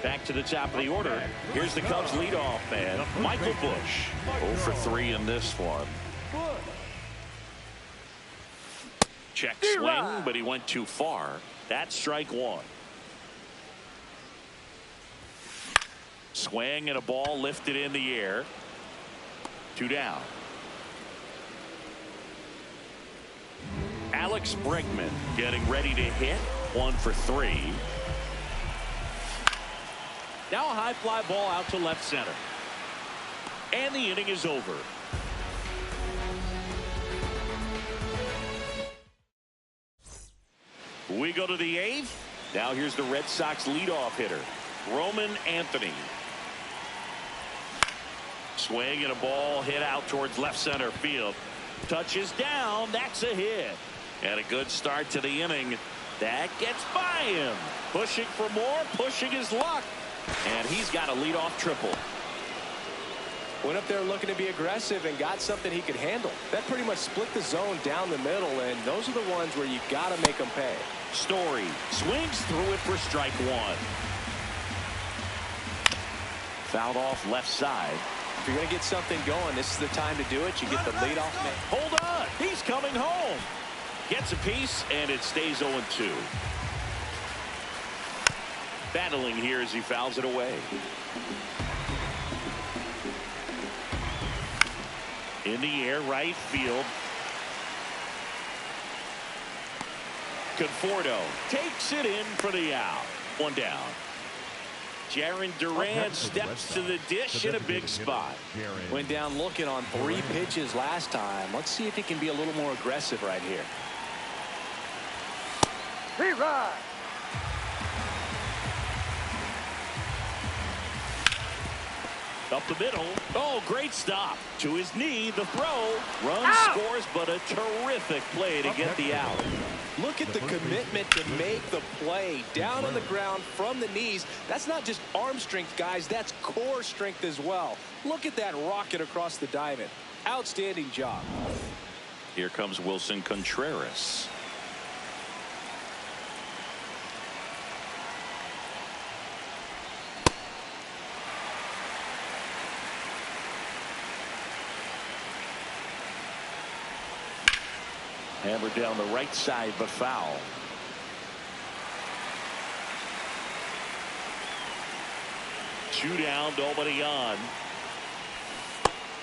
Back to the top of the order. Here's the Cubs leadoff man, Michael Busch. 0 for 3 in this one. Check swing, but he went too far. That's strike one. Swing and a ball lifted in the air. 2 down. Alex Bregman getting ready to hit. 1 for 3. Now a high fly ball out to left center. And the inning is over. We go to the 8th. Now here's the Red Sox leadoff hitter, Roman Anthony. Swing and a ball hit out towards left center field. Touches down. That's a hit. And a good start to the inning. That gets by him. Pushing for more, pushing his luck. And he's got a leadoff triple. Went up there looking to be aggressive and got something he could handle. That pretty much split the zone down the middle, and those are the ones where you got to make them pay. Story swings through it for strike one. Fouled off left side. If you're going to get something going, this is the time to do it. You get the leadoff man. Hold on. He's coming home. Gets a piece, and it stays 0-2. Battling here as he fouls it away. In the air, right field. Conforto takes it in for the out. 1 down. Jarren Duran steps to the dish in a big spot. Went down looking on 3 pitches last time. Let's see if he can be a little more aggressive right here. Up the middle. Oh, great stop. To his knee, the throw. Run scores, but a terrific play to get the out. Look at the commitment to make the play. Down on the ground from the knees. That's not just arm strength, guys. That's core strength as well. Look at that rocket across the diamond. Outstanding job. Here comes Wilson Contreras. Hammered down the right side, but foul. Two down, nobody on.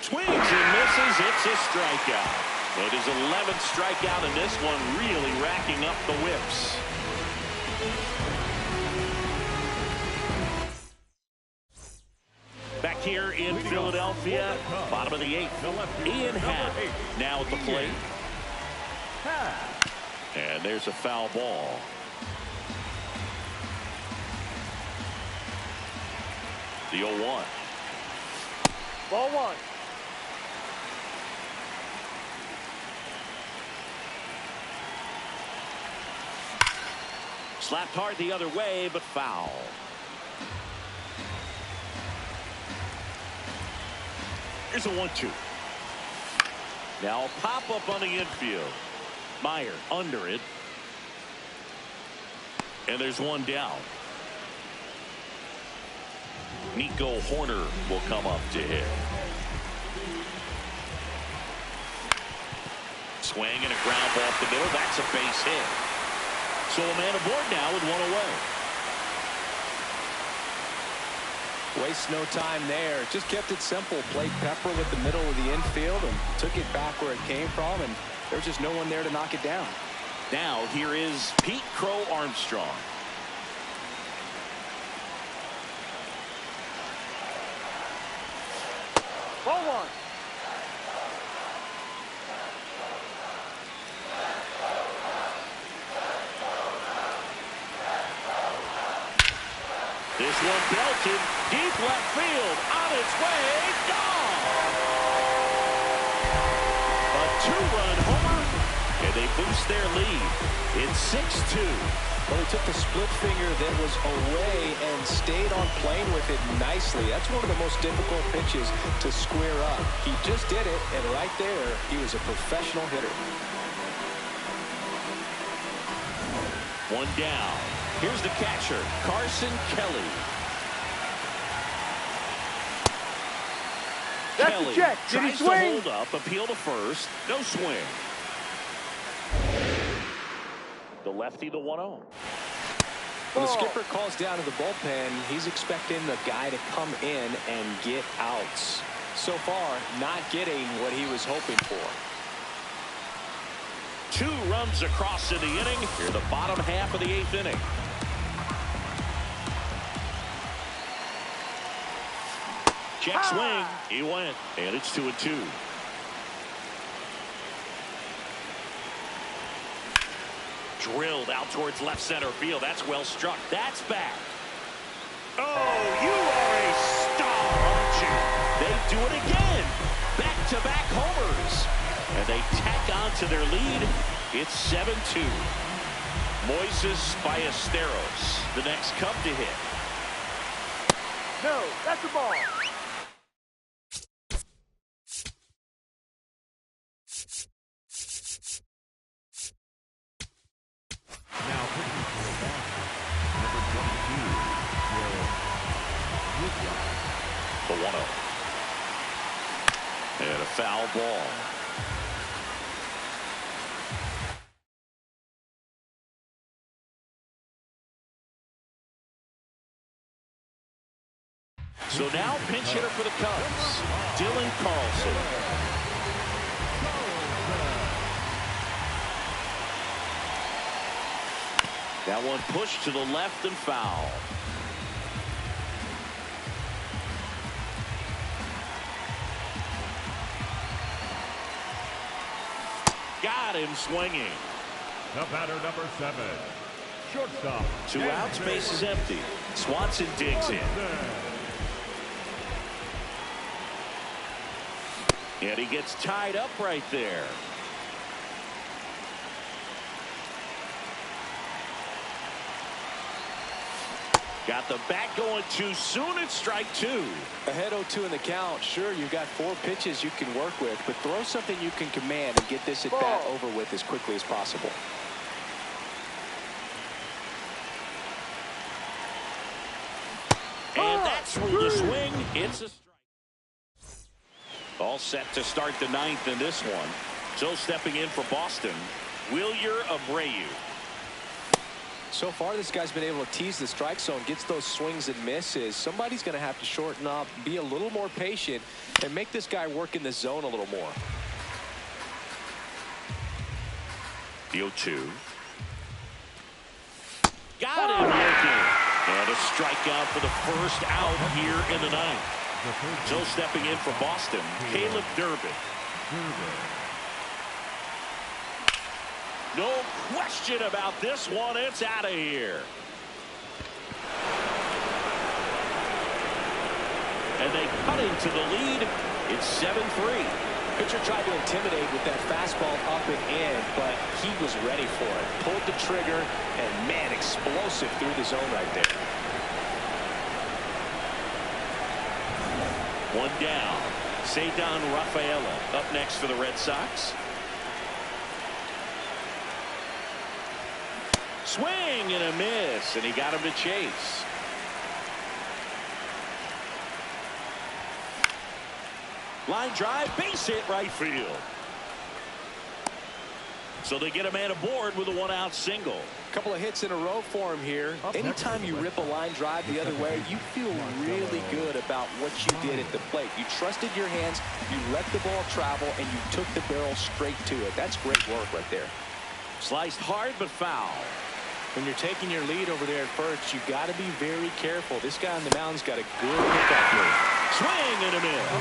Swings and misses. It's a strikeout. But his 11th strikeout, and this one really racking up the whips. Back here in Philadelphia, bottom of the 8th. Ian Happ now at the plate. And there's a foul ball. The 0-1. Ball 1. Slapped hard the other way, but foul. Here's a 1-2. Now a pop up on the infield. Meyer under it. And there's one down. Nico Hoerner will come up to hit. Swing and a ground ball up the middle. That's a base hit. So a man aboard now with one away. Waste no time there. Just kept it simple. Played Pepper with the middle of the infield and took it back where it came from and There's just no one there to knock it down. Now here is Pete Crow Armstrong. Ball one. This one belted deep left field, on its way, gone. A two-run homer, and they boost their lead. It's 6-2. Well, he took the split finger that was away and stayed on plane with it nicely. That's one of the most difficult pitches to square up. He just did it, and right there, he was a professional hitter. One down. Here's the catcher, Carson Kelly. That's Kelly the check. Did he tries to swing? hold up, appeal to first. No swing. The lefty, the 1-0. When the skipper calls down to the bullpen, he's expecting the guy to come in and get outs. So far, not getting what he was hoping for. 2 runs across in the inning. Here, the bottom half of the 8th inning. Check swing. He went, and it's 2-2. Drilled out towards left center field. That's well struck. That's back. Oh, you are a star, aren't you? They do it again. Back-to-back homers. And they tack on to their lead. It's 7-2. Moises Ballesteros, the next Cub to hit. No, that's the ball. Now pitching for the Boston, number 22, Gerald Woodruff. The 1-0. And a foul ball. So now pinch hitter for the Cubs, Dylan Carlson. That one pushed to the left and foul. Got him swinging. The batter, number 7, shortstop. 2 outs, base is empty. Swanson digs in. And he gets tied up right there. Got the bat going too soon. It's strike 2. Ahead 0-2 in the count. Sure, you've got 4 pitches you can work with, but throw something you can command and get this at bat over with as quickly as possible. And that's through the swing. It's a strike. All set to start the 9th in this one. So stepping in for Boston, Wilyer Abreu. So far, this guy's been able to tease the strike zone, gets those swings and misses. Somebody's going to have to shorten up, be a little more patient, and make this guy work in the zone a little more. The 0-2. Got him looking. And a strikeout for the first out here in the 9th. So stepping in for Boston, Caleb Durbin. No question about this one. It's out of here. And they cut into the lead. It's 7-3. Pitcher tried to intimidate with that fastball up and in, but he was ready for it. Pulled the trigger, and man, explosive through the zone right there. One down. Ceddanne Rafaela up next for the Red Sox. Swing and a miss, and he got him to chase. Line drive, base hit right field. So they get a man aboard with a one-out single. A couple of hits in a row for him here. Anytime you rip a line drive the other way, you feel really good about what you did at the plate. You trusted your hands, you let the ball travel, and you took the barrel straight to it. That's great work right there. Sliced hard but foul. When you're taking your lead over there at first, you got to be very careful. This guy on the mound's got a good pickup move. Swing and a miss.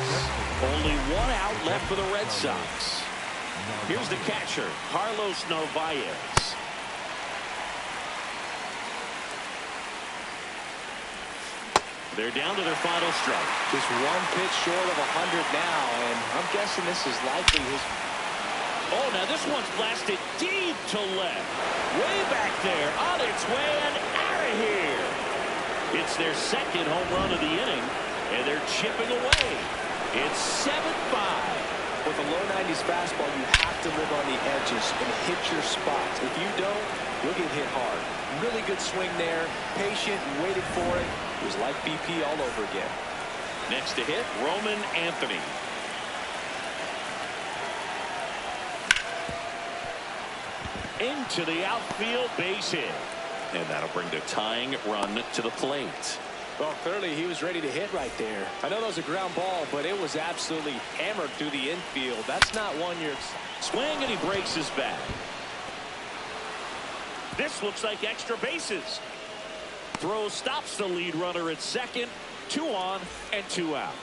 Only one out left for the Red Sox. Here's the catcher, Carlos Narvaez. They're down to their final strike. Just one pitch short of 100 now, and I'm guessing this is likely his. Oh, now this one's blasted deep to left. Way back there, on its way and out of here. It's their second home run of the inning, and they're chipping away. It's 7-5. With a low 90s fastball, you have to live on the edges and hit your spots. If you don't, you'll get hit hard. Really good swing there. Patient and waited for it. It was like BP all over again. Next to hit, Roman Anthony. Into the outfield, base hit. And that'll bring the tying run to the plate. Well, clearly he was ready to hit right there. I know that was a ground ball, but it was absolutely hammered through the infield. That's not one you're... Swing, and he breaks his bat. This looks like extra bases. Throw stops the lead runner at second. 2 on and 2 out.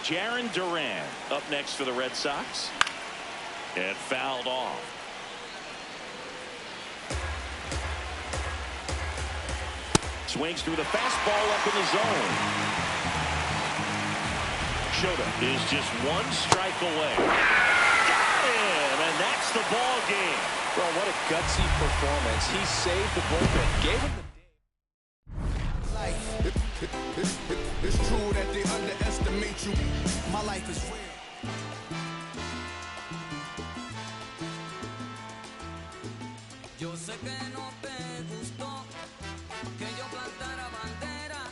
Jarren Duran up next for the Red Sox. And fouled off. Swings through the fastball up in the zone. Shota is just 1 strike away. Got him, and that's the ball game. Well, what a gutsy performance. He saved the bullpen, gave him the... It's true that they underestimate you. My life is real. Yo sé que no te gustó que yo plantara bandera,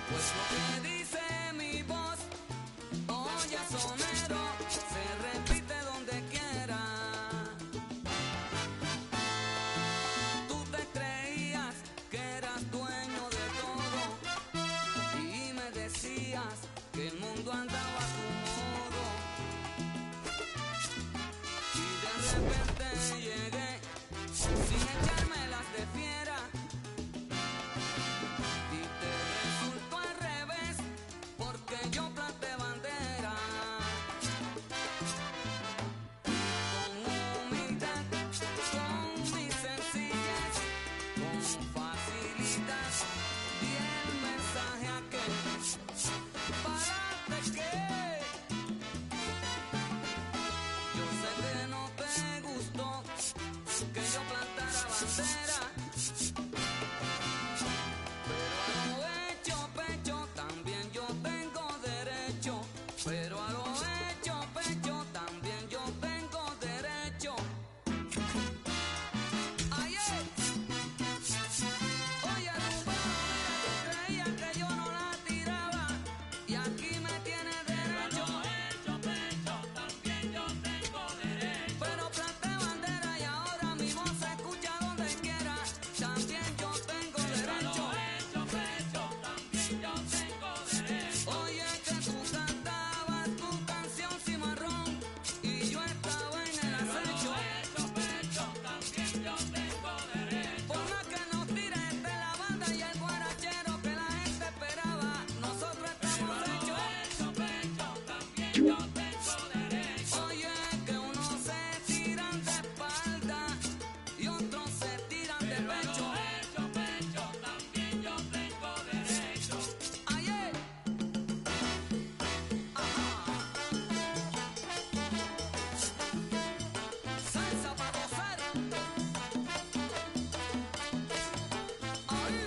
pues lo que dice mi voz, oye sonero, se repite donde quiera. Tú te creías que eras dueño de todo y me decías que el mundo andaba a tu modo. Y de repente llegué sin echarme las de fiera y te resultó al revés porque yo planté bandera. Con humildad, con mi sencillez, con facilidad di el mensaje aquel. Párate que yo sé que no te gustó que yo plantara bandera, pero a lo hecho pecho también yo tengo derecho, pero a lo hecho pecho también yo tengo derecho. Ayer, oye rumbero, mira, tú creías que yo no la tiraba y aquí me tienes derecho. Pero planté bandera y ahora mi voz se escucha donde quiera. También yo tengo derecho. Oye, que tú cantabas tu canción cimarrón y yo estaba en el acecho. Por más que nos tires de la banda y el guarachero que la gente esperaba, nosotros estamos hechos. Oye, que unos se tiran de espalda y otros se tiran de pecho. Ayer, salsa para gozar. Ahí.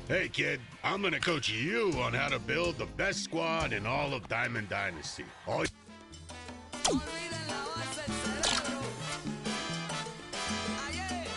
Hey, kid, I'm gonna coach you on how to build the best squad in all of Diamond Dynasty. All Olviden lavarse el cerebro. Ayer.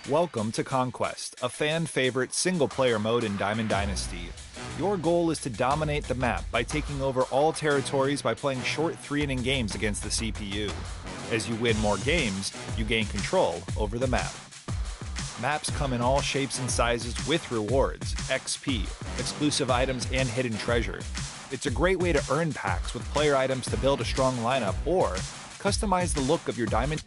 Welcome to Conquest, a fan-favorite single-player mode in Diamond Dynasty. Your goal is to dominate the map by taking over all territories by playing short 3-inning games against the CPU. As you win more games, you gain control over the map. Maps come in all shapes and sizes with rewards, XP, exclusive items, and hidden treasure. It's a great way to earn packs with player items to build a strong lineup or customize the look of your Diamond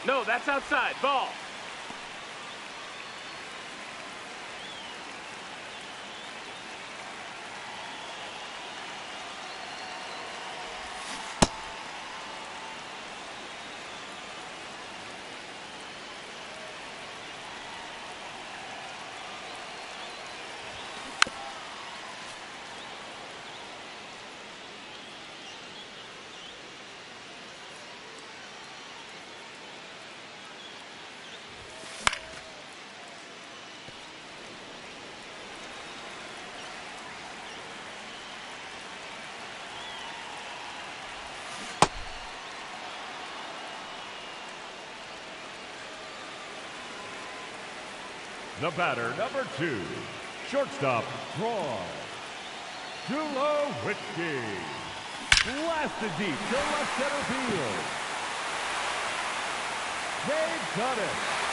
No, that's outside. Ball. The batter, number 2, shortstop, draw. Tulowitzki. Blasted deep to left center field. They've done it.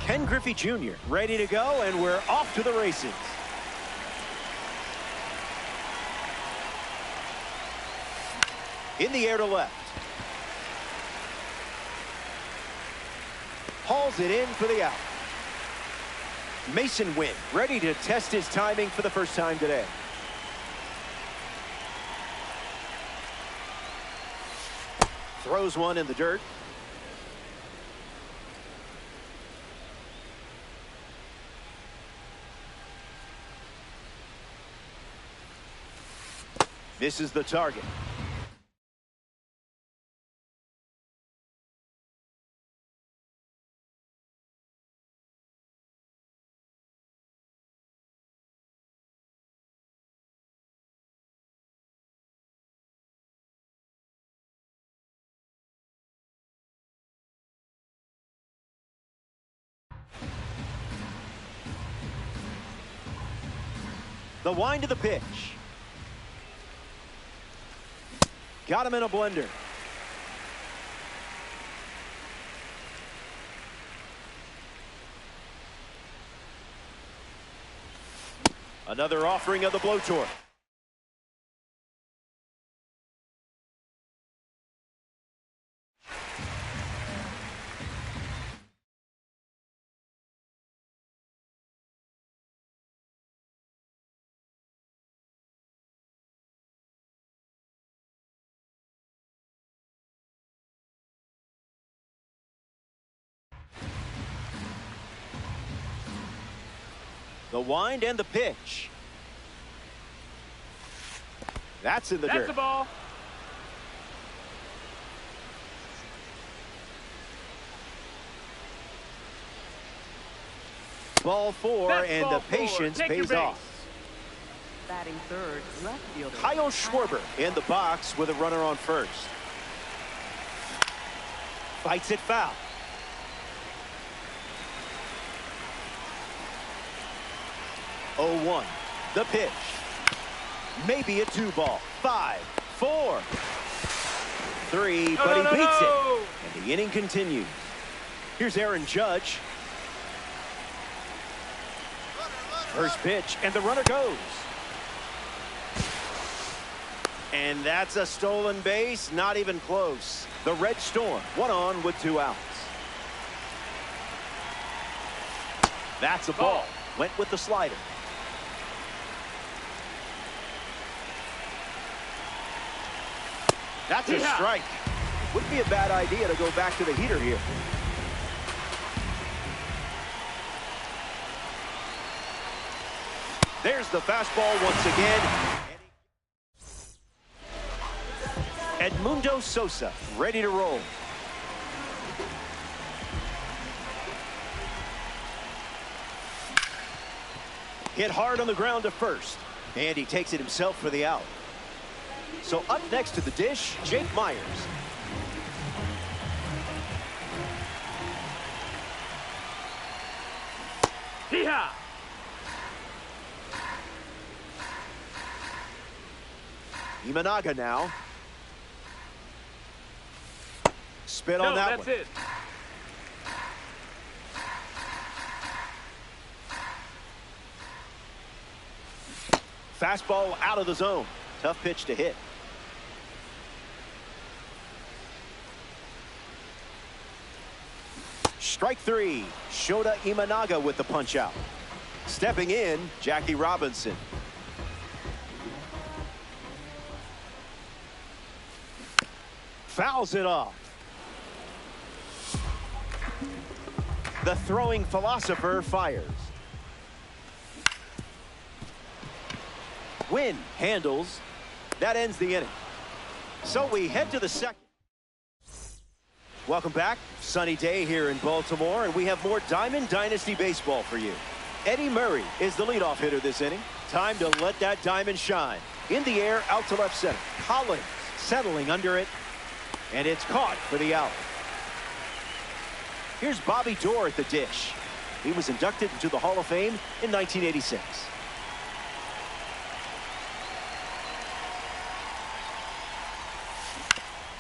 Ken Griffey Jr. ready to go, and we're off to the races. In the air to left. Hauls it in for the out. Mason Wynn ready to test his timing for the first time today. Throws one in the dirt. Misses the target. The wind of the pitch. Got him in a blender. Another offering of the blowtorch. The wind and the pitch. That's in the dirt. That's the ball. Ball four, That's and ball the four. patience Take your pays base. off. Batting third, left fielder. Kyle Schwarber in the box with a runner on first. Fights it foul. Oh, 1. The pitch. Maybe a 2-ball. 5, 4, 3, but he beats it. And the inning continues. Here's Aaron Judge. First pitch, and the runner goes. And that's a stolen base, not even close. The Red Storm, 1 on with 2 outs. That's a ball. Went with the slider. That's a strike. Wouldn't be a bad idea to go back to the heater here. There's the fastball once again. Edmundo Sosa ready to roll. Hit hard on the ground to first. And he takes it himself for the out. So up next to the dish, Jake Myers. Hee-haw! Imanaga now. Spit on that one. That's it. Fastball out of the zone. Tough pitch to hit. Strike three. Shota Imanaga with the punch out. Stepping in, Jackie Robinson. Fouls it off. The throwing philosopher fires. Win handles. That ends the inning. So we head to the second. Welcome back. Sunny day here in Baltimore, and we have more Diamond Dynasty baseball for you. Eddie Murray is the leadoff hitter this inning. Time to let that diamond shine. In the air, out to left center. Collins settling under it, and it's caught for the out. Here's Bobby Doerr at the dish. He was inducted into the Hall of Fame in 1986.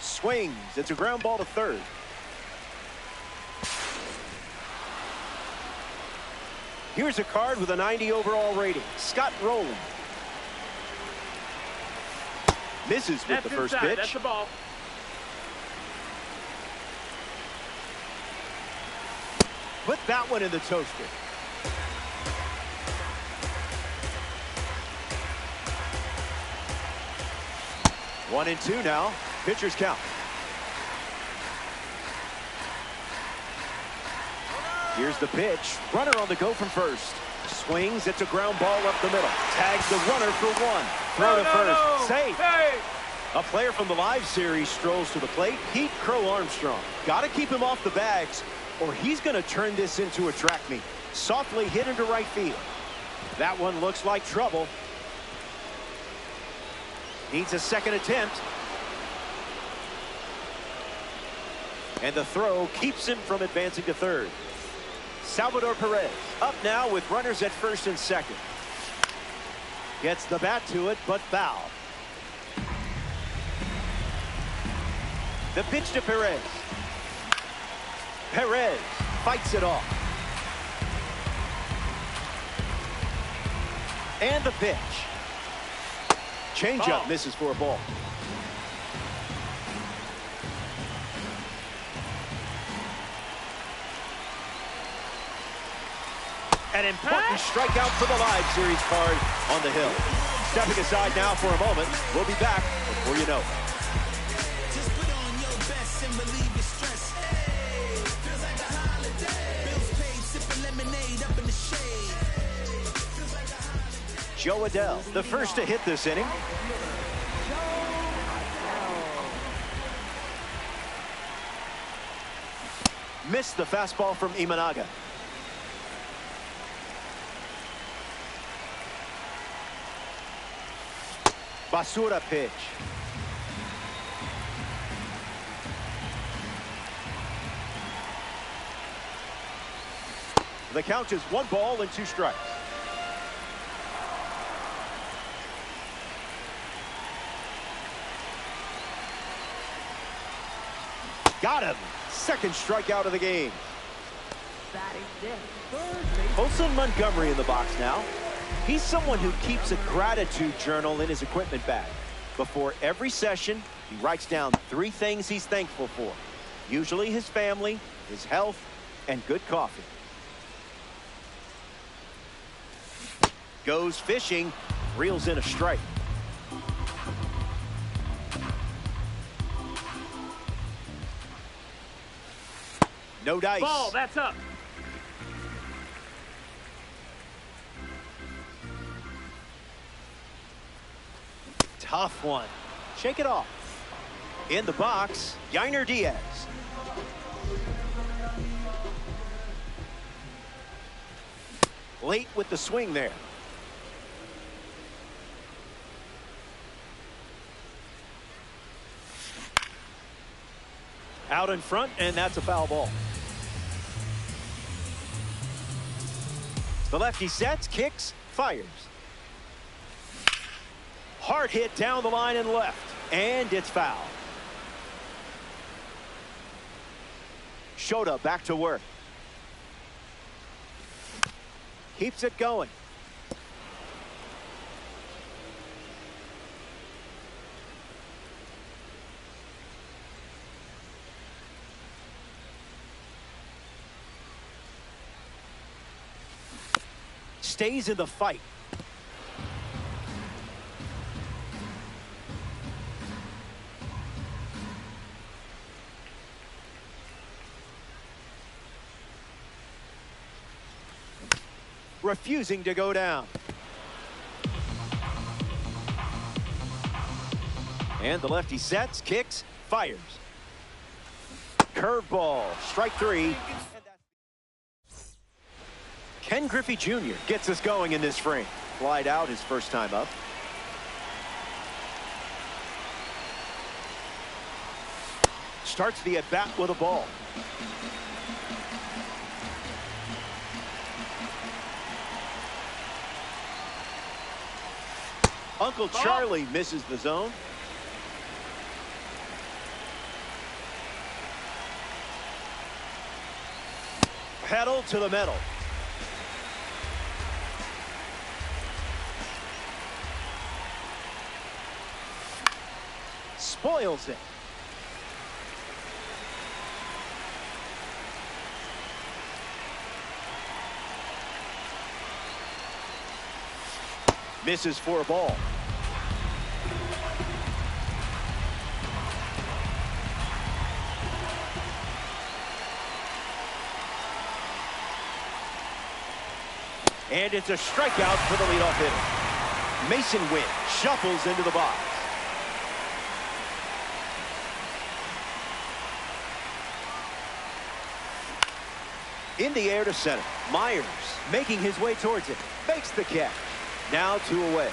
Swings. It's a ground ball to third. Here's a card with a 90 overall rating. Scott Rowland. Misses with the first pitch. That's the ball. Put that one in the toaster. One and two now. Pitcher's count. Here's the pitch. Runner on the go from first. Swings. It's a ground ball up the middle. Tags the runner for one. Throw to first. Safe. Hey. A player from the live series strolls to the plate. Pete Crow Armstrong. Got to keep him off the bags, or he's going to turn this into a track meet. Softly hit into right field. That one looks like trouble. Needs a second attempt. And the throw keeps him from advancing to third. Salvador Perez up now with runners at first and second. Gets the bat to it, but foul. The pitch to Perez. Perez fights it off. And the pitch. Changeup misses for a ball. An important strikeout for the live series card on the hill. Stepping aside now for a moment. We'll be back before you know it. Just put on your best and relieve your stress. Hey, feels like a holiday. Bills paid, sipping lemonade up in the shade. Feels like a holiday. Joe Adell, the first to hit this inning. Missed the fastball from Imanaga. Basura pitch. The count is 1 ball and 2 strikes. Got him. Second strikeout of the game. Batting fifth, third base. Olson Montgomery in the box now. He's someone who keeps a gratitude journal in his equipment bag. Before every session, he writes down 3 things he's thankful for. Usually his family, his health, and good coffee. Goes fishing, reels in a strike. No dice. Ball, that's up. Tough one. Shake it off. In the box, Yainer Diaz. Late with the swing there. Out in front, and that's a foul ball. The lefty sets, kicks, fires. Hard hit down the line and left, and it's foul. Shota back to work. Keeps it going. Stays in the fight. Refusing to go down. And the lefty sets, kicks, fires. Curveball, strike three. Ken Griffey Jr. gets us going in this frame. Flied out his first time up. Starts the at-bat with a ball. Uncle Charlie misses the zone. Pedal to the metal. Spoils it. Misses for a ball. And it's a strikeout for the leadoff hitter. Mason Wynn shuffles into the box. In the air to center. Myers making his way towards it. Makes the catch. Now 2 away.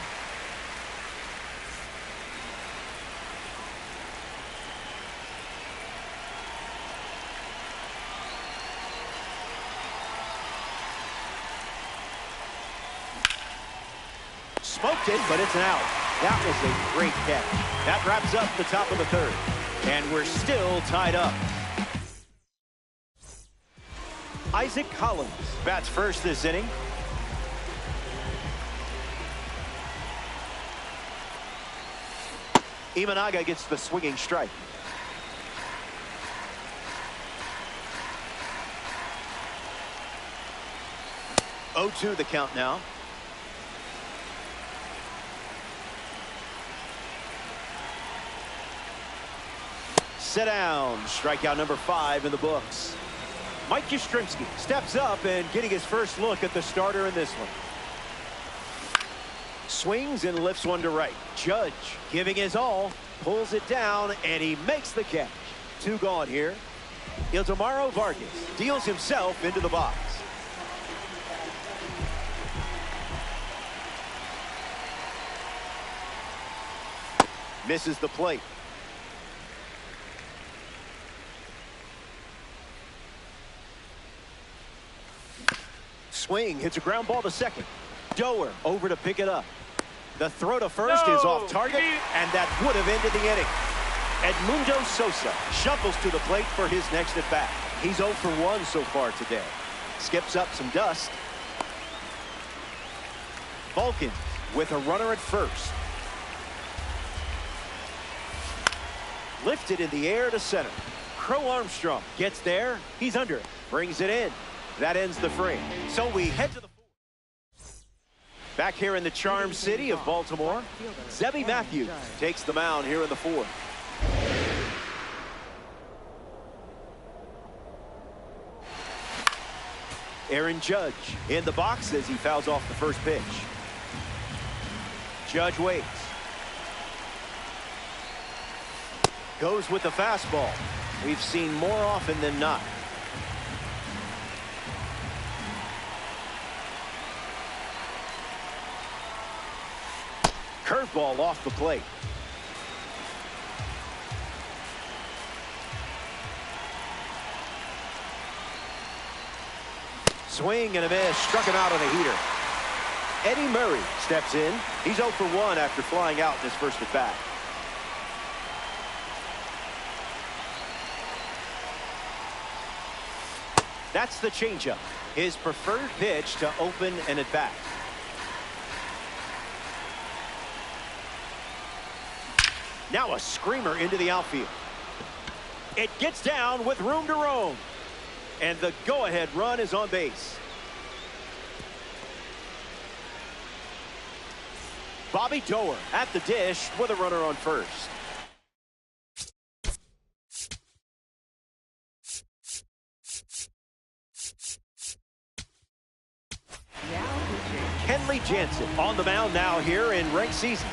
Smoked it, but it's an out. That was a great catch. That wraps up the top of the third. And we're still tied up. Isaac Collins bats first this inning. Imanaga gets the swinging strike. Oh, 2 the count now. Sit down. Strikeout number 5 in the books. Mike Yastrzemski steps up and getting his first look at the starter in this one. Swings and lifts one to right. Judge giving his all, pulls it down, and he makes the catch. 2 gone here. Ildemaro Vargas deals himself into the box. Misses the plate. Swing, hits a ground ball to second. Doer over to pick it up. The throw to first is off target, and that would have ended the inning. Edmundo Sosa shuffles to the plate for his next at bat. He's 0 for 1 so far today. Skips up some dust. Vulcan with a runner at first. Lifted in the air to center. Crow Armstrong gets there. He's under it. Brings it in. That ends the frame. So we head to the fourth. Back here in the charm city of Baltimore, Zebby Matthews takes the mound here in the fourth. Aaron Judge in the box as he fouls off the first pitch. Judge waits. Goes with the fastball. We've seen more often than not. Curveball off the plate. Swing and a miss. Struck him out on a heater. Eddie Murray steps in. He's 0 for 1 after flying out in his first at bat. That's the changeup. His preferred pitch to open an at bat. Now a screamer into the outfield. It gets down with room to roam. And the go-ahead run is on base. Bobby Doerr at the dish with a runner on first. Kenley Jansen on the mound now here in ranked season.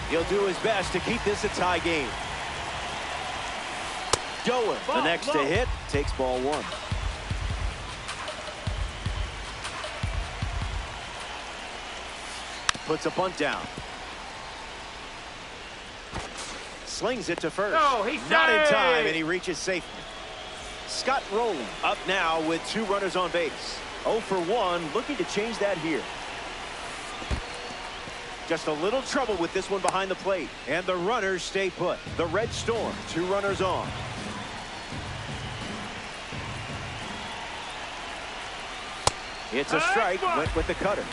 He'll do his best to keep this a tie game. Doerr, the next to hit, takes ball 1. Puts a bunt down. Slings it to first. No, he's not in safe. time, and he reaches safely. Scott Rowland up now with 2 runners on base. 0 for 1, looking to change that here. Just a little trouble with this one behind the plate. And the runners stay put. The Red Storm, 2 runners on. It's a strike, went with the cutter.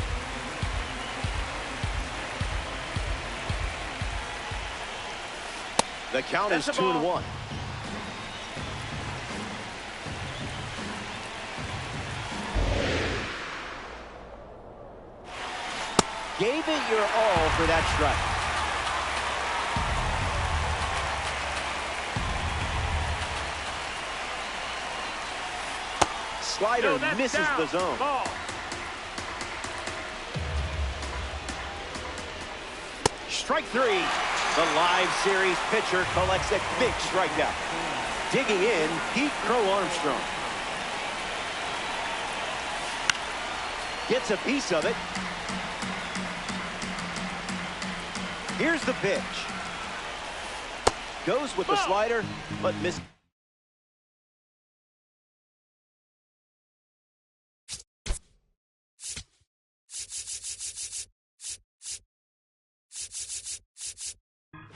The count is 2-1. Gave it your all for that strike. Slider misses down. the zone. Ball. Strike 3. The live series pitcher collects a big strikeout. Digging in, Pete Crow Armstrong. Gets a piece of it. Here's the pitch. Goes with the slider, but misses.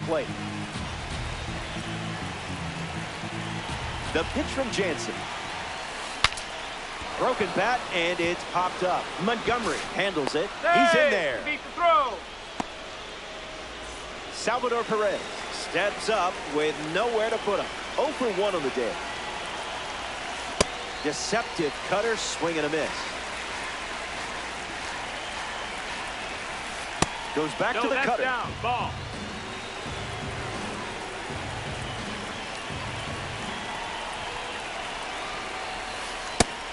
Play. The pitch from Jansen. Broken bat, and it's popped up. Montgomery handles it. He's in there. Beat the throw. Salvador Perez steps up with nowhere to put him. 0 for 1 on the day. Deceptive cutter, swing and a miss. Goes back to the cutter. Down. Ball.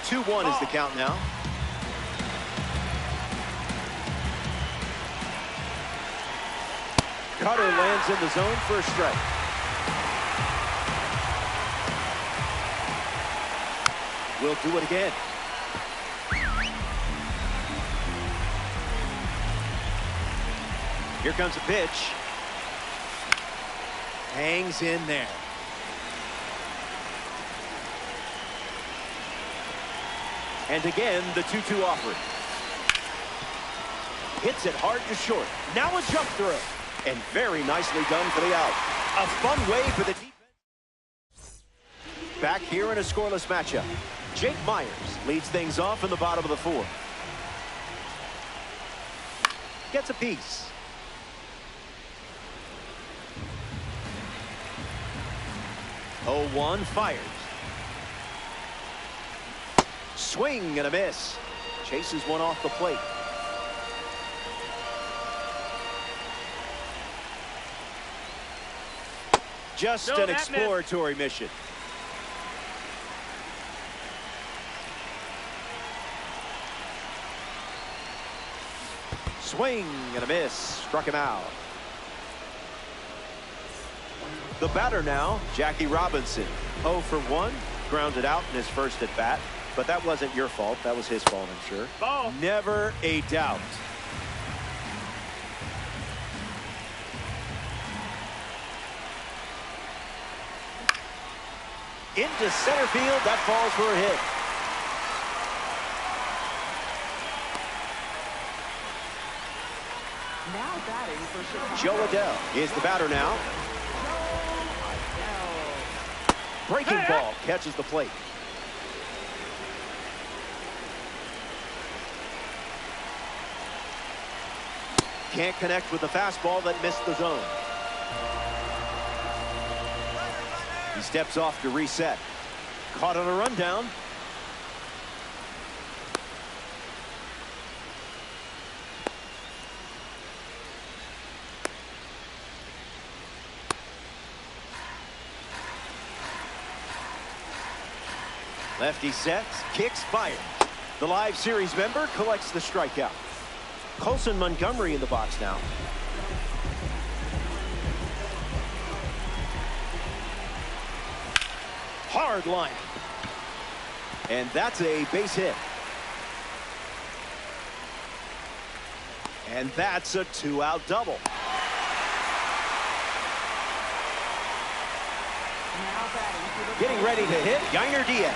Two-1 is the count now. Cutter lands in the zone for a strike. We'll do it again. Here comes a pitch. Hangs in there. And again, the 2-2 offering. Hits it hard to short. Now a jump throw. And very nicely done for the out. A fun way for the defense. Back here in a scoreless matchup. Jake Myers leads things off in the bottom of the 4th. Gets a piece. Oh, 0-1 fires. Swing and a miss. Chases one off the plate. Just an exploratory mission. Swing and a miss. Struck him out. The batter now, Jackie Robinson. 0 for 1. Grounded out in his first at bat. But that wasn't your fault. That was his fault, I'm sure. Ball. Never a doubt. Into center field. That falls for a hit. Joe Adell is the batter now. Breaking ball catches the plate. Can't connect with the fastball that missed the zone. He steps off to reset. Caught on a rundown. Lefty sets, kicks, fires. The live series member collects the strikeout. Colson Montgomery in the box now. Hard line. And that's a base hit. And that's a 2-out double. Getting ready to hit, Yainer Diaz.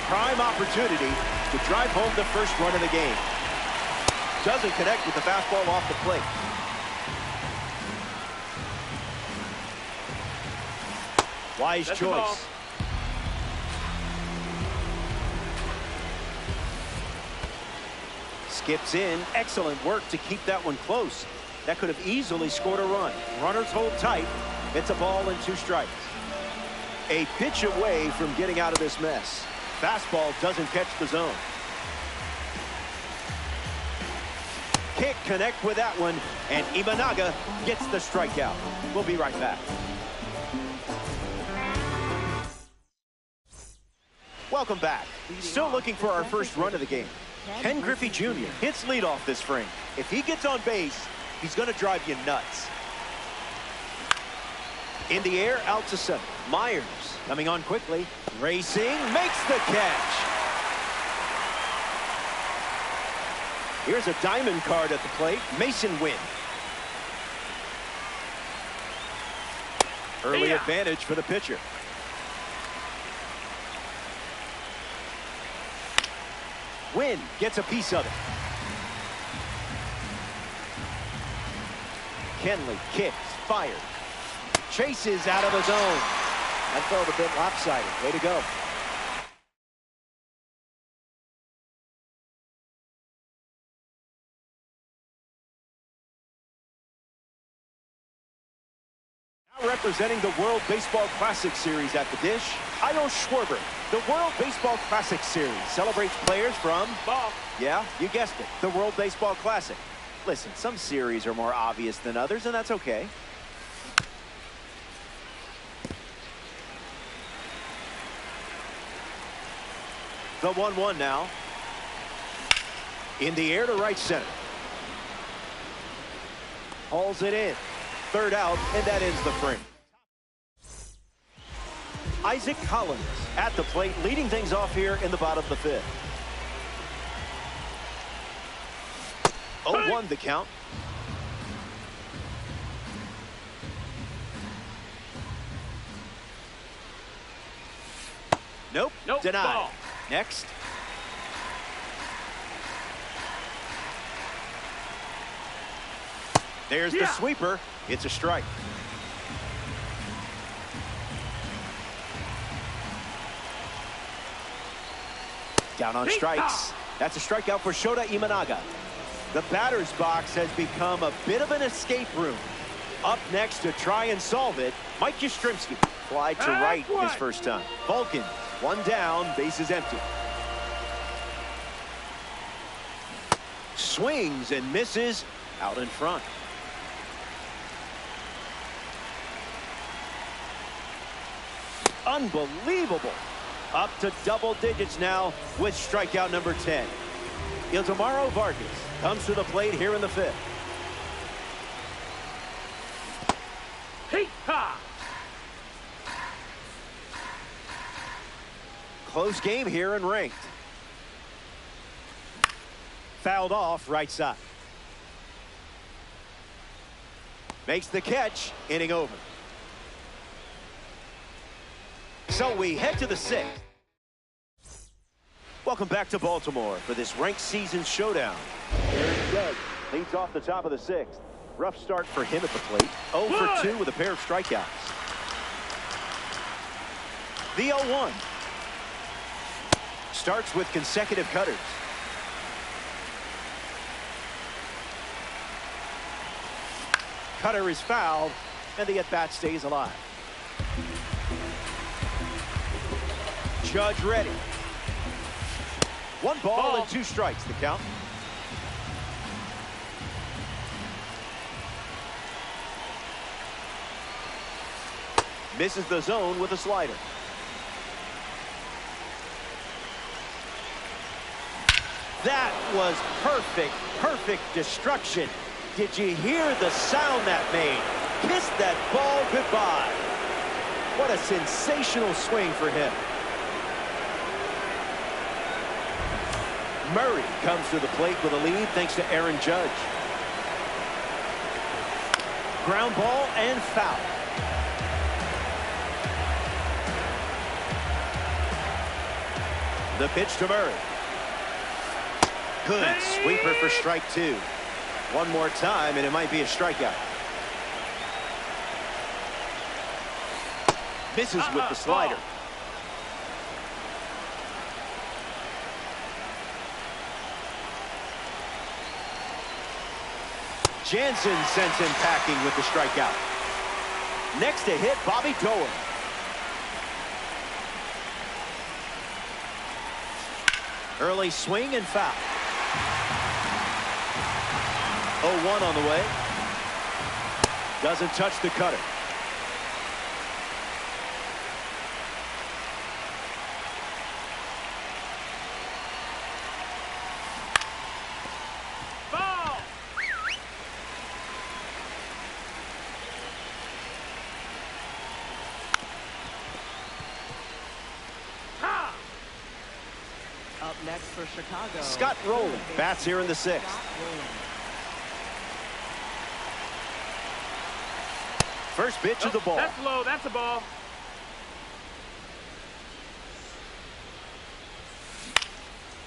Prime opportunity to drive home the first run of the game. Doesn't connect with the fastball off the plate. Wise choice. Skips in. Excellent work to keep that one close. That could have easily scored a run. Runners hold tight. It's a ball and 2 strikes. A pitch away from getting out of this mess. Fastball doesn't catch the zone. Can't connect with that one, and Imanaga gets the strikeout. We'll be right back. Welcome back. Still looking for our first run of the game. Ken Griffey Jr. hits leadoff this frame. If he gets on base, he's going to drive you nuts. In the air, out to center. Myers coming on quickly. Racing, makes the catch. Here's a diamond card at the plate. Mason Wynn. Early advantage for the pitcher. Wynn gets a piece of it. Kenley kicks, fired. Chases out of the zone. That felt a bit lopsided. Way to go. Now representing the World Baseball Classic Series at the dish, Kyle Schwarber. The World Baseball Classic Series celebrates players from... Yeah, you guessed it. The World Baseball Classic. Listen, some series are more obvious than others, and that's okay. The 1-1 now. In the air to right center. Hauls it in. Third out, and that ends the frame. Isaac Collins at the plate, leading things off here in the bottom of the 5th. 0-1 the count. Nope. Denied. Ball. Next. There's the sweeper. It's a strike. Down on strikes. That's a strikeout for Shota Imanaga. The batter's box has become a bit of an escape room. Up next to try and solve it, Mike Yastrzemski. Fly to right his first time. Vulcan, one down, bases empty. Swings and misses out in front. Unbelievable. Up to double digits now with strikeout number 10. Ildemaro Vargas comes to the plate here in the 5th. Close game here and ranked. Fouled off right side. Makes the catch, inning over. So we head to the 6th. Welcome back to Baltimore for this ranked season showdown. Aaron Judge leads off the top of the 6th. Rough start for him at the plate. 0 for 2 with a pair of strikeouts. The 0-1. Starts with consecutive cutters. Cutter is fouled, and the at-bat stays alive. Judge ready. 1 ball and 2 strikes, the count. Misses the zone with a slider. That was perfect destruction. Did you hear the sound that made? Kissed that ball goodbye. What a sensational swing for him. Murray comes to the plate with a lead thanks to Aaron Judge. Ground ball and foul. The pitch to Murray. Good sweeper for strike 2. One more time, and it might be a strikeout. Misses with the slider. Jansen sends him packing with the strikeout. Next to hit, Bobby Doerr. Early swing and foul. 0-1 on the way. Doesn't touch the cutter. Ball. Up next for Chicago. Scott Rowland bats here in the 6th. First pitch of the ball. That's low. That's a ball.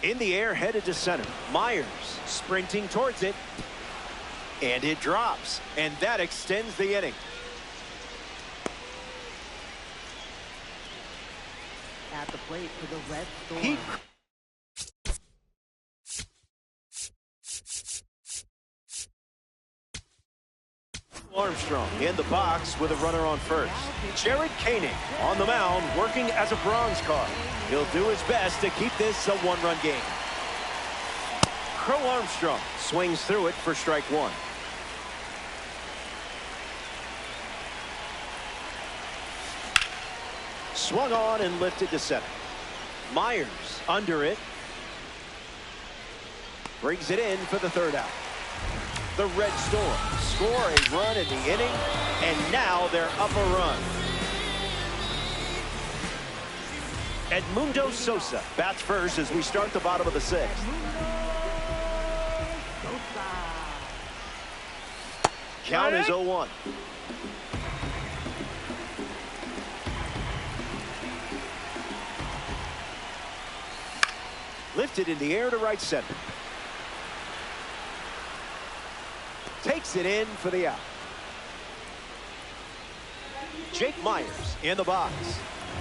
In the air, headed to center. Myers sprinting towards it. And it drops. And that extends the inning. At the plate for the Red Storm. Armstrong in the box with a runner on first. Jared Koenig on the mound working as a bronze card. He'll do his best to keep this a one-run game. Crow Armstrong swings through it for strike 1. Swung on and lifted to center. Myers under it. Brings it in for the 3rd out. The Red Storm score a run in the inning, and now they're up a run. Edmundo Sosa bats first as we start the bottom of the 6th. Count is 0-1. Lifted in the air to right center. Takes it in for the out. Jake Myers in the box.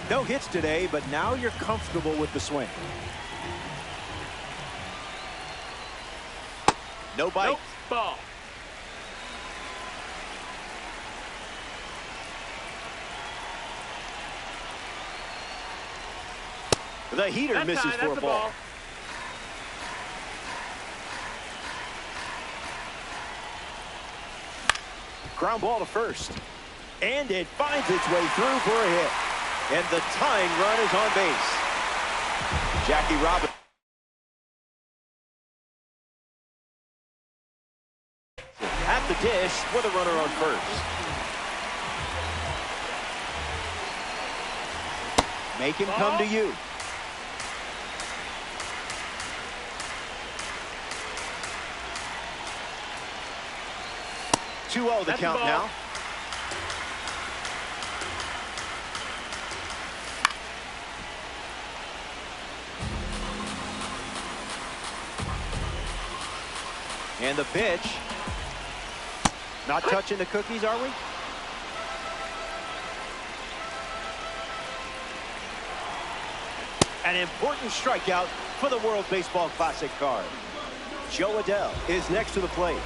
No hits today, but now you're comfortable with the swing. No bite. Nope. Ball. The heater That's misses high. for That's a ball. Ground ball to first. And it finds its way through for a hit. And the tying run is on base. Jackie Robinson. At the dish with a runner on first. Make him come to you. The That's count now. And the pitch. Not touching the cookies, are we? An important strikeout for the World Baseball Classic card. Joe Adell is next to the plate.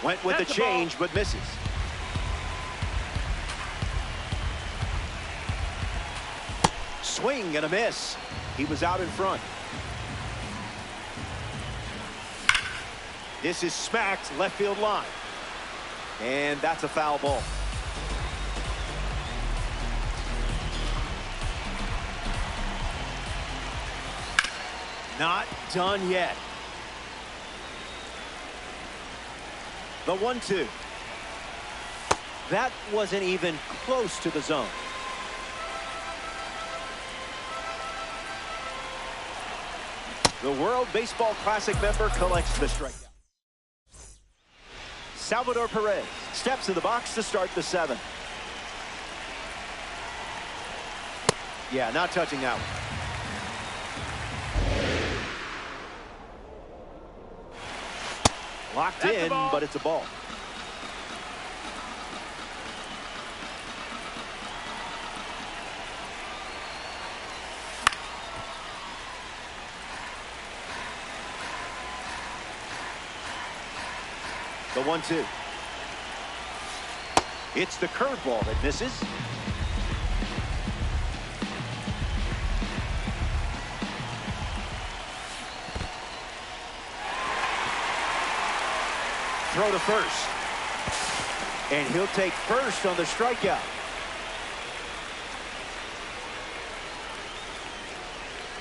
Went with the change, but misses. Swing and a miss. He was out in front. This is smacked left field line. And that's a foul ball. Not done yet. The 1-2. That wasn't even close to the zone. The World Baseball Classic member collects the strikeout. Salvador Perez steps in the box to start the 7th. Yeah, not touching that one. Locked in, but it's a ball. The 1-2. It's the curveball that misses. Throw to first. And he'll take first on the strikeout.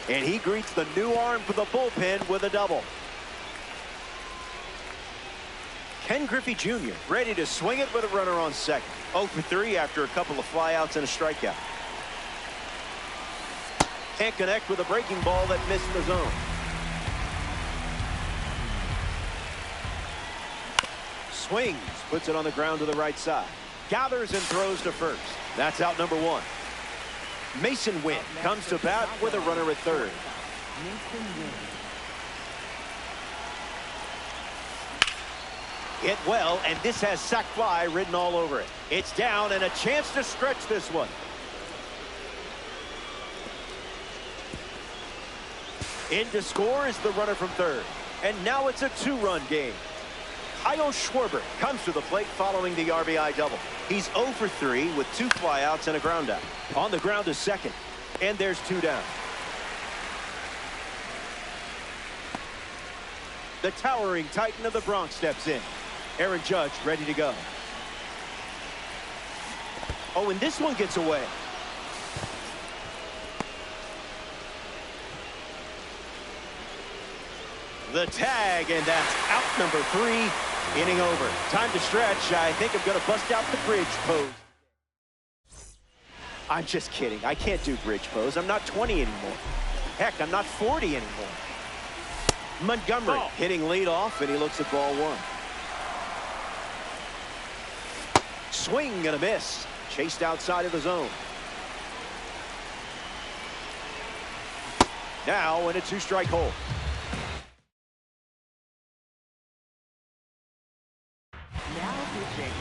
And he greets the new arm for the bullpen with a double. Ken Griffey Jr. ready to swing it with a runner on second. 0 for 3 after a couple of flyouts and a strikeout. Can't connect with a breaking ball that missed the zone. Swings, puts it on the ground to the right side. Gathers and throws to first. That's out number 1. Mason Wynn comes to bat with a runner at third. Hit well, and this has sac fly written all over it. It's down and a chance to stretch this one. In to score is the runner from third. And now it's a 2-run game. Kyle Schwarber comes to the plate following the RBI double. He's 0 for 3 with 2 flyouts and a ground out. On the ground to second, and there's 2 down. The towering Titan of the Bronx steps in. Aaron Judge ready to go. Oh, and this one gets away. The tag, and that's out number 3. Inning over. Time to stretch. I think I'm going to bust out the bridge pose. I'm just kidding. I can't do bridge pose. I'm not 20 anymore. Heck, I'm not 40 anymore. Montgomery hitting lead off, and he looks at ball 1. Swing and a miss. Chased outside of the zone. Now in a 2-strike hole.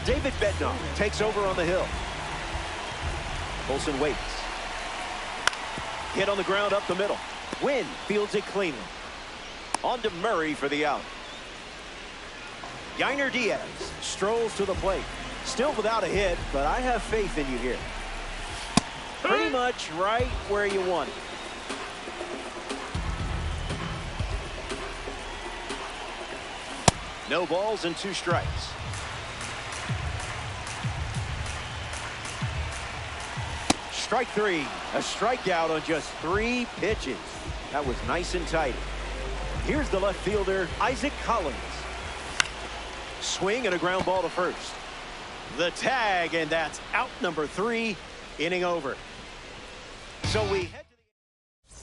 David Bednar takes over on the hill. Olsen waits. Hit on the ground up the middle. Wynn fields it cleanly. On to Murray for the out. Yainer Diaz strolls to the plate. Still without a hit, but I have faith in you here. Pretty much right where you want it. No balls and 2 strikes. Strike 3. A strikeout on just 3 pitches. That was nice and tight. Here's the left fielder, Isaac Collins. Swing and a ground ball to first. The tag, and that's out number 3. Inning over. So we head to the...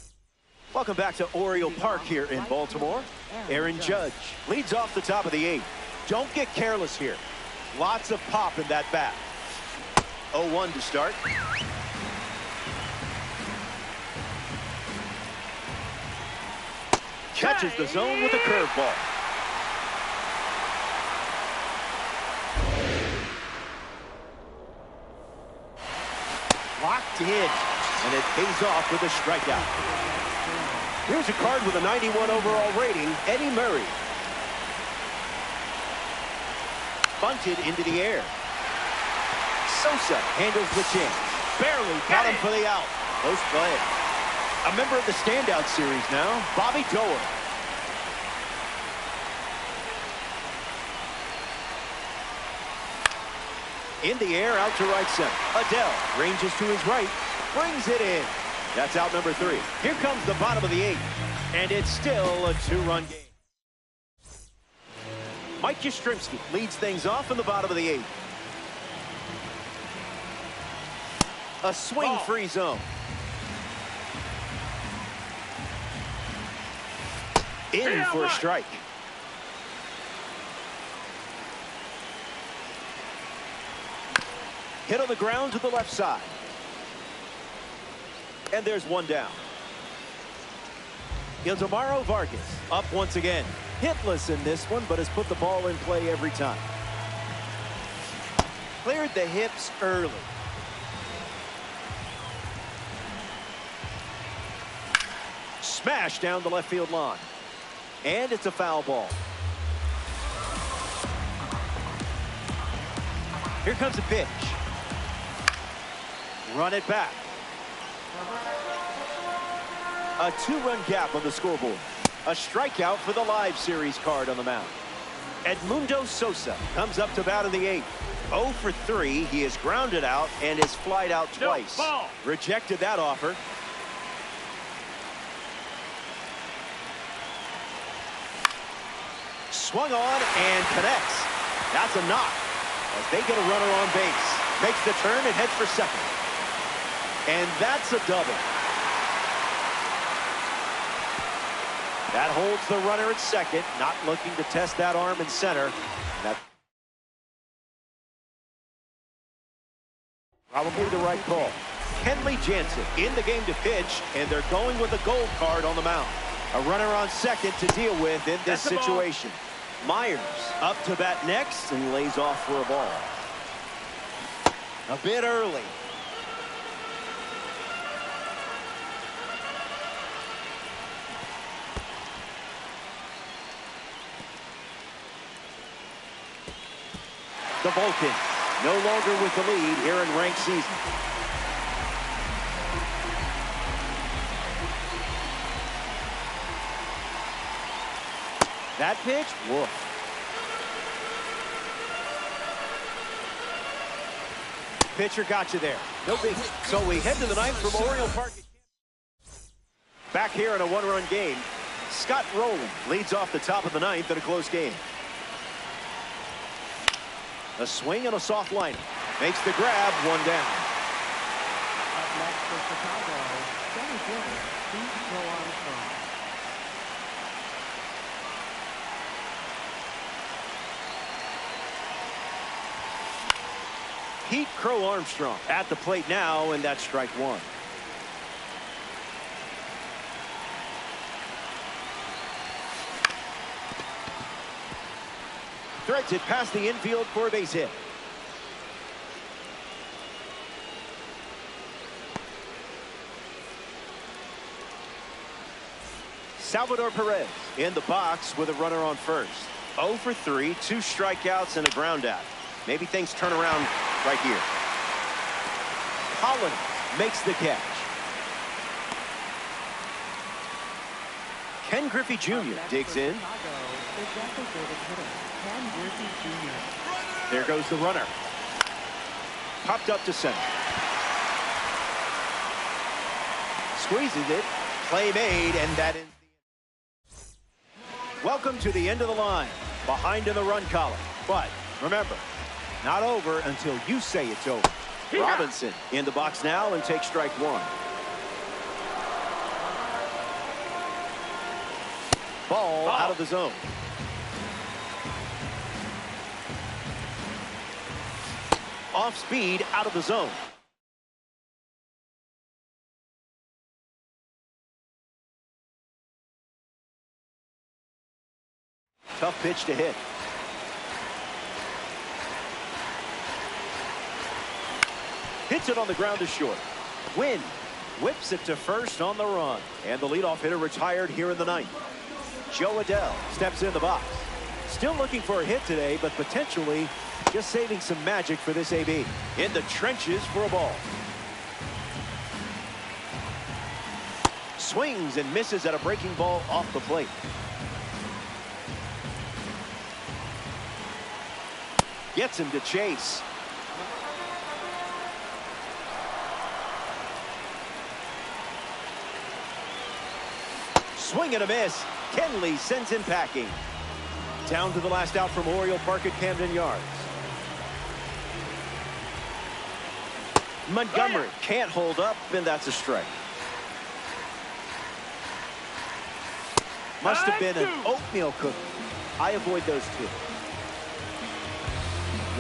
Welcome back to Oriole Park here in Baltimore. Aaron Judge leads off the top of the 8th. Don't get careless here. Lots of pop in that bat. 0-1 to start. Catches the zone with a curveball. hit, and it pays off with a strikeout. Here's a card with a 91 overall rating, Eddie Murray. Bunted into the air. Sosa handles the chance. Barely got him for the out. Close play. A member of the standout series now, Bobby Doerr. In the air, out to right center. Adele ranges to his right, brings it in. That's out number 3. Here comes the bottom of the 8th, and it's still a 2-run game. Mike Yastrzemski leads things off in the bottom of the 8th. A swing-free zone. In for a strike. Hit on the ground to the left side. And there's one down. Ildemaro Vargas up once again. Hitless in this one, but has put the ball in play every time. Cleared the hips early. Smash down the left field line. And it's a foul ball. Here comes a pitch. Run it back. A 2-run gap on the scoreboard. A strikeout for the live series card on the mound. Edmundo Sosa comes up to bat in the 8th. 0 for 3. He is grounded out and is flied out twice. No, rejected that offer. Swung on and connects. That's a knock as they get a runner on base. Makes the turn and heads for second. And that's a double. That holds the runner at second, not looking to test that arm in center. That probably the right call. Kenley Jansen in the game to pitch, and they're going with a gold card on the mound. A runner on second to deal with in this situation. Myers up to bat next and lays off for a ball. A bit early. The Vulcan no longer with the lead here in ranked season. That pitch, woof. Pitcher got you there. No big. So we head to the ninth from Oriole Park. Back here in a 1-run game. Scott Rowland leads off the top of the 9th in a close game. A swing and a soft line. Makes the grab, 1 down. Up next for Chicago, Johnny Gilbert, Pete Crow Armstrong. Pete Crow Armstrong at the plate now, and that's strike 1. Threads it past the infield for a base hit. Salvador Perez in the box with a runner on first. 0 for 3, 2 strikeouts and a ground out. Maybe things turn around right here. Collins makes the catch. Ken Griffey Jr. digs in. There goes the runner. Popped up to center. Squeezes it. Play made, and that ends the. Welcome to the end of the line. Behind in the run column. But remember, not over until you say it's over. Robinson in the box now and takes strike 1. Ball out of the zone. Off speed, out of the zone. Tough pitch to hit. Hits it on the ground to short. Wynn whips it to first on the run. And the leadoff hitter retired here in the ninth. Joe Adell steps in the box. Still looking for a hit today, but potentially just saving some magic for this AB. In the trenches for a ball. Swings and misses at a breaking ball off the plate. Gets him to chase. Swing and a miss. Kenley sends him packing. Down to the last out from Oriole Park at Camden Yards. Montgomery can't hold up, and that's a strike. Must have been an oatmeal cookie. I avoid those two.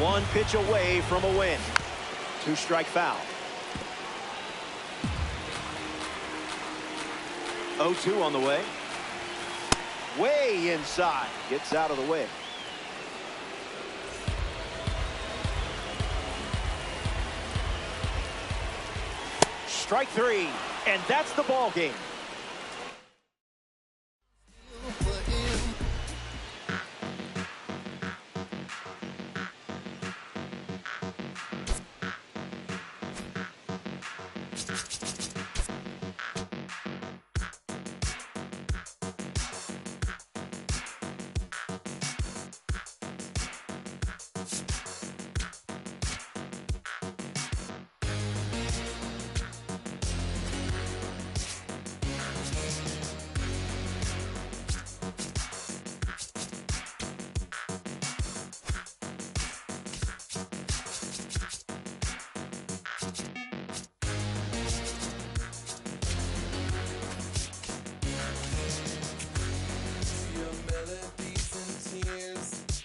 One pitch away from a win. 2-strike foul. 0-2 on the way. Way inside. Gets out of the way. Strike 3, and that's the ball game.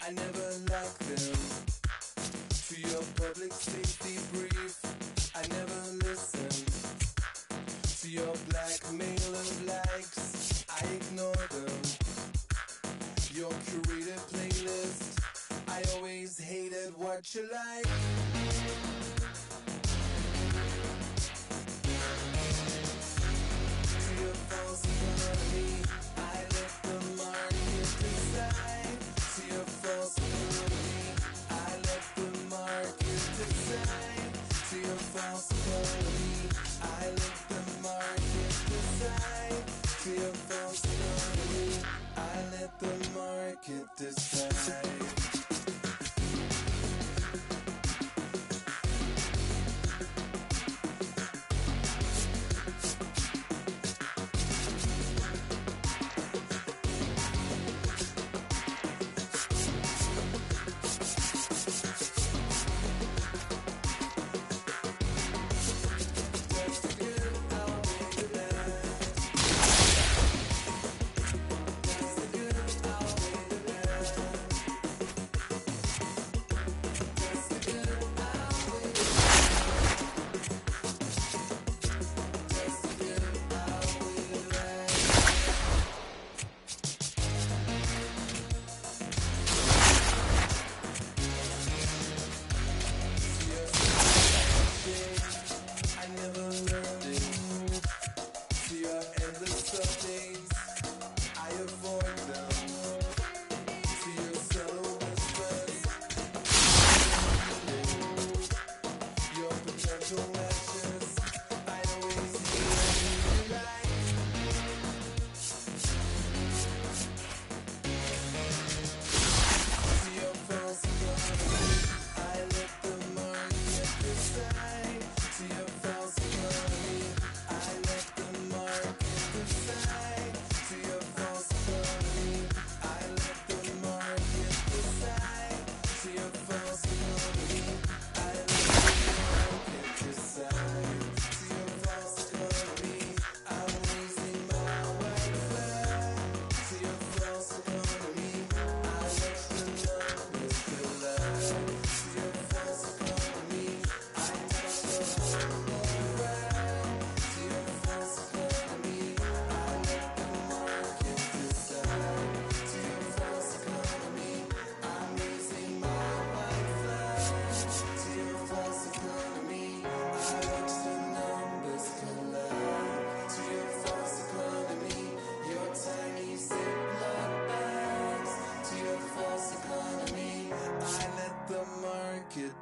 I never like them. To your public safety brief, I never listen. To your blackmail of likes, I ignore them. Your curated playlist, I always hated what you like. To your false economy, I let the market decide. To your false economy, I let the market decide. To your false economy, I let the market decide. To your false economy, I let the market decide.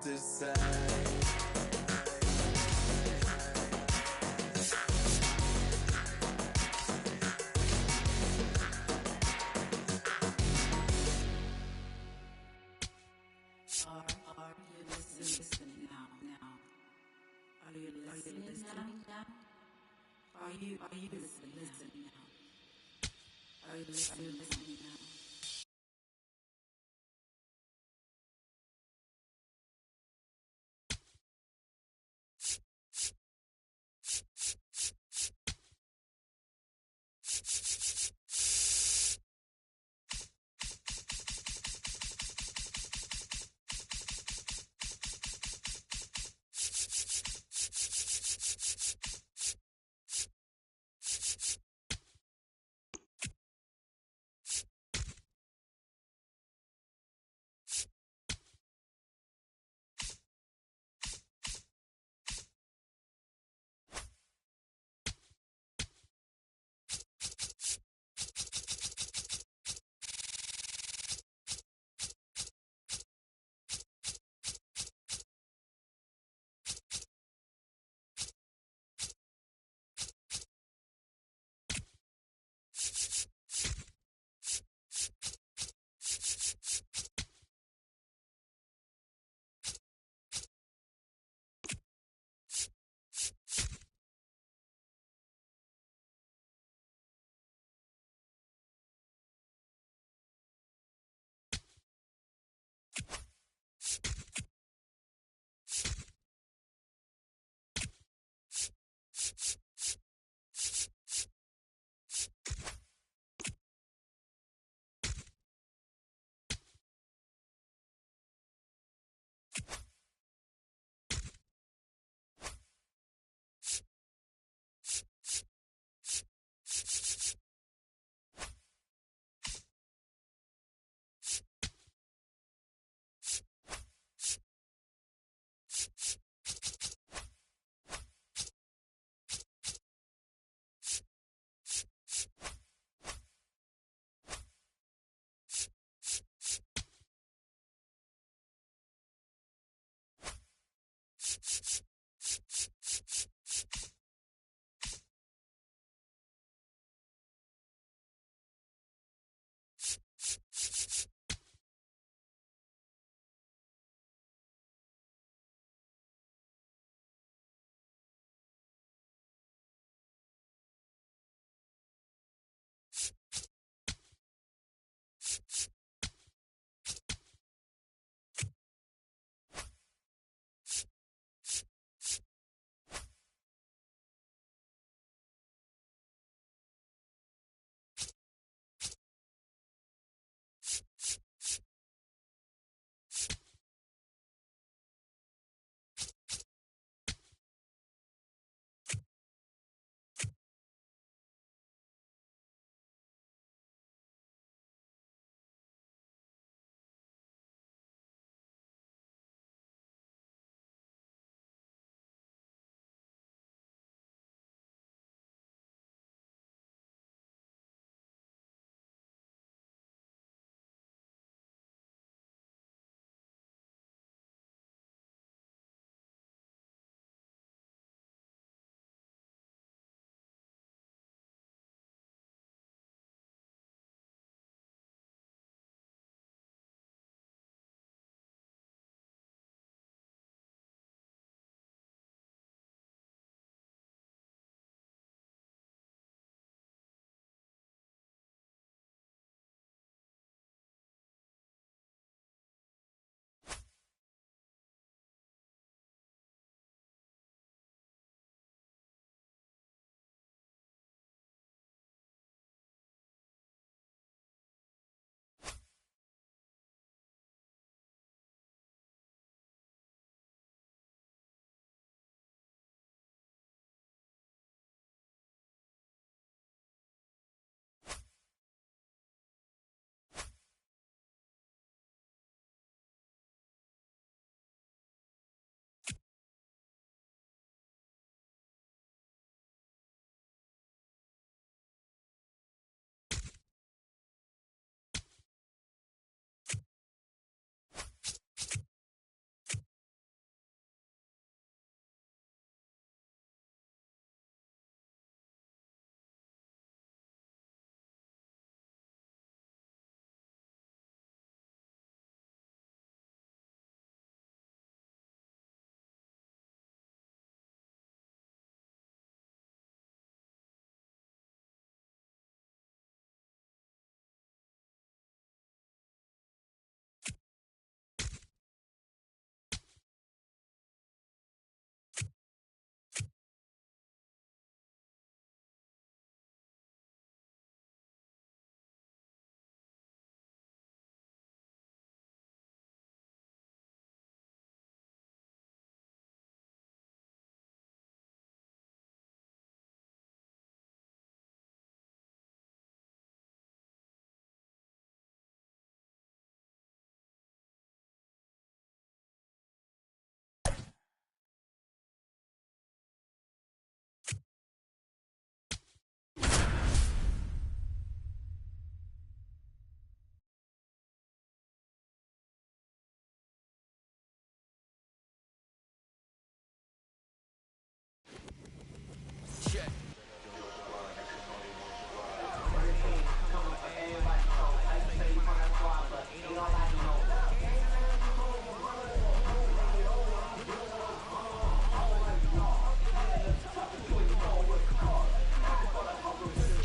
decide. Are you listening now? Are you listening now? Are you listening now? Are you listening now?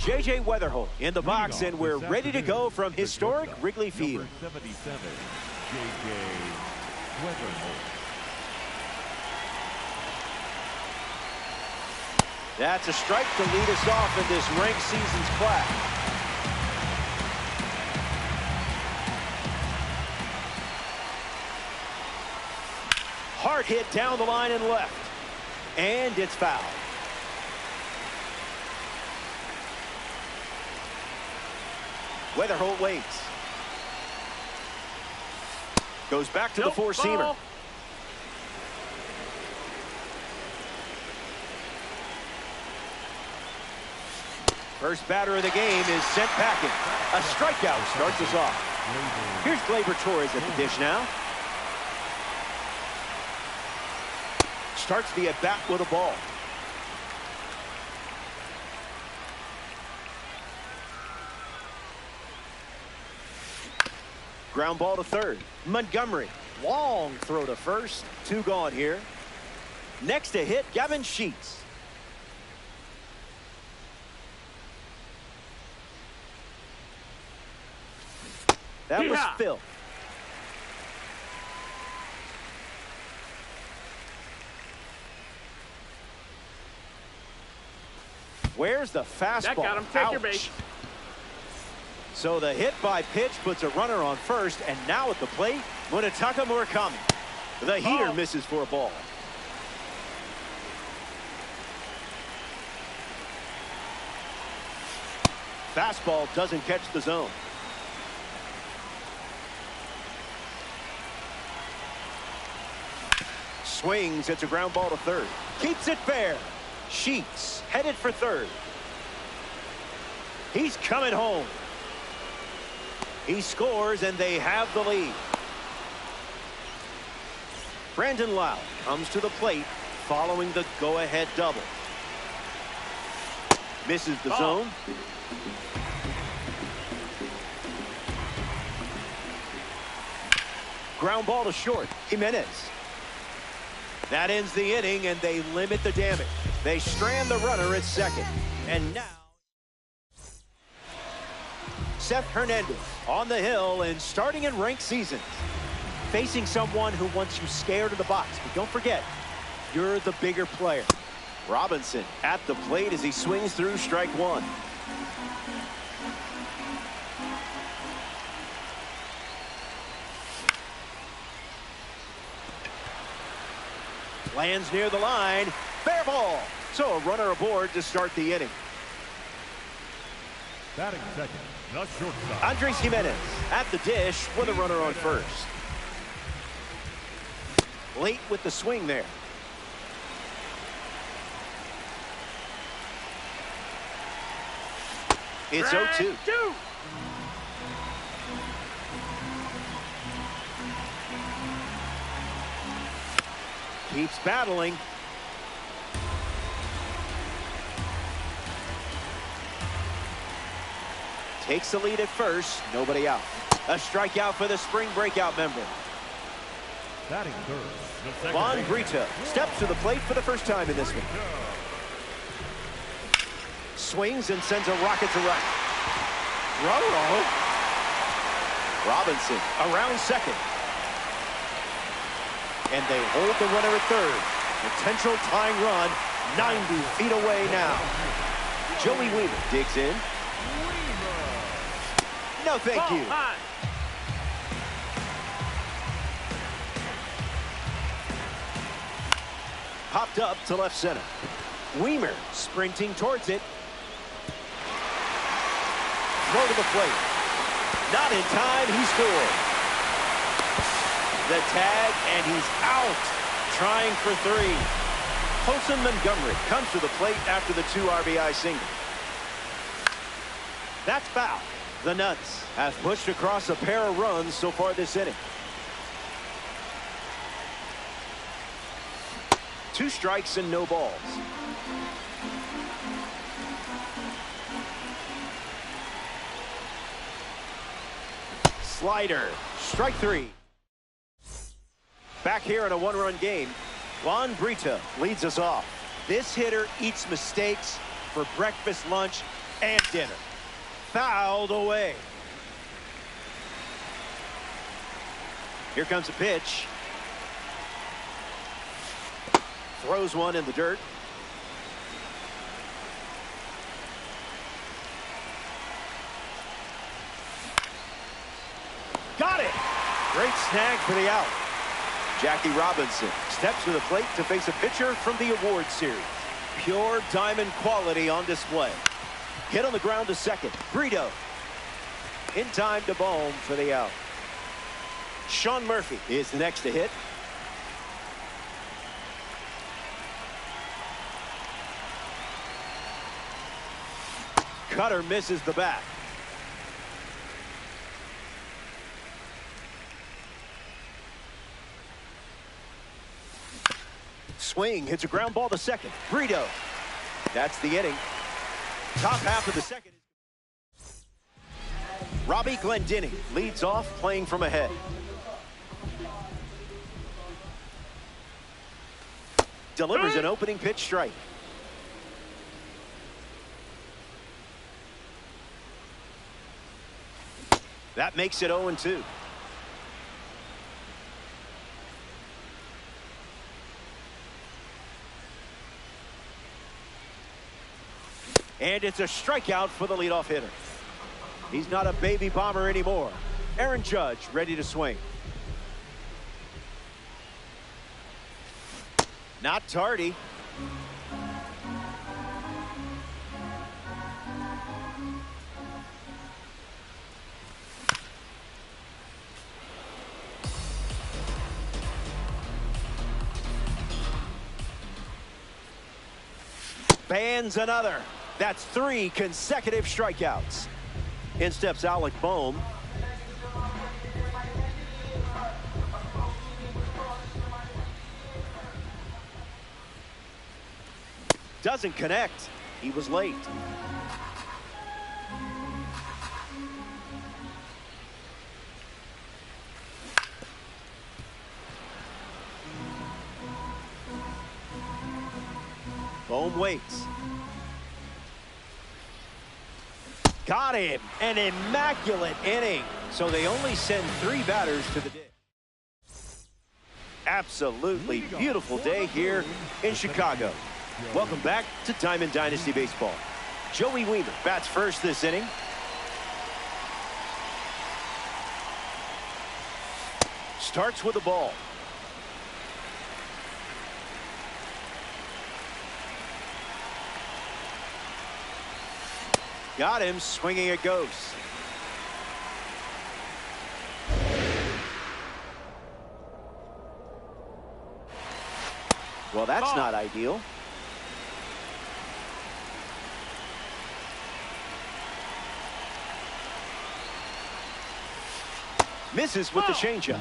J.J. Weatherholt in the box, and we're ready to go from historic Wrigley Field. Number 77, J.J. Weatherholt. That's a strike to lead us off in this ranked season's class. Hard hit down the line and left. And it's foul. Weatherholt waits. Goes back to the four-seamer. First batter of the game is sent packing. A strikeout starts us off. Here's Gleyber Torres at the dish now. Starts the at-bat with a ball. Ground ball to third. Montgomery. Long throw to first. 2 gone here. Next to hit, Gavin Sheets. That was Phil. Where's the fastball? That got him. Take your base. So the hit by pitch puts a runner on first, and now at the plate, Munetaka Murakami. The heater misses for a ball. Fastball doesn't catch the zone. Swings, it's a ground ball to third. Keeps it fair. Sheets headed for third. He's coming home. He scores, and they have the lead. Brandon Lowe comes to the plate following the go-ahead double. Misses the zone. Ground ball to short. Jimenez. That ends the inning, and they limit the damage. They strand the runner at second. And now, Seth Hernandez on the hill and starting in ranked seasons. Facing someone who wants you scared of the box. But don't forget, you're the bigger player. Robinson at the plate as he swings through strike one. Lands near the line. Fair ball. So a runner aboard to start the inning. Batting second, the shortstop. Andres Jimenez at the dish with a runner on first. Late with the swing there. It's 0-2. Keeps battling. Takes the lead at first. Nobody out. A strikeout for the spring breakout member. Batting third. Juan Brito steps to the plate for the first time in this one. Swings and sends a rocket to right. Roll. Robinson around second. And they hold the runner at third. Potential tying run 90 feet away now. Joey Weaver digs in. No, thank you. Popped up to left center. Weimer sprinting towards it. Throw to the plate. Not in time. He scored. The tag, and he's out. Trying for three. Colson Montgomery comes to the plate after the 2 RBI single. That's foul. The Nuts have pushed across a pair of runs so far this inning. 2 strikes and no balls. Slider. Strike 3. Back here in a 1-run game, Juan Brito leads us off. This hitter eats mistakes for breakfast, lunch, And dinner. Fouled away. Here comes a pitch. Throws one in the dirt. Got it. Great snag for the out. Jackie Robinson steps to the plate to face a pitcher from the award series. Pure diamond quality on display. Hit on the ground to second. Brito in time to Bohm for the out. Sean Murphy is the next to hit. Cutter misses the bat. Swing hits a ground ball to second. Brito. That's the inning. Top half of the second. Robbie Glendinning leads off, playing from ahead. Delivers an opening pitch strike. That makes it 0-2. And it's a strikeout for the leadoff hitter. He's not a baby bomber anymore. Aaron Judge ready to swing. Not tardy. Bans another. That's 3 consecutive strikeouts. In steps Alec Bohm. Doesn't connect. He was late. Bohm waits. Got him. An immaculate inning. So they only send 3 batters to the dish. Absolutely beautiful day here in Chicago. Welcome back to Diamond Dynasty Baseball. Joey Wiemer bats first this inning. Starts with a ball. Got him. Swinging it goes. Well, that's not ideal. Misses with the changeup.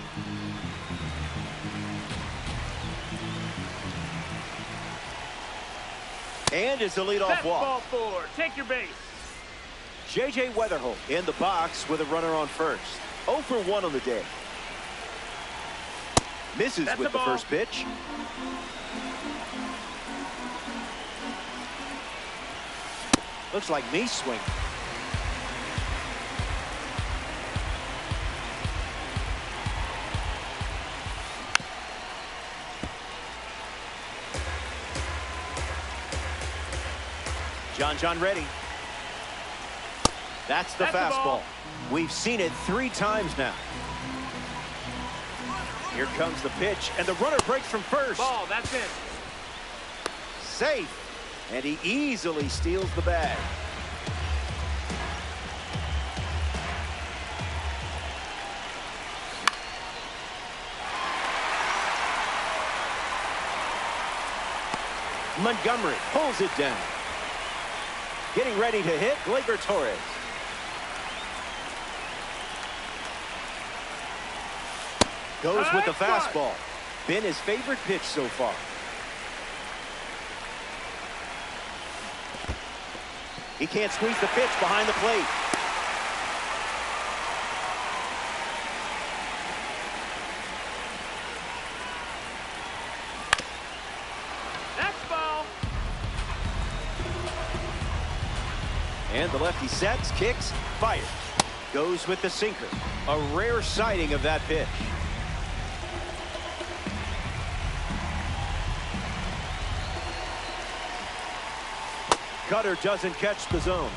And it's a leadoff walk. Ball 4. Take your base. J.J. Weatherholt in the box with a runner on first. 0 for 1 on the day. Misses with the first pitch. Looks like me swing. John ready. That's the fastball. We've seen it 3 times now. Here comes the pitch, and the runner breaks from first. Ball, that's it. Safe. And he easily steals the bag. Montgomery pulls it down. Getting ready to hit, Gleyber Torres. Goes with the fastball. Been his favorite pitch so far. He can't squeeze the pitch behind the plate. And the lefty sets, kicks, fires. Goes with the sinker. A rare sighting of that pitch. Cutter doesn't catch the zone.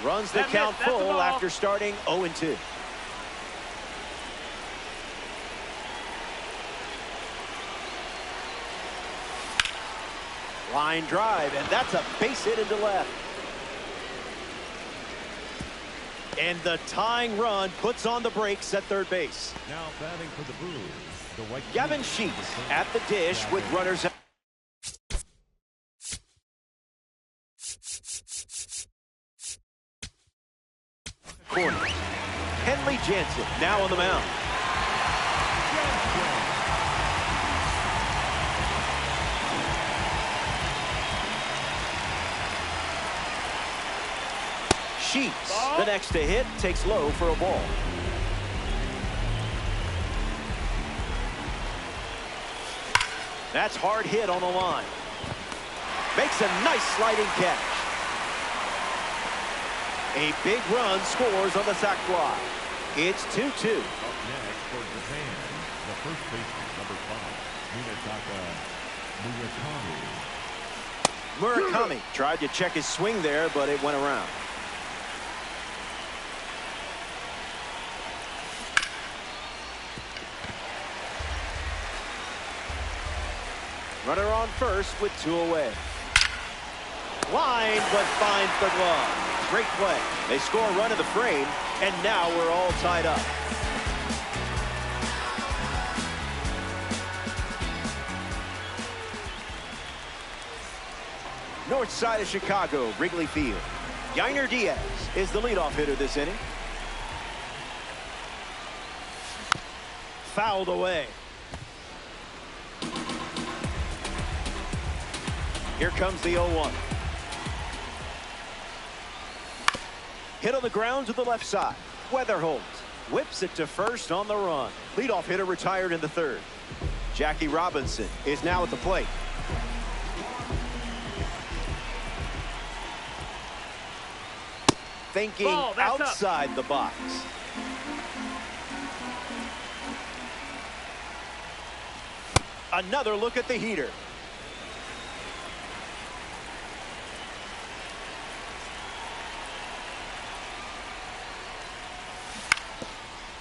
Runs the count full after starting 0-2. Line drive, and that's a base hit into left. And the tying run puts on the brakes at third base. Now batting for the Brewers, the White Gavin Sheets at the dish with runners out. Corner. Henley Jansen now on the mound. Sheets, the next to hit, takes low for a ball. That's hard hit on the line. Makes a nice sliding catch. A big run scores on the sac fly. It's 2-2. Up next for Japan, the first baseman, number 5, Munetaka Murakami tried to check his swing there, but it went around. Runner on first with 2 away. Line, but finds the glove. Great play. They score a run in the frame, and now we're all tied up. North side of Chicago, Wrigley Field. Yainer Diaz is the leadoff hitter this inning. Fouled away. Here comes the 0-1. Hit on the ground to the left side. Weatherholt whips it to first on the run. Leadoff hitter retired in the third. Jackie Robinson is now at the plate. Thinking outside the box. Another look at the heater.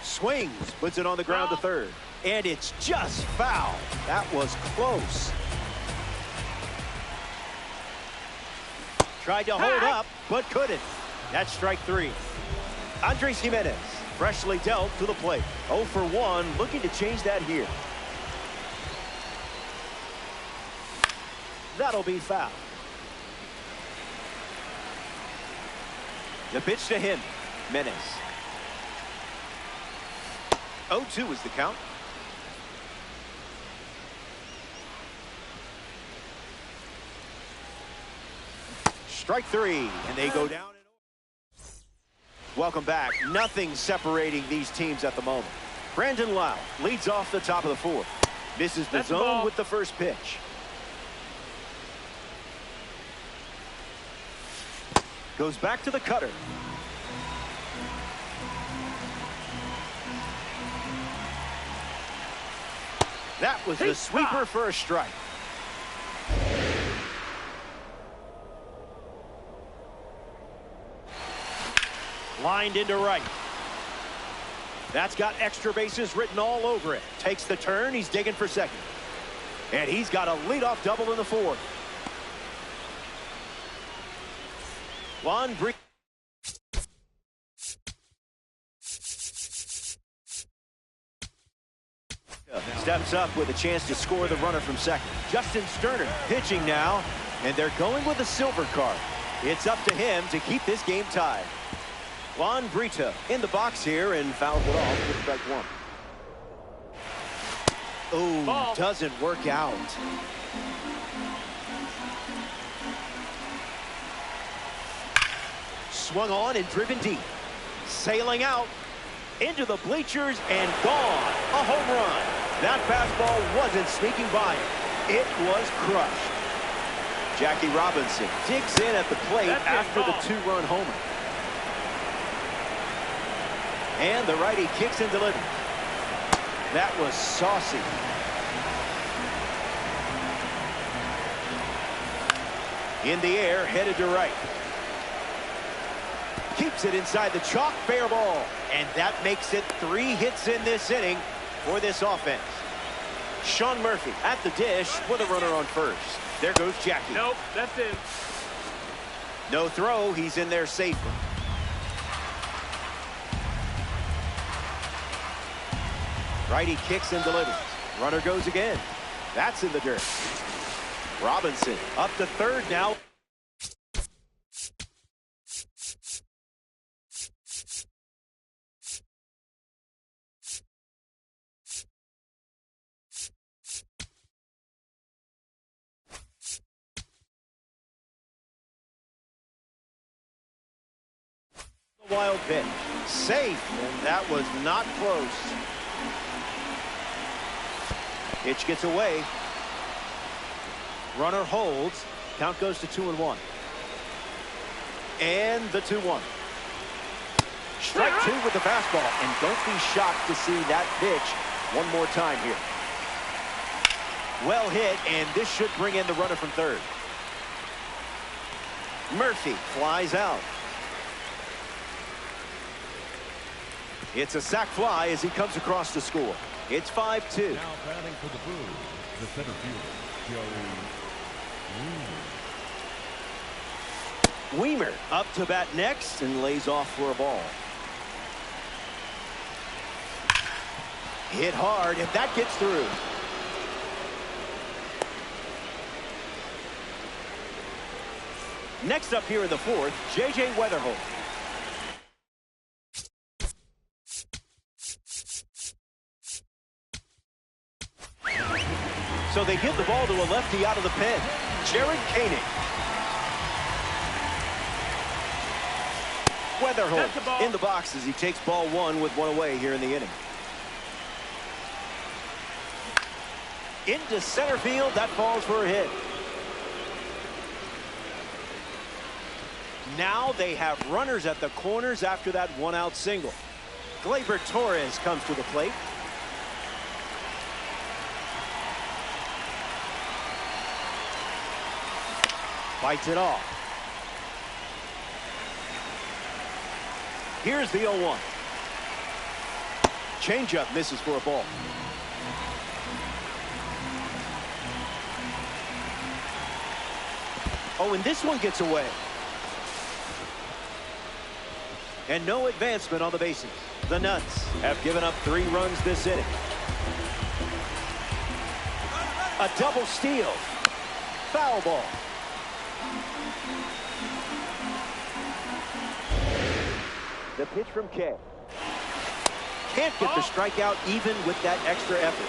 Swings, puts it on the ground to third. And it's just foul. That was close. Tried to hold up, but couldn't. That's strike 3. Andres Gimenez, freshly dealt to the plate. 0 for 1, looking to change that here. That'll be foul. The pitch to him, Menes. 0-2 is the count. Strike 3, and they go down. Welcome back. Nothing separating these teams at the moment. Brandon Lau leads off the top of the 4th. Misses the zone with the first pitch. Goes back to the cutter. That was the sweeper for a strike. Lined into right. That's got extra bases written all over it. Takes the turn. He's digging for second. And he's got a leadoff double in the 4th. Juan Brito steps up with a chance to score the runner from second. Justin Sterner pitching now, and they're going with a silver card. It's up to him to keep this game tied. Juan Brito in the box here and fouls it off with strike 1. Oh, doesn't work out. Swung on and driven deep. Sailing out into the bleachers and gone. A home run. That fastball wasn't sneaking by him. It was crushed. Jackie Robinson digs in at the plate after the two-run homer. And the righty kicks and delivers. That was saucy. In the air, headed to right. Keeps it inside the chalk, fair ball. And that makes it 3 hits in this inning for this offense. Sean Murphy at the dish with a runner on first. There goes Jackie. Nope, that's in. No throw, he's in there safely. Righty kicks and delivers. Runner goes again. That's in the dirt. Robinson up to third now. The wild pitch. Safe, and that was not close. Pitch gets away. Runner holds. Count goes to 2-1. And the 2-1. Strike 2 with the fastball. And don't be shocked to see that pitch one more time here. Well hit, and this should bring in the runner from third. Murphy flies out. It's a sac fly as he comes across to score. It's 5-2. Now batting for the Blues, the center fielder, Joey Weimer up to bat next and lays off for a ball. Hit hard, and that gets through. Next up here in the fourth, J.J. Weatherholt. So they give the ball to a lefty out of the pen, Jared Koenig. Weatherholt in the box as he takes ball 1 with 1 away here in the inning. Into center field, that falls for a hit. Now they have runners at the corners after that 1-out single. Gleyber Torres comes to the plate. Bites it off. Here's the 0-1. Changeup misses for a ball. Oh, and this one gets away. And no advancement on the bases. The Nuts have given up 3 runs this inning. A double steal. Foul ball. The pitch from Kay. Can't get the strikeout even with that extra effort.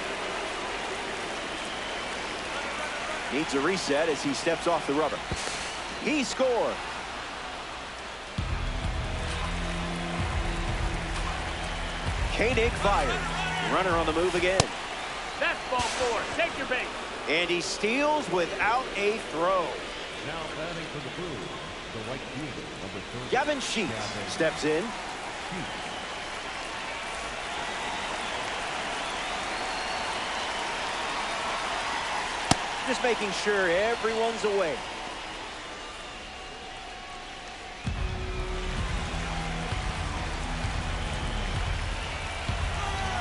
Needs a reset as he steps off the rubber. He scores. Koenig fired. Runner on the move again. That's ball 4. Take your base. And he steals without a throw. Now batting for the Blues, the right fielder, number 30. Gavin Sheets steps in. Just making sure everyone's away.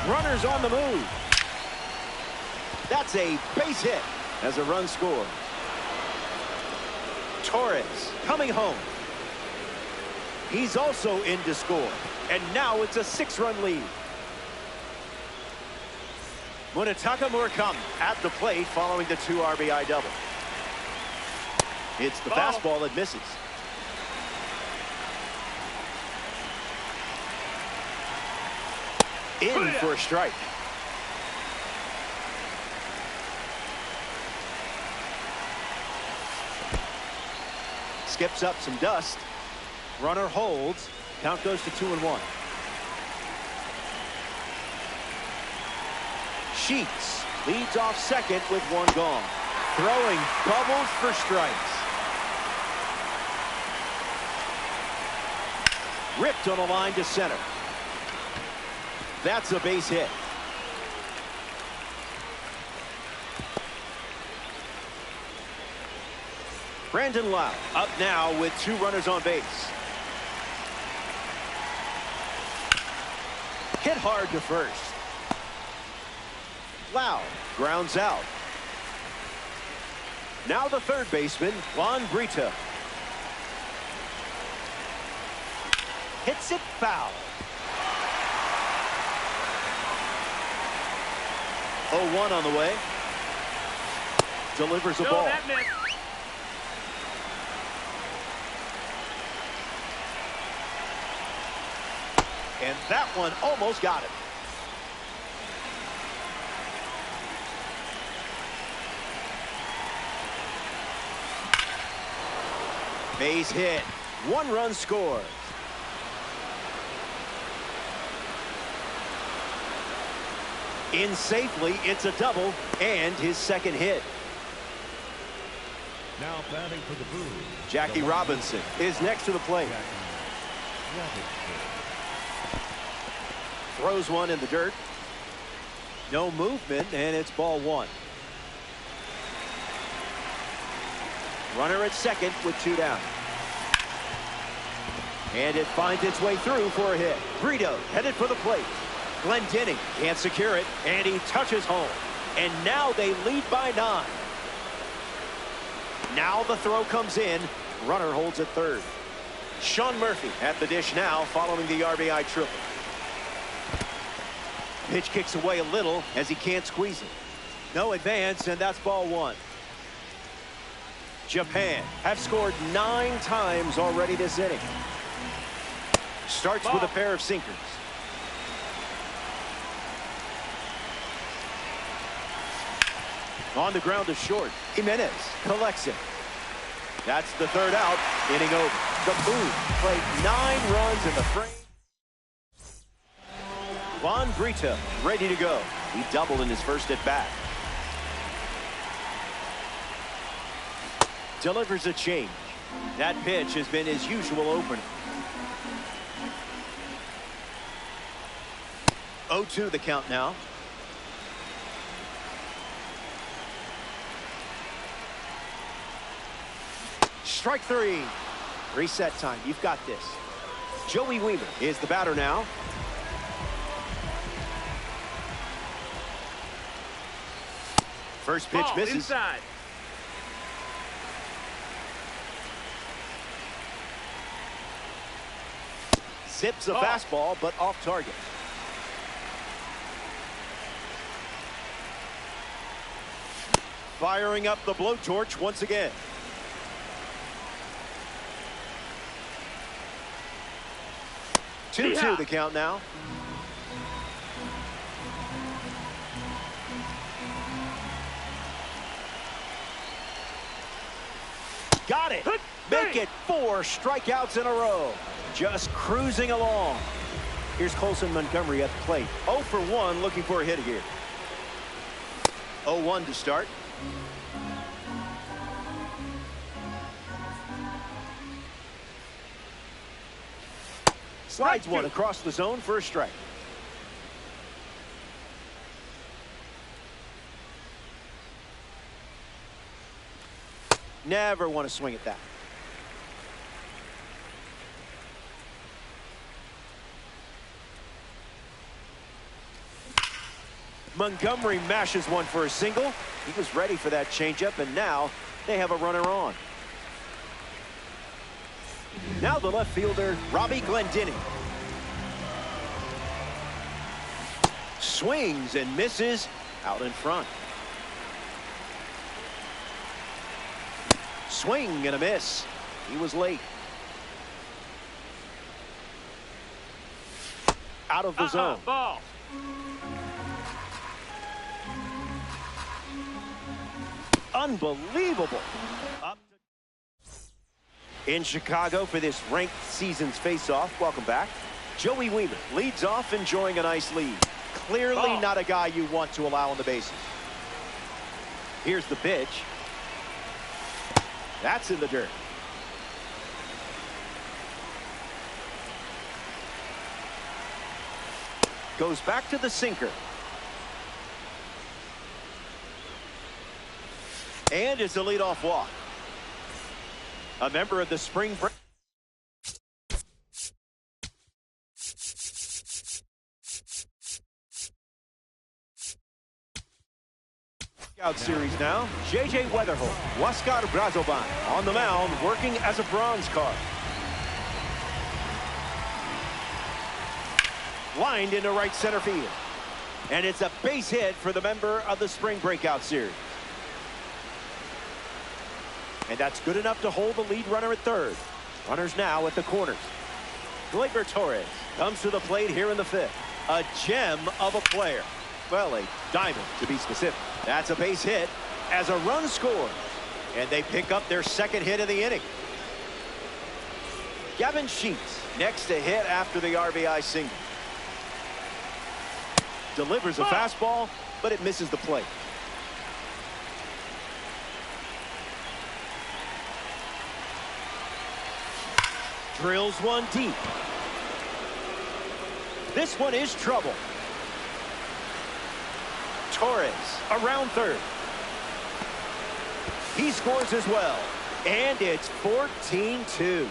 Runners on the move. That's a base hit as a run scored. Torres coming home. He's also in to score. And now it's a 6-run lead. Munetaka Murakami at the plate following the 2 RBI double. It's the fastball that misses. In for a strike. Skips up some dust. Runner holds. Count goes to 2-1. Sheets leads off second with 1 gone. Throwing bubbles for strikes. Ripped on a line to center. That's a base hit. Brandon Lowe up now with 2 runners on base. Hit hard to first. Lowe grounds out. Now the third baseman, Juan Brito. Hits it foul. 0-1 on the way. Delivers a ball. And that one almost got him. Base hit. 1 run scored. In safely, it's a double and his second hit. Now batting for the Blues, Jackie Robinson is next to the plate. Throws one in the dirt. No movement, and it's ball 1. Runner at second with 2 down. And it finds its way through for a hit. Brito headed for the plate. Glendening can't secure it, and he touches home. And now they lead by 9. Now the throw comes in. Runner holds at third. Sean Murphy at the dish now following the RBI triple. Pitch kicks away a little as he can't squeeze it. No advance, and that's ball 1. Japan have scored 9 times already this inning. Starts with a pair of sinkers. On the ground to short. Jimenez collects it. That's the third out. Inning over. The Blues played 9 runs in the frame. Juan Brito ready to go. He doubled in his first at bat. Delivers a change. That pitch has been his usual opener. 0-2 the count now. Strike 3. Reset time. You've got this. Joey Weaver is the batter now. First pitch misses. Inside. Zips a fastball, but off target. Firing up the blowtorch once again. Two the count now. Got it. Make it 4 strikeouts in a row. Just cruising along. Here's Colson Montgomery at the plate. 0 for 1, looking for a hit here. 0-1 to start. Slides one across the zone for a strike. Never want to swing at that. Montgomery mashes one for a single. He was ready for that changeup, and now they have a runner on. Now the left fielder, Robbie Glendening. Swings and misses out in front. Swing and a miss. He was late. Out of the zone. Ball. Unbelievable. Up in Chicago for this ranked season's face-off. Welcome back. Joey Weaver leads off, enjoying a nice lead. Clearly not a guy you want to allow on the bases. Here's the pitch. That's in the dirt. Goes back to the sinker. And it's a leadoff walk. A member of the spring break. Out series now. J.J. Weatherholt, Huáscar Brazoban on the mound, working as a bronze card. Lined into right center field. And it's a base hit for the member of the spring breakout series. And that's good enough to hold the lead runner at third. Runners now at the corners. Gleyber Torres comes to the plate here in the fifth. A gem of a player. Well, a diamond to be specific. That's a base hit as a run scores. And they pick up their second hit of the inning. Gavin Sheets next to hit after the RBI single. Delivers a fastball, but it misses the plate. Drills one deep. This one is trouble. Torres around third. He scores as well. And it's 14-2.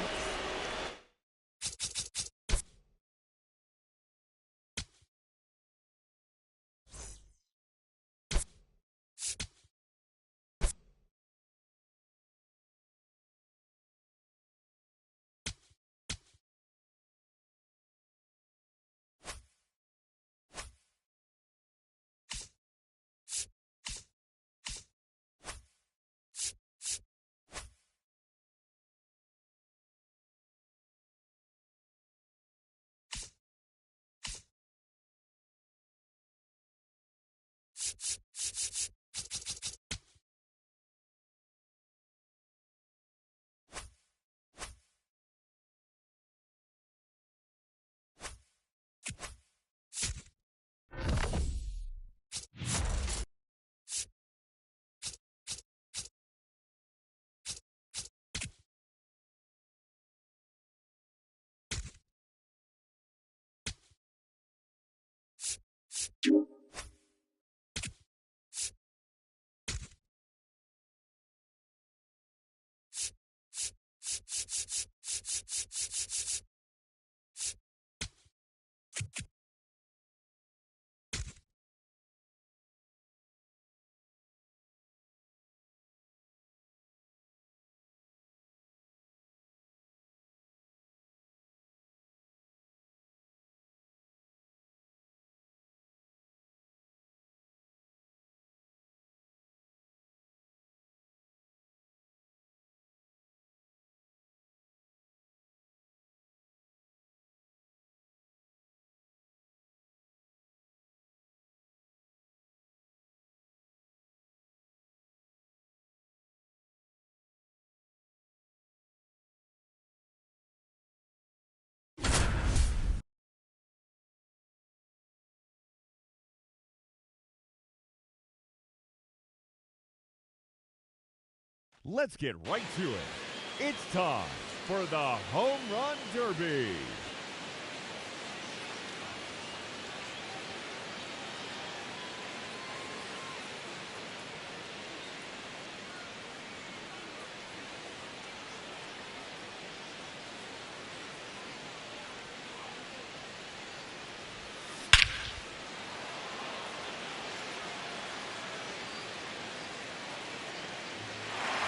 Let's get right to it. It's time for the Home Run Derby.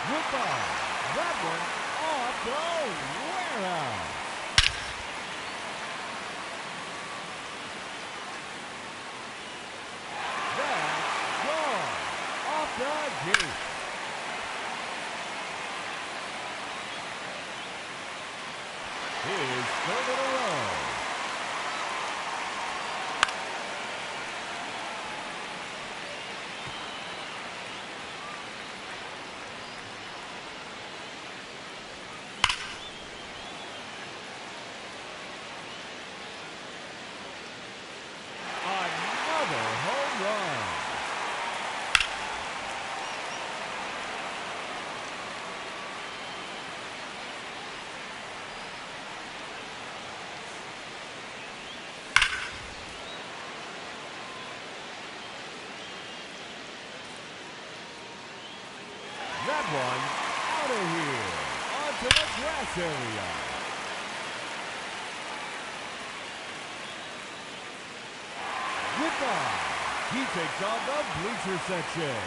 Goodbye. That one off the warehouse. That's gone off the gate. His third in a row. that one out of here. Onto the grass area. Goodbye. He takes on the bleacher section.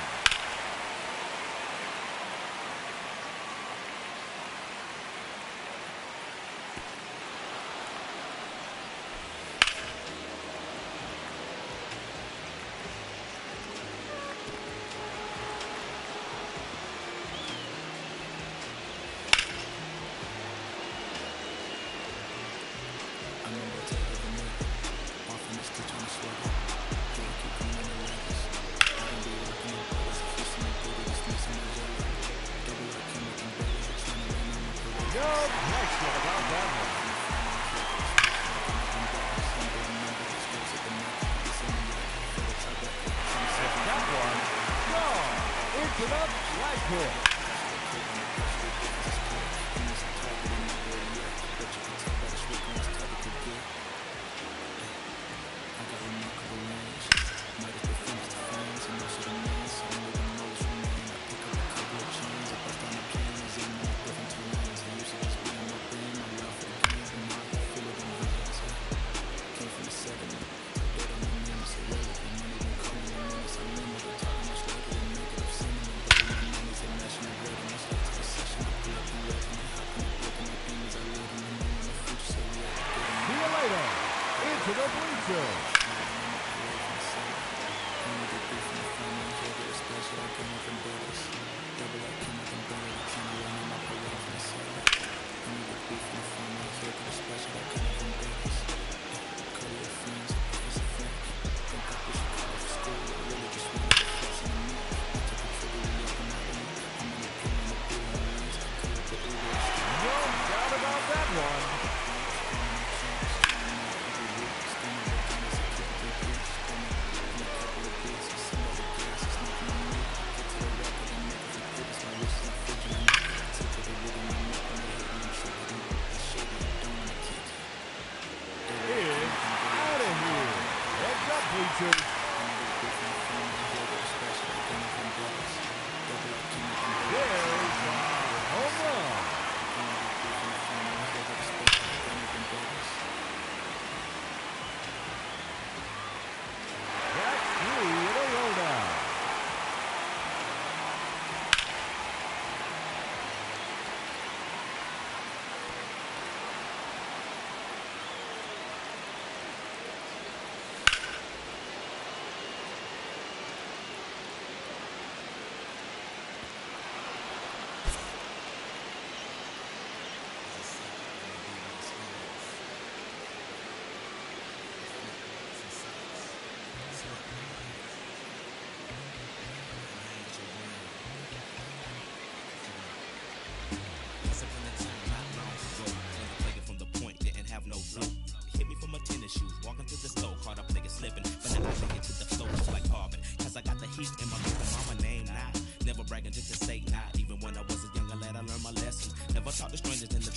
To the bleachers. No doubt about that one. Bleachers. There's a home run. That's 3 in a row now.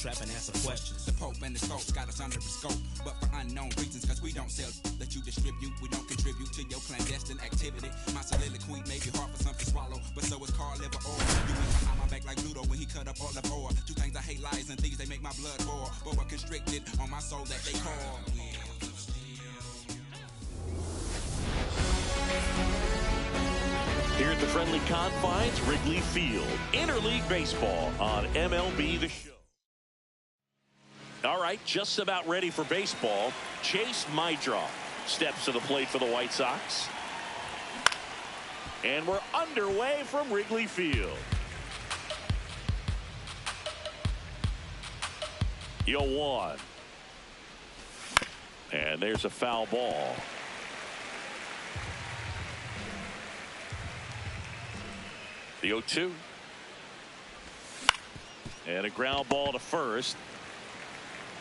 Trap and answer questions. The Pope and the Scopes got us under the scope, but for unknown reasons, cause we don't sell that you distribute. We don't contribute to your clandestine activity. My soliloquy may be hard for some to swallow, but so is Carl liver oil. You went behind my back like Pluto when he cut up all the oil. Two things I hate, lies and thieves, they make my blood boil. But we're constricted on my soul that they call. Here at the friendly confines, Wrigley Field. Interleague Baseball on MLB The Show. All right, just about ready for baseball. Chase Meidroff steps to the plate for the White Sox. And we're underway from Wrigley Field. 0-1. And there's a foul ball. The 0-2. And a ground ball to first.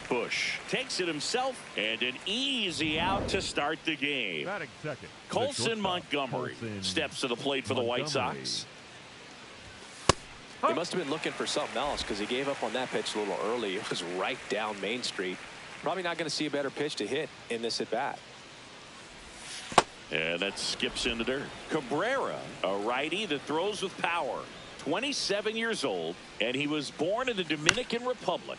Bush takes it himself, and an easy out to start the game. Second. Colson Montgomery steps to the plate for the White Sox. He must have been looking for something else because he gave up on that pitch a little early. It was right down Main Street. Probably not going to see a better pitch to hit in this at bat. And that skips into dirt. Cabrera, a righty that throws with power. 27 years old, and he was born in the Dominican Republic.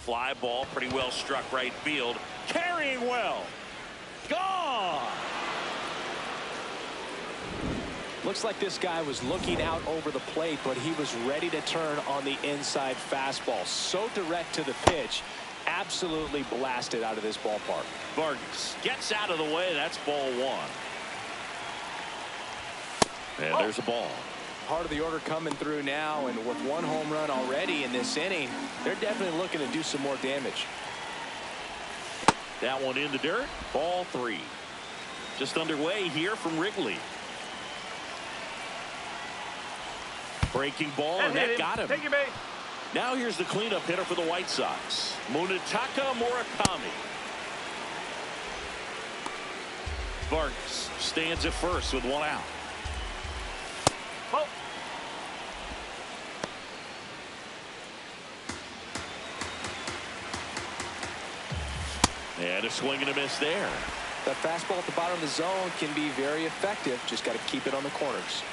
Fly ball, pretty well struck right field. Carrying well. Gone. Looks like this guy was looking out over the plate, but he was ready to turn on the inside fastball. So direct to the pitch. Absolutely blasted out of this ballpark. Vargas gets out of the way. That's ball one. And there's a ball. Part of the order coming through now, and with one home run already in this inning, they're definitely looking to do some more damage. That one in the dirt. Ball three. Just underway here from Wrigley. Breaking ball, and that got him. Take your base. Now here's the cleanup hitter for the White Sox, Munetaka Murakami. Vargas stands at first with one out. Oh. And a swing and a miss there. That fastball at the bottom of the zone can be very effective. Just got to keep it on the corners.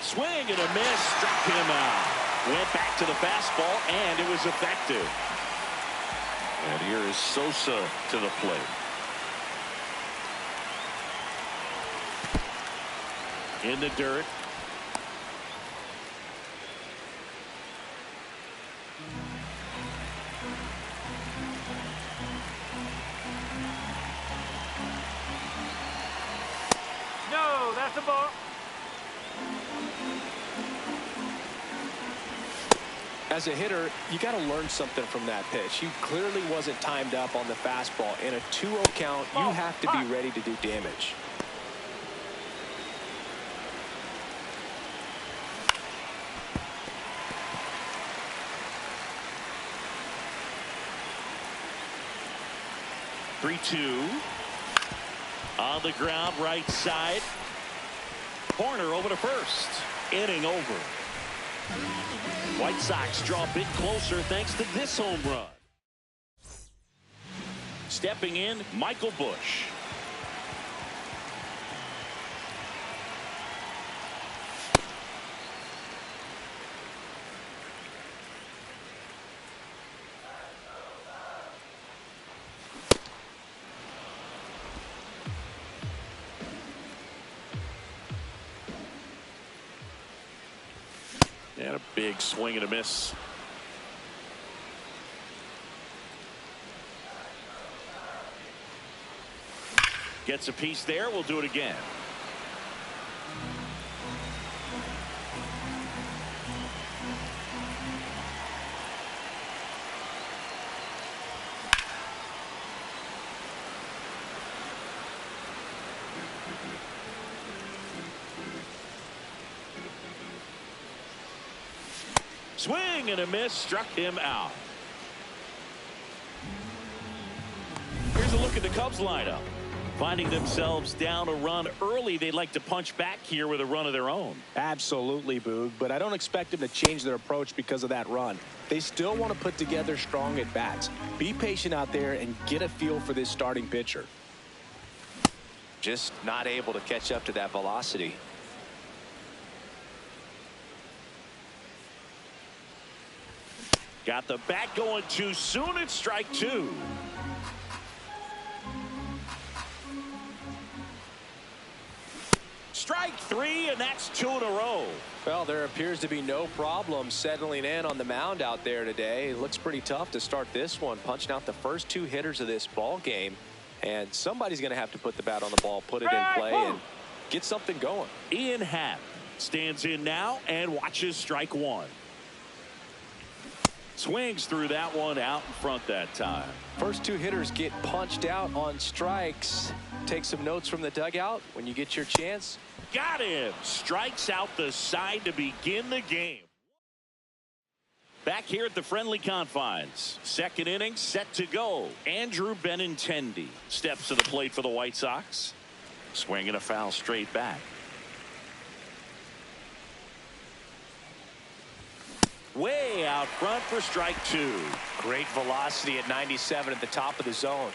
Swing and a miss, struck him out. Went back to the fastball, and it was effective. And here is Sosa to the plate. In the dirt. No, that's a ball. As a hitter, you got to learn something from that pitch. He clearly wasn't timed up on the fastball. In a 2-0 count, you have to be ready to do damage. Three-two. On the ground, right side. Corner over to first. Inning over. White Sox draw a bit closer thanks to this home run. Stepping in, Michael Busch. And a big swing and a miss. Gets a piece there. We'll do it again. Swing and a miss, struck him out. Here's a look at the Cubs lineup. Finding themselves down a run early, they'd like to punch back here with a run of their own. Absolutely, Boog, but I don't expect them to change their approach because of that run. They still want to put together strong at-bats. Be patient out there and get a feel for this starting pitcher. Just not able to catch up to that velocity. Got the bat going too soon. It's strike two. Strike three, and that's two in a row. Well, there appears to be no problem settling in on the mound out there today. It looks pretty tough to start this one, punching out the first two hitters of this ball game. And somebody's going to have to put the bat on the ball, put it in play, and get something going. Ian Happ stands in now and watches strike one. Swings through that one, out in front that time. First two hitters get punched out on strikes. Take some notes from the dugout when you get your chance. Got him. Strikes out the side to begin the game. Back here at the friendly confines. Second inning set to go. Andrew Benintendi steps to the plate for the White Sox. Swinging a foul straight back. way out front for strike two. Great velocity at 97 at the top of the zone.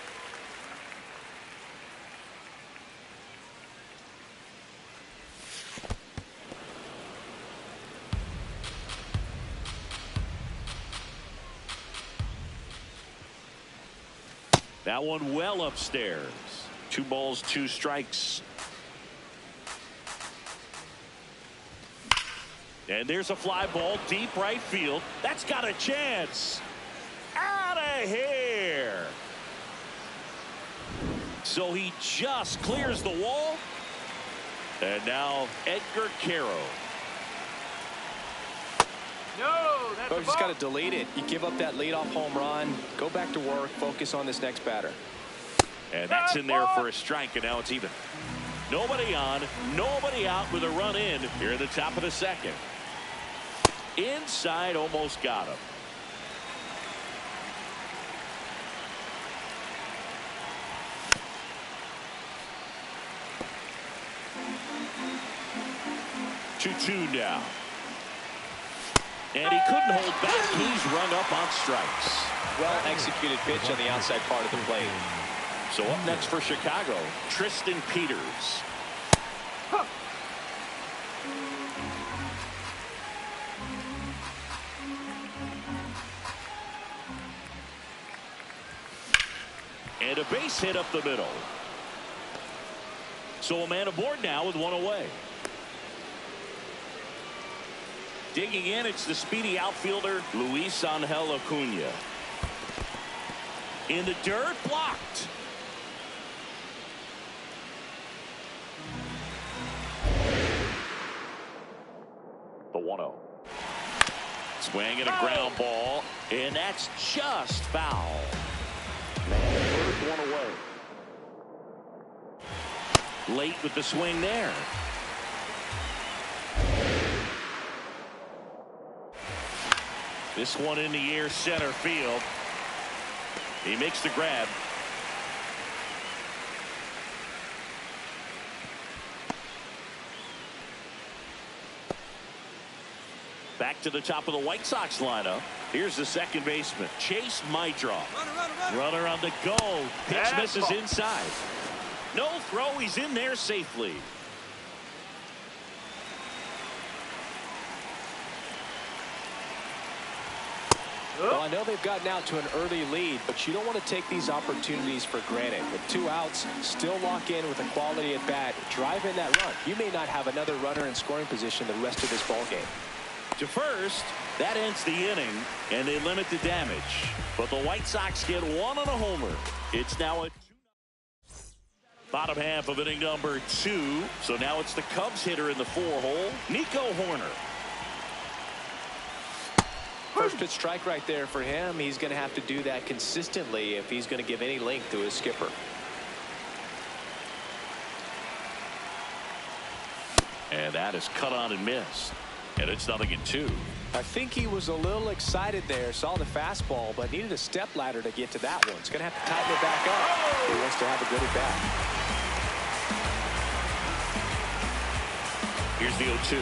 That one well upstairs. 2 balls, 2 strikes. And there's a fly ball deep right field. That's got a chance. Out of here. So he just clears the wall. And now Edgar Quero. No, that's But you just got to delete it. You give up that leadoff home run. Go back to work. Focus on this next batter. And that's in there for a strike, and now it's even. Nobody on, nobody out with a run in here in the top of the second. Inside, almost got him. Two now. And he couldn't hold back. He's rung up on strikes. Well executed pitch on the outside part of the plate. So up next for Chicago, Tristan Peters. And a base hit up the middle. So a man aboard now with one away. Digging in, it's the speedy outfielder, Luis Angel Acuna. In the dirt, blocked. The 1-0. Swing and a ground ball, and that's just foul. First one away. Late with the swing there. This one in the air, center field. He makes the grab. Back to the top of the White Sox lineup. Here's the second baseman, Chase Meidroff. Runner on the go. Pitch misses inside. No throw. He's in there safely. Well, I know they've gotten out to an early lead, but you don't want to take these opportunities for granted. With 2 outs, still lock in with a quality at bat. Drive in that run. You may not have another runner in scoring position the rest of this ball game. To first, that ends the inning, and they limit the damage. But the White Sox get one on a homer. It's now a bottom half of inning number 2. So now it's the Cubs hitter in the 4-hole, Nico Hoerner. First pitch strike right there for him. He's going to have to do that consistently if he's going to give any length to his skipper. And that is cut on and missed. And it's 0-2. I think he was a little excited there. Saw the fastball, but needed a step ladder to get to that one. He's going to have to tighten it back up. He wants to have a good at bat. Here's the 0-2.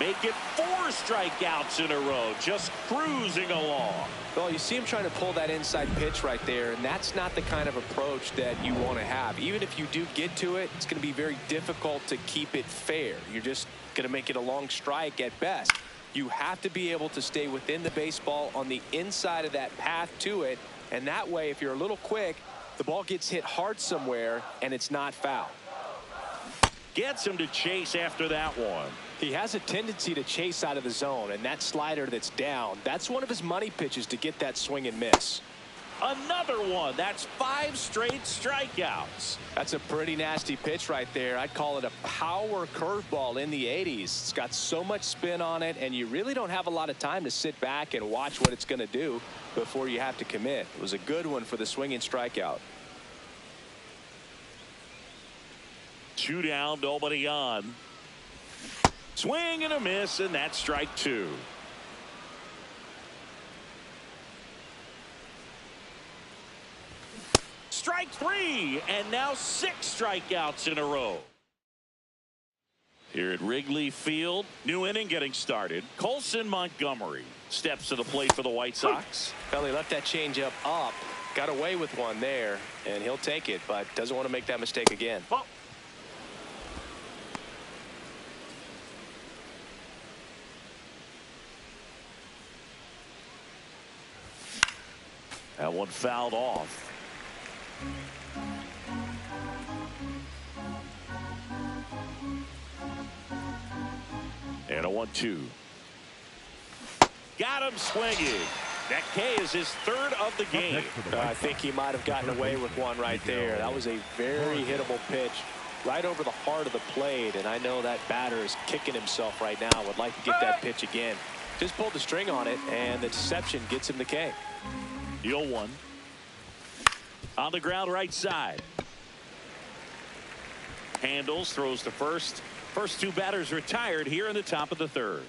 Make it 4 strikeouts in a row, just cruising along. Well, you see him trying to pull that inside pitch right there, and that's not the kind of approach that you want to have. Even if you do get to it, it's going to be very difficult to keep it fair. You're just going to make it a long strike at best. You have to be able to stay within the baseball on the inside of that path to it, and that way, if you're a little quick, the ball gets hit hard somewhere, and it's not foul. Gets him to chase after that one. He has a tendency to chase out of the zone, and that slider that's down, that's one of his money pitches to get that swing and miss. Another one. That's 5 straight strikeouts. That's a pretty nasty pitch right there. I'd call it a power curveball in the 80s. It's got so much spin on it, and you really don't have a lot of time to sit back and watch what it's going to do before you have to commit. It was a good one for the swinging strikeout. 2 down, nobody on. Swing and a miss, and that's strike 2. Strike 3, and now 6 strikeouts in a row. Here at Wrigley Field, new inning getting started. Colson Montgomery steps to the plate for the White Sox. Well, he left that changeup up, got away with one there, and he'll take it, but doesn't want to make that mistake again. That one fouled off. And a 1-2. Got him swinging. That K is his third of the game. I think he might have gotten away with one right there. That was a very hittable pitch right over the heart of the plate, and I know that batter is kicking himself right now. Would like to get that pitch again. Just pulled the string on it, and the deception gets him the K. The 0-1. On the ground right side. Handles, throws to first. First two batters retired here in the top of the third.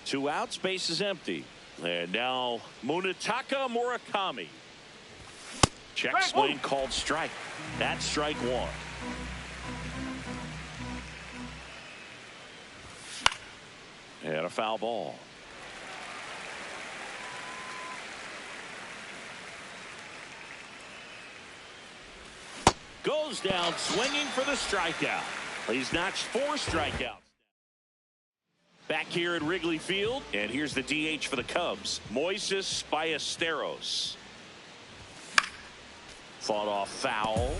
2 outs, base is empty. And now Munetaka Murakami. Check swing called strike. That's strike 1. And a foul ball. Goes down swinging for the strikeout. He's notched 4 strikeouts. Back here at Wrigley Field, and here's the DH for the Cubs, Moises Ballesteros. Fought off foul.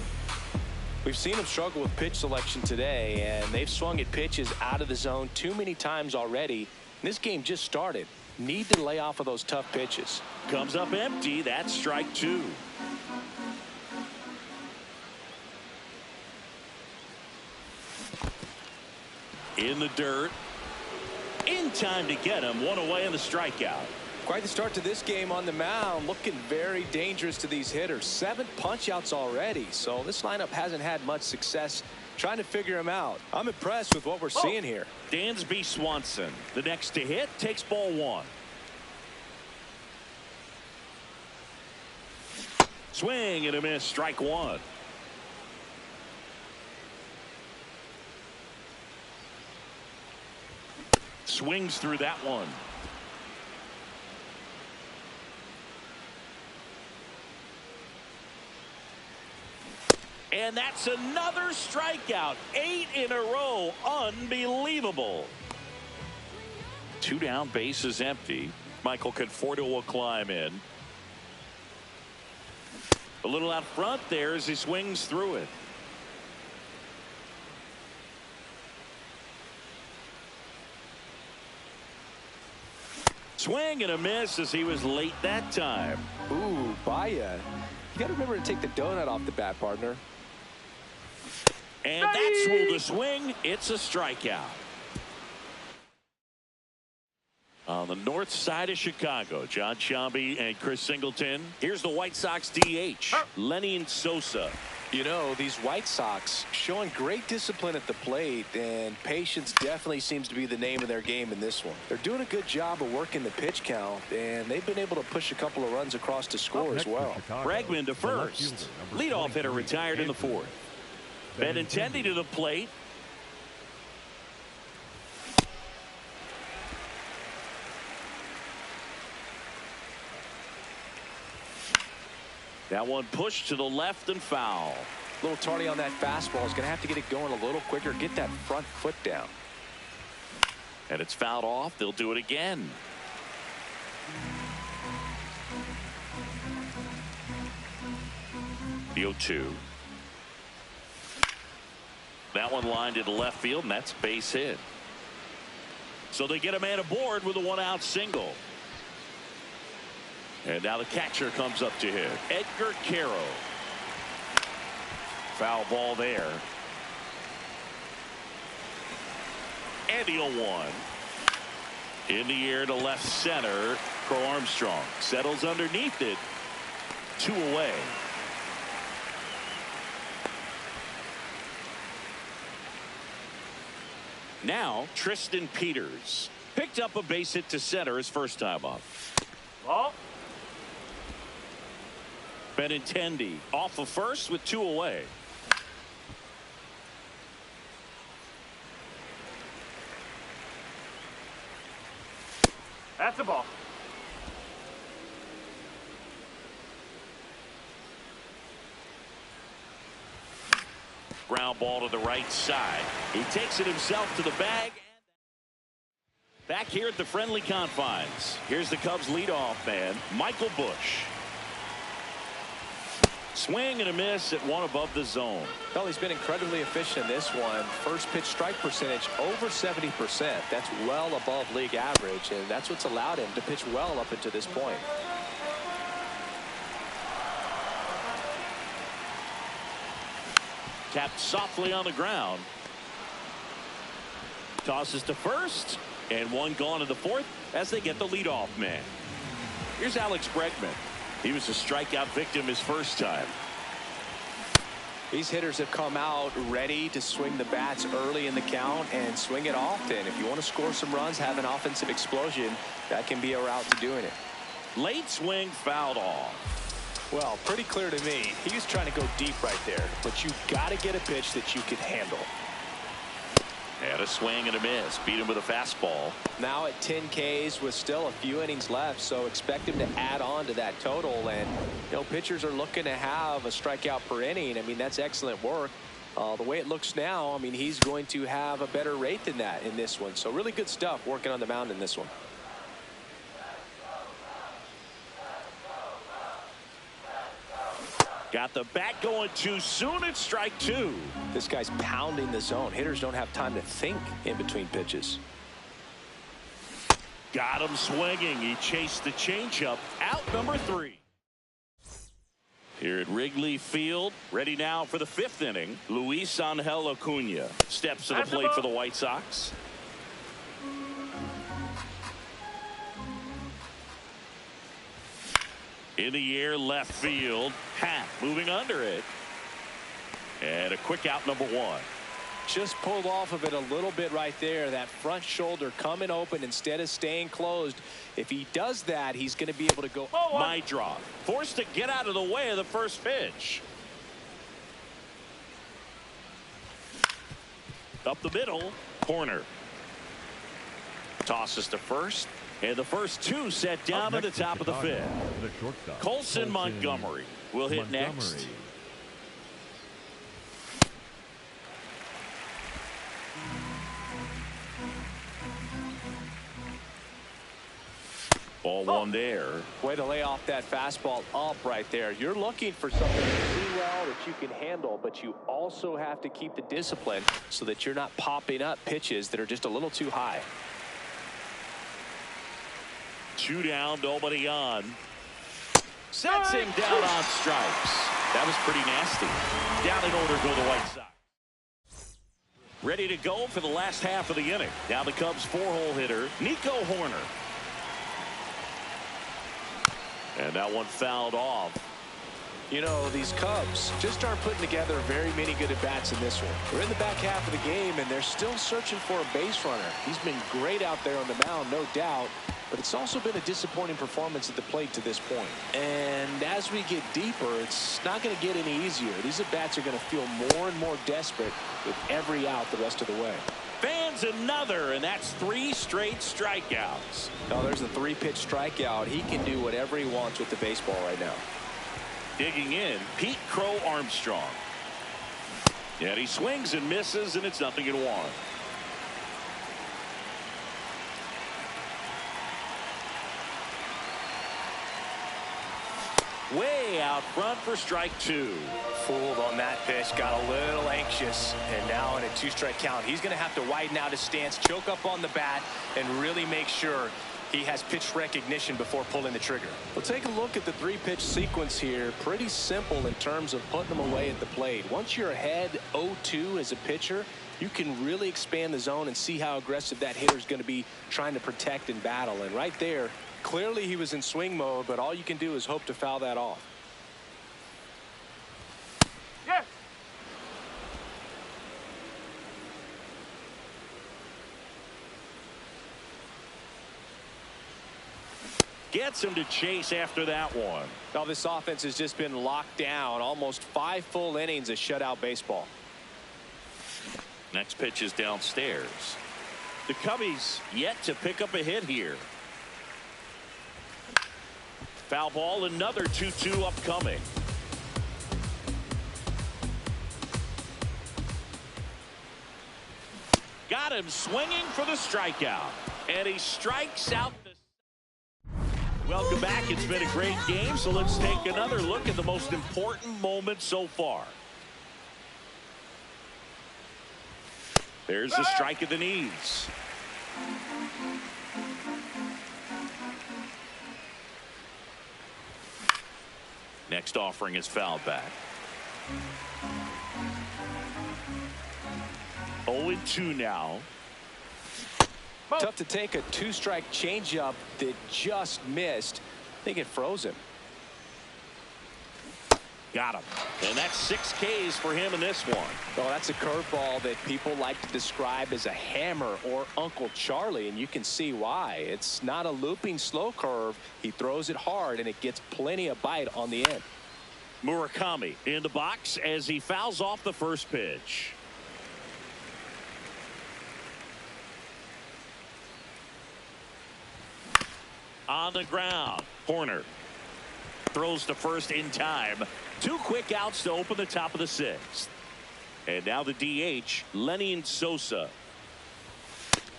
We've seen him struggle with pitch selection today, and they've swung at pitches out of the zone too many times already. This game just started. Need to lay off of those tough pitches. Comes up empty. That's strike 2. In the dirt. In time to get him. 1 away in the strikeout. Quite the start to this game on the mound. Looking very dangerous to these hitters. 7 punch-outs already. So this lineup hasn't had much success trying to figure him out. I'm impressed with what we're seeing here. Dansby Swanson, the next to hit, takes ball 1. Swing and a miss. Strike 1. Swings through that one. And that's another strikeout. 8 in a row. Unbelievable. 2 down, base is empty. Michael Conforto will climb in. A little out front there as he swings through it. Swing and a miss as he was late that time. Ooh, Baya. You got to remember to take the donut off the bat, partner. And that's ruled a swing. It's a strikeout. On the north side of Chicago, John Sciambi and Chris Singleton. Here's the White Sox DH, Lenny Sosa. You know, these White Sox showing great discipline at the plate, and patience definitely seems to be the name of their game in this one. They're doing a good job of working the pitch count, and they've been able to push a couple of runs across to score as well. Bregman to first. Leadoff hitter retired in the 4th. Benintendi to the plate. That one pushed to the left and foul. A little tardy on that fastball. Is going to have to get it going a little quicker. Get that front foot down. And it's fouled off. They'll do it again. The 0-2. That one lined into left field, and that's base hit. So they get a man aboard with a 1-out single. And now the catcher comes up to hit. Edgar Caro. Foul ball there. And the 0-1. In the air to left center. Crow Armstrong settles underneath it. 2 away. Now Tristan Peters picked up a base hit to center his first time up. Ball. Benintendi off of first with 2 away. That's a ball. Ground ball to the right side. He takes it himself to the bag. Back here at the friendly confines, here's the Cubs leadoff man, Michael Busch. Swing and a miss at one above the zone. Well, he's been incredibly efficient in this one. First pitch strike percentage over 70%. That's well above league average, and that's what's allowed him to pitch well up until this point. Tapped softly on the ground. Tosses to first, and one gone in the fourth as they get the leadoff man. Here's Alex Bregman. He was a strikeout victim his first time. These hitters have come out ready to swing the bats early in the count and swing it often. If you want to score some runs, have an offensive explosion, that can be a route to doing it. Late swing fouled off. Well, pretty clear to me. He's trying to go deep right there, but you've got to get a pitch that you can handle. And a swing and a miss. Beat him with a fastball. Now at 10 Ks with still a few innings left, so expect him to add on to that total. And, you know, pitchers are looking to have a strikeout per inning. I mean, that's excellent work. The way it looks now, I mean, he's going to have a better rate than that in this one. So really good stuff working on the mound in this one. Got the bat going too soon. It's strike two. This guy's pounding the zone. Hitters don't have time to think in between pitches. Got him swinging. He chased the changeup. Out number 3. Here at Wrigley Field, ready now for the 5th inning. Luis Angel Acuna steps to the plate for the White Sox. In the air, left field. Happ moving under it. And a quick out, number 1. Just pulled off of it a little bit right there. That front shoulder coming open instead of staying closed. If he does that, he's going to be able to go. My draw. Forced to get out of the way of the first pitch. Up the middle. Corner. Tosses to first. And the first 2 set down to the top of the 5th. Colson Montgomery will hit next. Ball 1 there. Way to lay off that fastball up right there. You're looking for something to do well that you can handle, but you also have to keep the discipline so that you're not popping up pitches that are just a little too high. 2 down, nobody on. Sets him down on strikes. That was pretty nasty. Down in order go the White Sox. Ready to go for the last half of the inning. Now the Cubs 4-hole hitter, Nico Hoerner. And that one fouled off. You know, these Cubs just aren't putting together very many good at-bats in this one. We're in the back half of the game, and they're still searching for a base runner. He's been great out there on the mound, no doubt, but it's also been a disappointing performance at the plate to this point. And as we get deeper, it's not going to get any easier. These at-bats are going to feel more and more desperate with every out the rest of the way. Fans another, and that's 3 straight strikeouts. Oh, there's a 3-pitch strikeout. He can do whatever he wants with the baseball right now. Digging in, Pete Crow Armstrong. Yet he swings and misses, and it's 0-1. Way out front for strike 2. Fooled on that pitch, got a little anxious, and now in a 2-strike count, he's going to have to widen out his stance, choke up on the bat, and really make sure he has pitch recognition before pulling the trigger. We'll take a look at the 3-pitch sequence here. Pretty simple in terms of putting them away at the plate. Once you're ahead 0-2 as a pitcher, you can really expand the zone and see how aggressive that hitter is going to be trying to protect and battle. And right there, clearly he was in swing mode, but all you can do is hope to foul that off. Yes. Gets him to chase after that one. Now this offense has just been locked down. Almost 5 full innings of shutout baseball. Next pitch is downstairs. The Cubbies yet to pick up a hit here. Foul ball, another 2-2 upcoming. Got him swinging for the strikeout. And he strikes out. Welcome back. It's been a great game, so let's take another look at the most important moment so far. There's a strike at the knees. Next offering is fouled back. 0-2 now. Tough to take a two-strike changeup that just missed. I think it froze him. Got him. And that's 6 Ks for him in this one. Well, that's a curveball that people like to describe as a hammer or Uncle Charlie, and you can see why. It's not a looping slow curve. He throws it hard, and it gets plenty of bite on the end. Murakami in the box as he fouls off the first pitch. On the ground. Horner throws to first in time. 2 quick outs to open the top of the 6th. And now the DH, Lenny Sosa.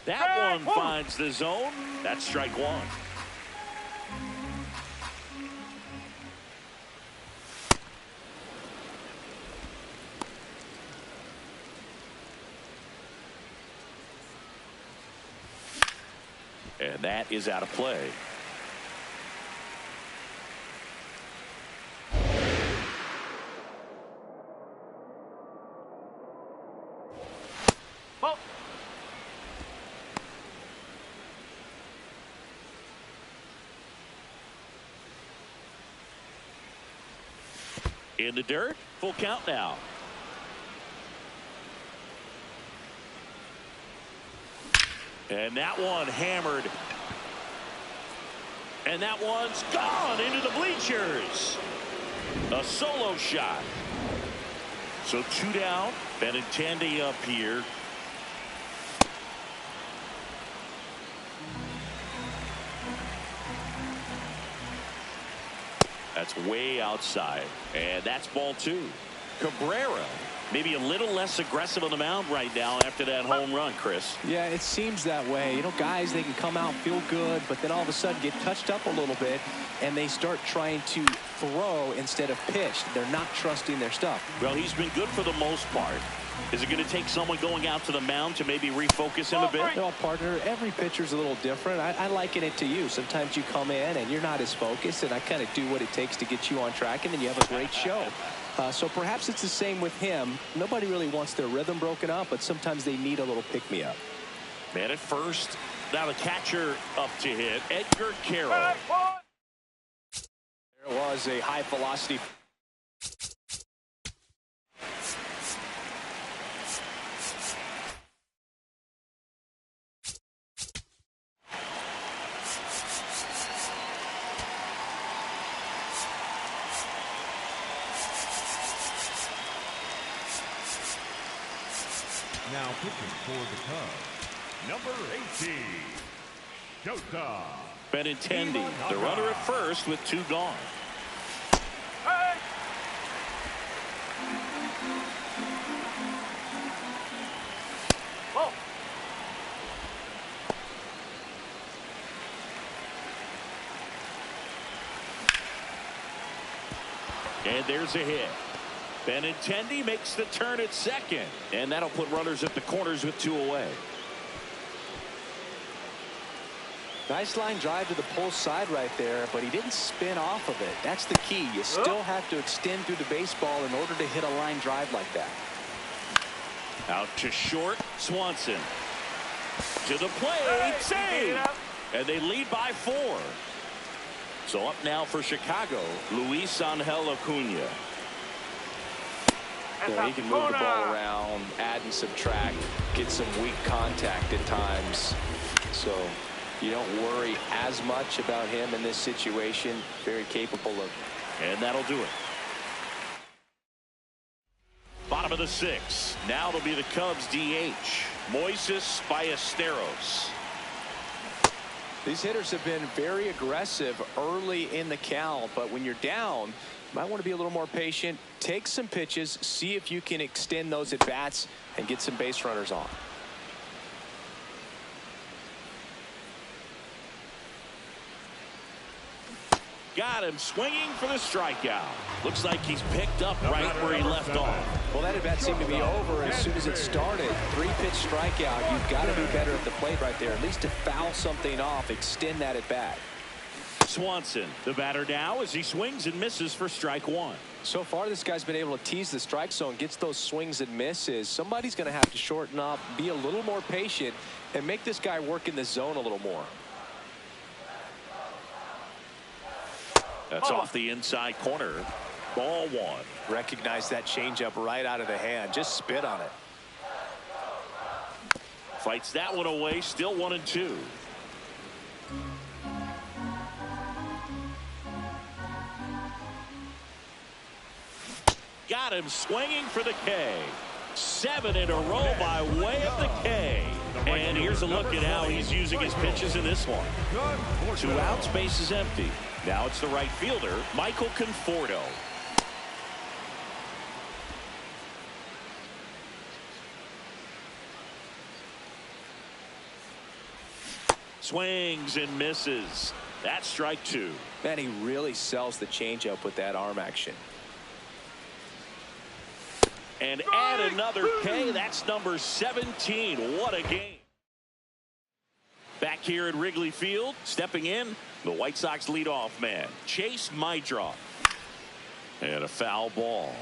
That one finds the zone. That's strike 1. And that is out of play. In the dirt, full count now. And that one hammered. And that one's gone into the bleachers. A solo shot. So 2 down. Benintendi up here. That's way outside. And that's ball 2. Cabrera maybe a little less aggressive on the mound right now after that home run, Chris. Yeah, it seems that way. You know, guys, they can come out and feel good, but then all of a sudden get touched up a little bit, and they start trying to throw instead of pitch. They're not trusting their stuff. Well, he's been good for the most part. Is it going to take someone going out to the mound to maybe refocus him a bit? Well, partner, every pitcher's a little different. I liken it to you. Sometimes you come in and you're not as focused, and I kind of do what it takes to get you on track, and then you have a great show. So perhaps it's the same with him. Nobody really wants their rhythm broken up, but sometimes they need a little pick-me-up. Man at first. Now the catcher up to hit. Edgar Carroll. There was a high velocity. Now pitching for the Cubs, number 18, Shota. Benintendi, the runner at first with 2 gone. And there's a hit. Benintendi makes the turn at second, and that'll put runners at the corners with 2 away. Nice line drive to the pull side right there, but he didn't spin off of it. That's the key. You still have to extend through the baseball in order to hit a line drive like that. Out to short, Swanson. To the plate, save! And they lead by 4. So up now for Chicago, Luis Angel Acuna. Yeah, he can move the ball around, add and subtract, get some weak contact at times. So you don't worry as much about him in this situation. Very capable of. And that'll do it. Bottom of the 6th. Now it'll be the Cubs DH, Moises Ballesteros. These hitters have been very aggressive early in the count, but when you're down, you might want to be a little more patient. Take some pitches, see if you can extend those at bats and get some base runners on. Got him swinging for the strikeout. Looks like he's picked up right where he left off. Well, that at bat seemed to be over as soon as it started. 3-pitch strikeout. You've got to do better at the plate right there, at least to foul something off, extend that at bat. Swanson, the batter now, as he swings and misses for strike one. So far, this guy's been able to tease the strike zone, gets those swings and misses. Somebody's going to have to shorten up, be a little more patient, and make this guy work in the zone a little more. That's off the inside corner. Ball one. Recognize that changeup right out of the hand. Just spit on it. Fights that one away. Still 1-2. Got him swinging for the K. 7 in a row by way of the K. And here's a look at how he's using his pitches in this one. 2 outs, base is empty. Now it's the right fielder, Michael Conforto. Swings and misses. That's strike 2. Man, he really sells the changeup with that arm action. And add another K. That's number 17. What a game. Back here at Wrigley Field, stepping in, the White Sox leadoff man, Chase Meidroth. And a foul ball.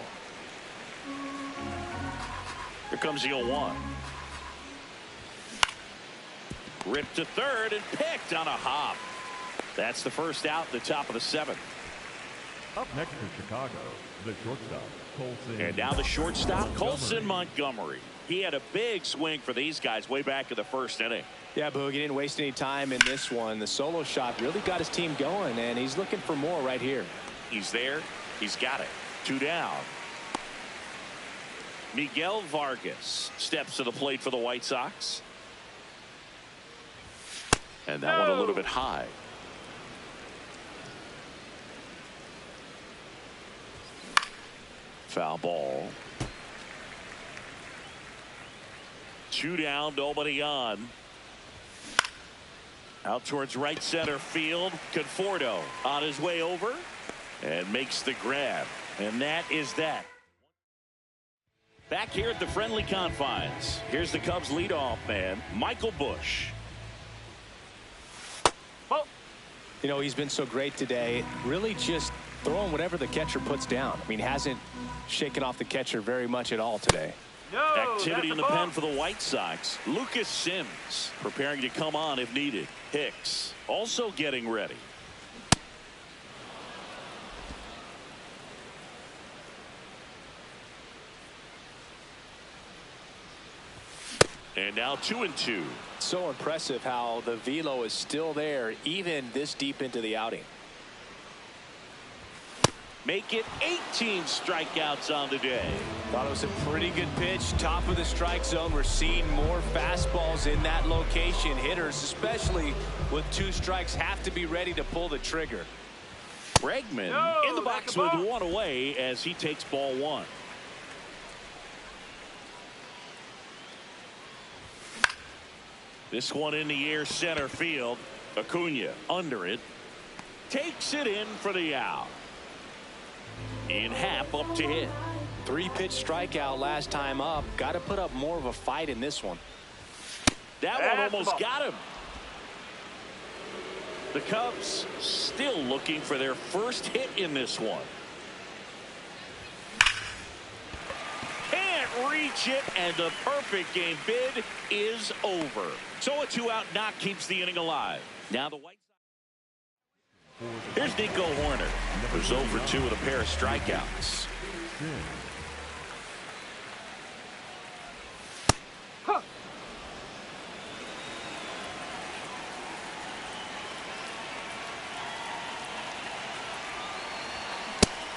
Here comes the 0-1. Ripped to third and picked on a hop. That's the first out, the top of the 7th. Up next for Chicago, the shortstop, Colson. And now the shortstop, Colson Montgomery. He had a big swing for these guys way back in the first inning. Yeah, Boog, he didn't waste any time in this one. The solo shot really got his team going, and he's looking for more right here. He's there. He's got it. 2 down. Miguel Vargas steps to the plate for the White Sox. And that one a little bit high. Foul ball. 2 down, nobody on. Out towards right center field. Conforto on his way over and makes the grab. And that is that. Back here at the friendly confines, here's the Cubs leadoff man, Michael Busch. You know, he's been so great today. Really just throwing whatever the catcher puts down. I mean, hasn't shaken off the catcher very much at all today. Activity in the pen for the White Sox. Lucas Sims preparing to come on if needed. Hicks also getting ready. And now 2-2. So impressive how the velo is still there even this deep into the outing. Make it 18 strikeouts on the day. Thought it was a pretty good pitch. Top of the strike zone. We're seeing more fastballs in that location. Hitters, especially with 2 strikes, have to be ready to pull the trigger. Bregman in the box with 1 away as he takes ball 1. This one in the air, center field. Acuna under it. Takes it in for the out. In half up to hit. 3-pitch strikeout last time up. Got to put up more of a fight in this one. That one almost got him. The Cubs still looking for their first hit in this one. Can't reach it, and the perfect game bid is over. So a 2-out knock keeps the inning alive. Now the White Sox. Here's Nico Hoerner, who's 0 for 2 with a pair of strikeouts.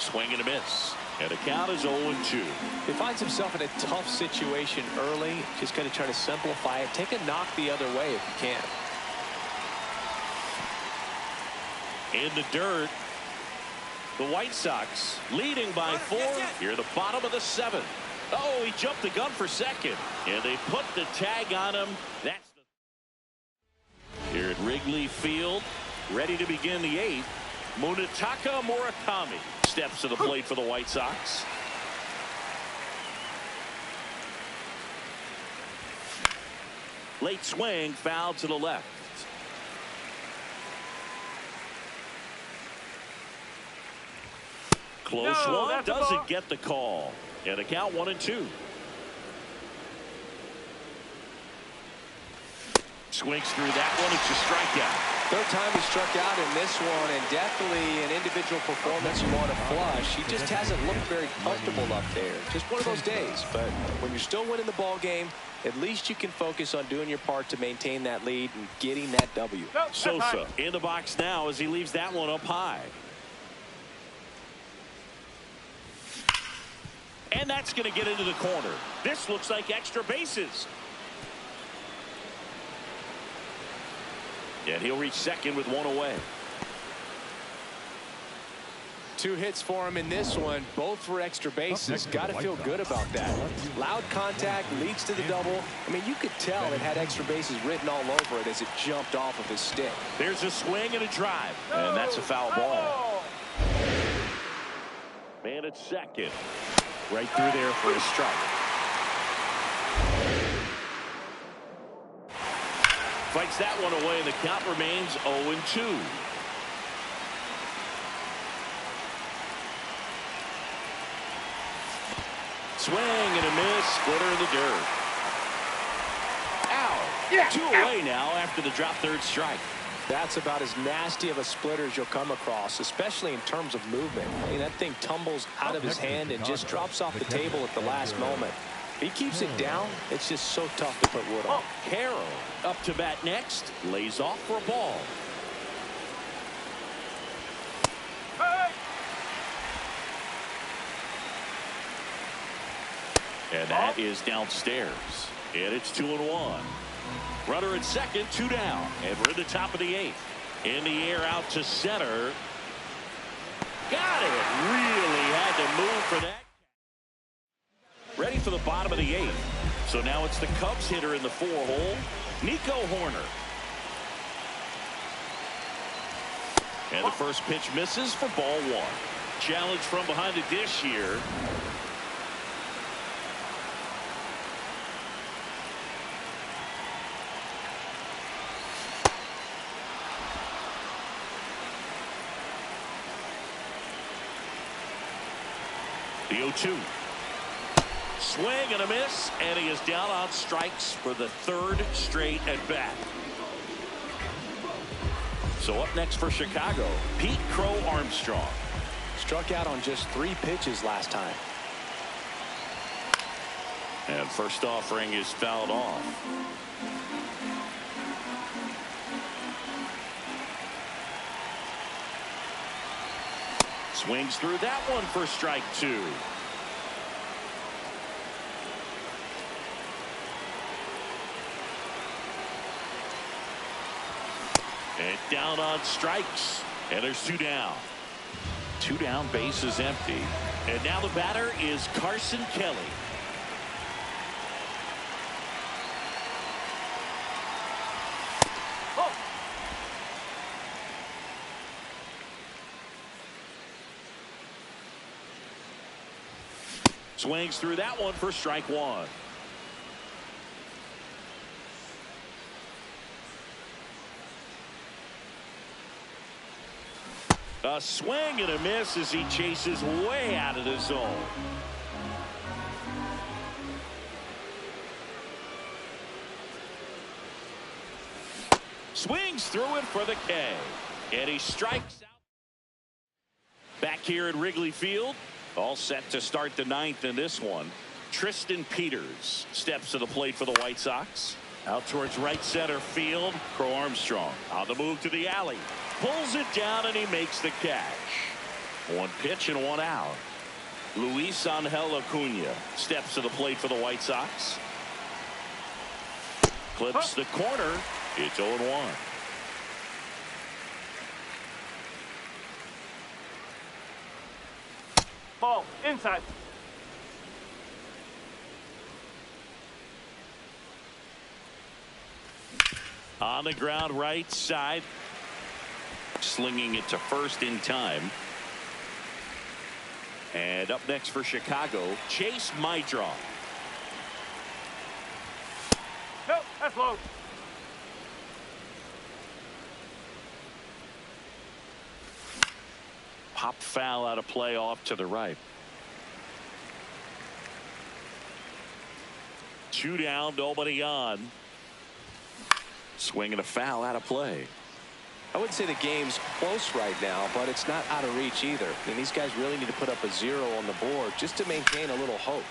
Swing and a miss. And the count is 0-2. He finds himself in a tough situation early. Just going to try to simplify it. Take a knock the other way if you can. in the dirt. The White Sox leading by 4 here at the bottom of the 7th. Oh, he jumped the gun for second, and they put the tag on him. That's here at Wrigley Field, ready to begin the 8th. Munetaka Murakami steps to the plate for the White Sox. Late swing, foul to the left. Close one, doesn't get the call. And a count 1-2. Swings through that one. It's a strikeout. Third time he struck out in this one, and definitely an individual performance you want to flush. He just hasn't looked very comfortable up there. Just one of those days. But when you're still winning the ball game, at least you can focus on doing your part to maintain that lead and getting that W. Sosa in the box now as he leaves that one up high. And that's going to get into the corner. This looks like extra bases. And he'll reach second with one away. 2 hits for him in this one, both for extra bases. Got to feel good about that. Loud contact leads to the double. I mean, you could tell it had extra bases written all over it as it jumped off of his stick. There's a swing and a drive, and that's a foul ball. Man at second. Right through there for a strike. Fights that one away, and the count remains 0-2. Swing and a miss, splitter in the dirt. Ow! 2 away now after the drop third strike. That's about as nasty of a splitter as you'll come across, especially in terms of movement. I mean, that thing tumbles out of his hand and just drops off the table at the last moment. If he keeps it down, it's just so tough to put wood on. Carroll up to bat next, lays off for a ball. And that is downstairs. And it's 2-1. Runner at second, 2 down. And we're in the top of the 8th. In the air out to center. Got it. Really had to move for that. Ready for the bottom of the 8th. So now it's the Cubs hitter in the 4-hole, Nico Hoerner. And the first pitch misses for ball 1. Challenge from behind the dish here. The 0-2. Swing and a miss, and he is down on strikes for the 3rd straight at bat. So up next for Chicago, Pete Crow Armstrong. Struck out on just 3 pitches last time. And first offering is fouled off. Swings through that one for strike 2. And down on strikes. And there's 2 down. 2 down, base is empty. And now the batter is Carson Kelly. Swings through that one for strike 1. A swing and a miss as he chases way out of the zone. Swings through it for the K. And he strikes out. Back here at Wrigley Field. All set to start the 9th in this one. Tristan Peters steps to the plate for the White Sox. Out towards right center field. Crow Armstrong on the move to the alley. Pulls it down and he makes the catch. 1 pitch and 1 out. Luis Angel Acuna steps to the plate for the White Sox. Clips the corner. It's 0-1. Ball, inside. On the ground right side. Slinging it to first in time. And up next for Chicago, Chase Maidron. Nope, that's low. Pop foul out of play off to the right. 2 down, nobody on. Swinging a foul out of play. I wouldn't say the game's close right now, but it's not out of reach either. I mean, these guys really need to put up a 0 on the board just to maintain a little hope.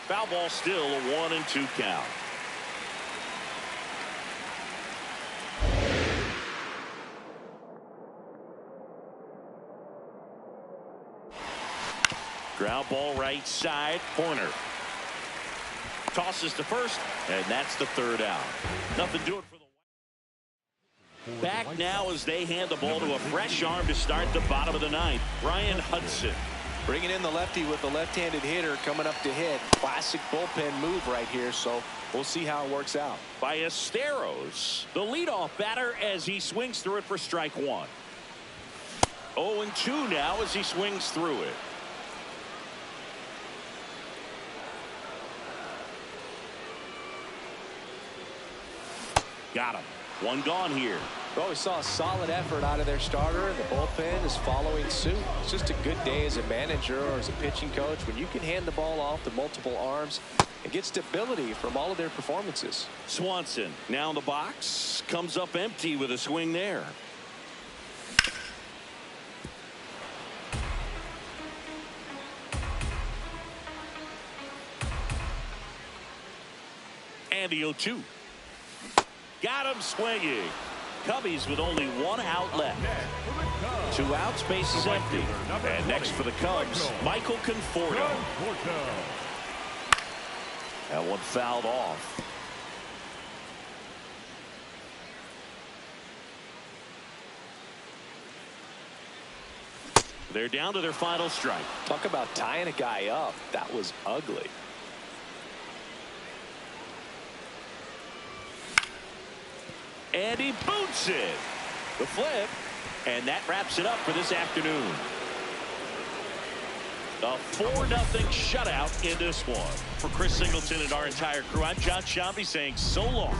Foul ball still a 1-2 count. Ground ball right side corner. Tosses to first, and that's the 3rd out. Nothing doing for the back now as they hand the ball to a fresh arm to start the bottom of the 9th. Brian Hudson. Bringing in the lefty with the left-handed hitter coming up to hit. Classic bullpen move right here, so we'll see how it works out. Ballesteros, the leadoff batter as he swings through it for strike 1. 0-2 now as he swings through it. Got him. 1 gone here. Well, we saw a solid effort out of their starter, and the bullpen is following suit. It's just a good day as a manager or as a pitching coach when you can hand the ball off to multiple arms and get stability from all of their performances. Swanson now in the box, comes up empty with a swing there. And the 0-2. Got him swinging. Cubbies with only 1 out left. 2 outs, base is empty. And next for the Cubs, Michael Conforto. That one fouled off. They're down to their final strike. Talk about tying a guy up. That was ugly. And he boots it. The flip. And that wraps it up for this afternoon. A 4-0 shutout in this one. For Chris Singleton and our entire crew, I'm John Shambi saying so long.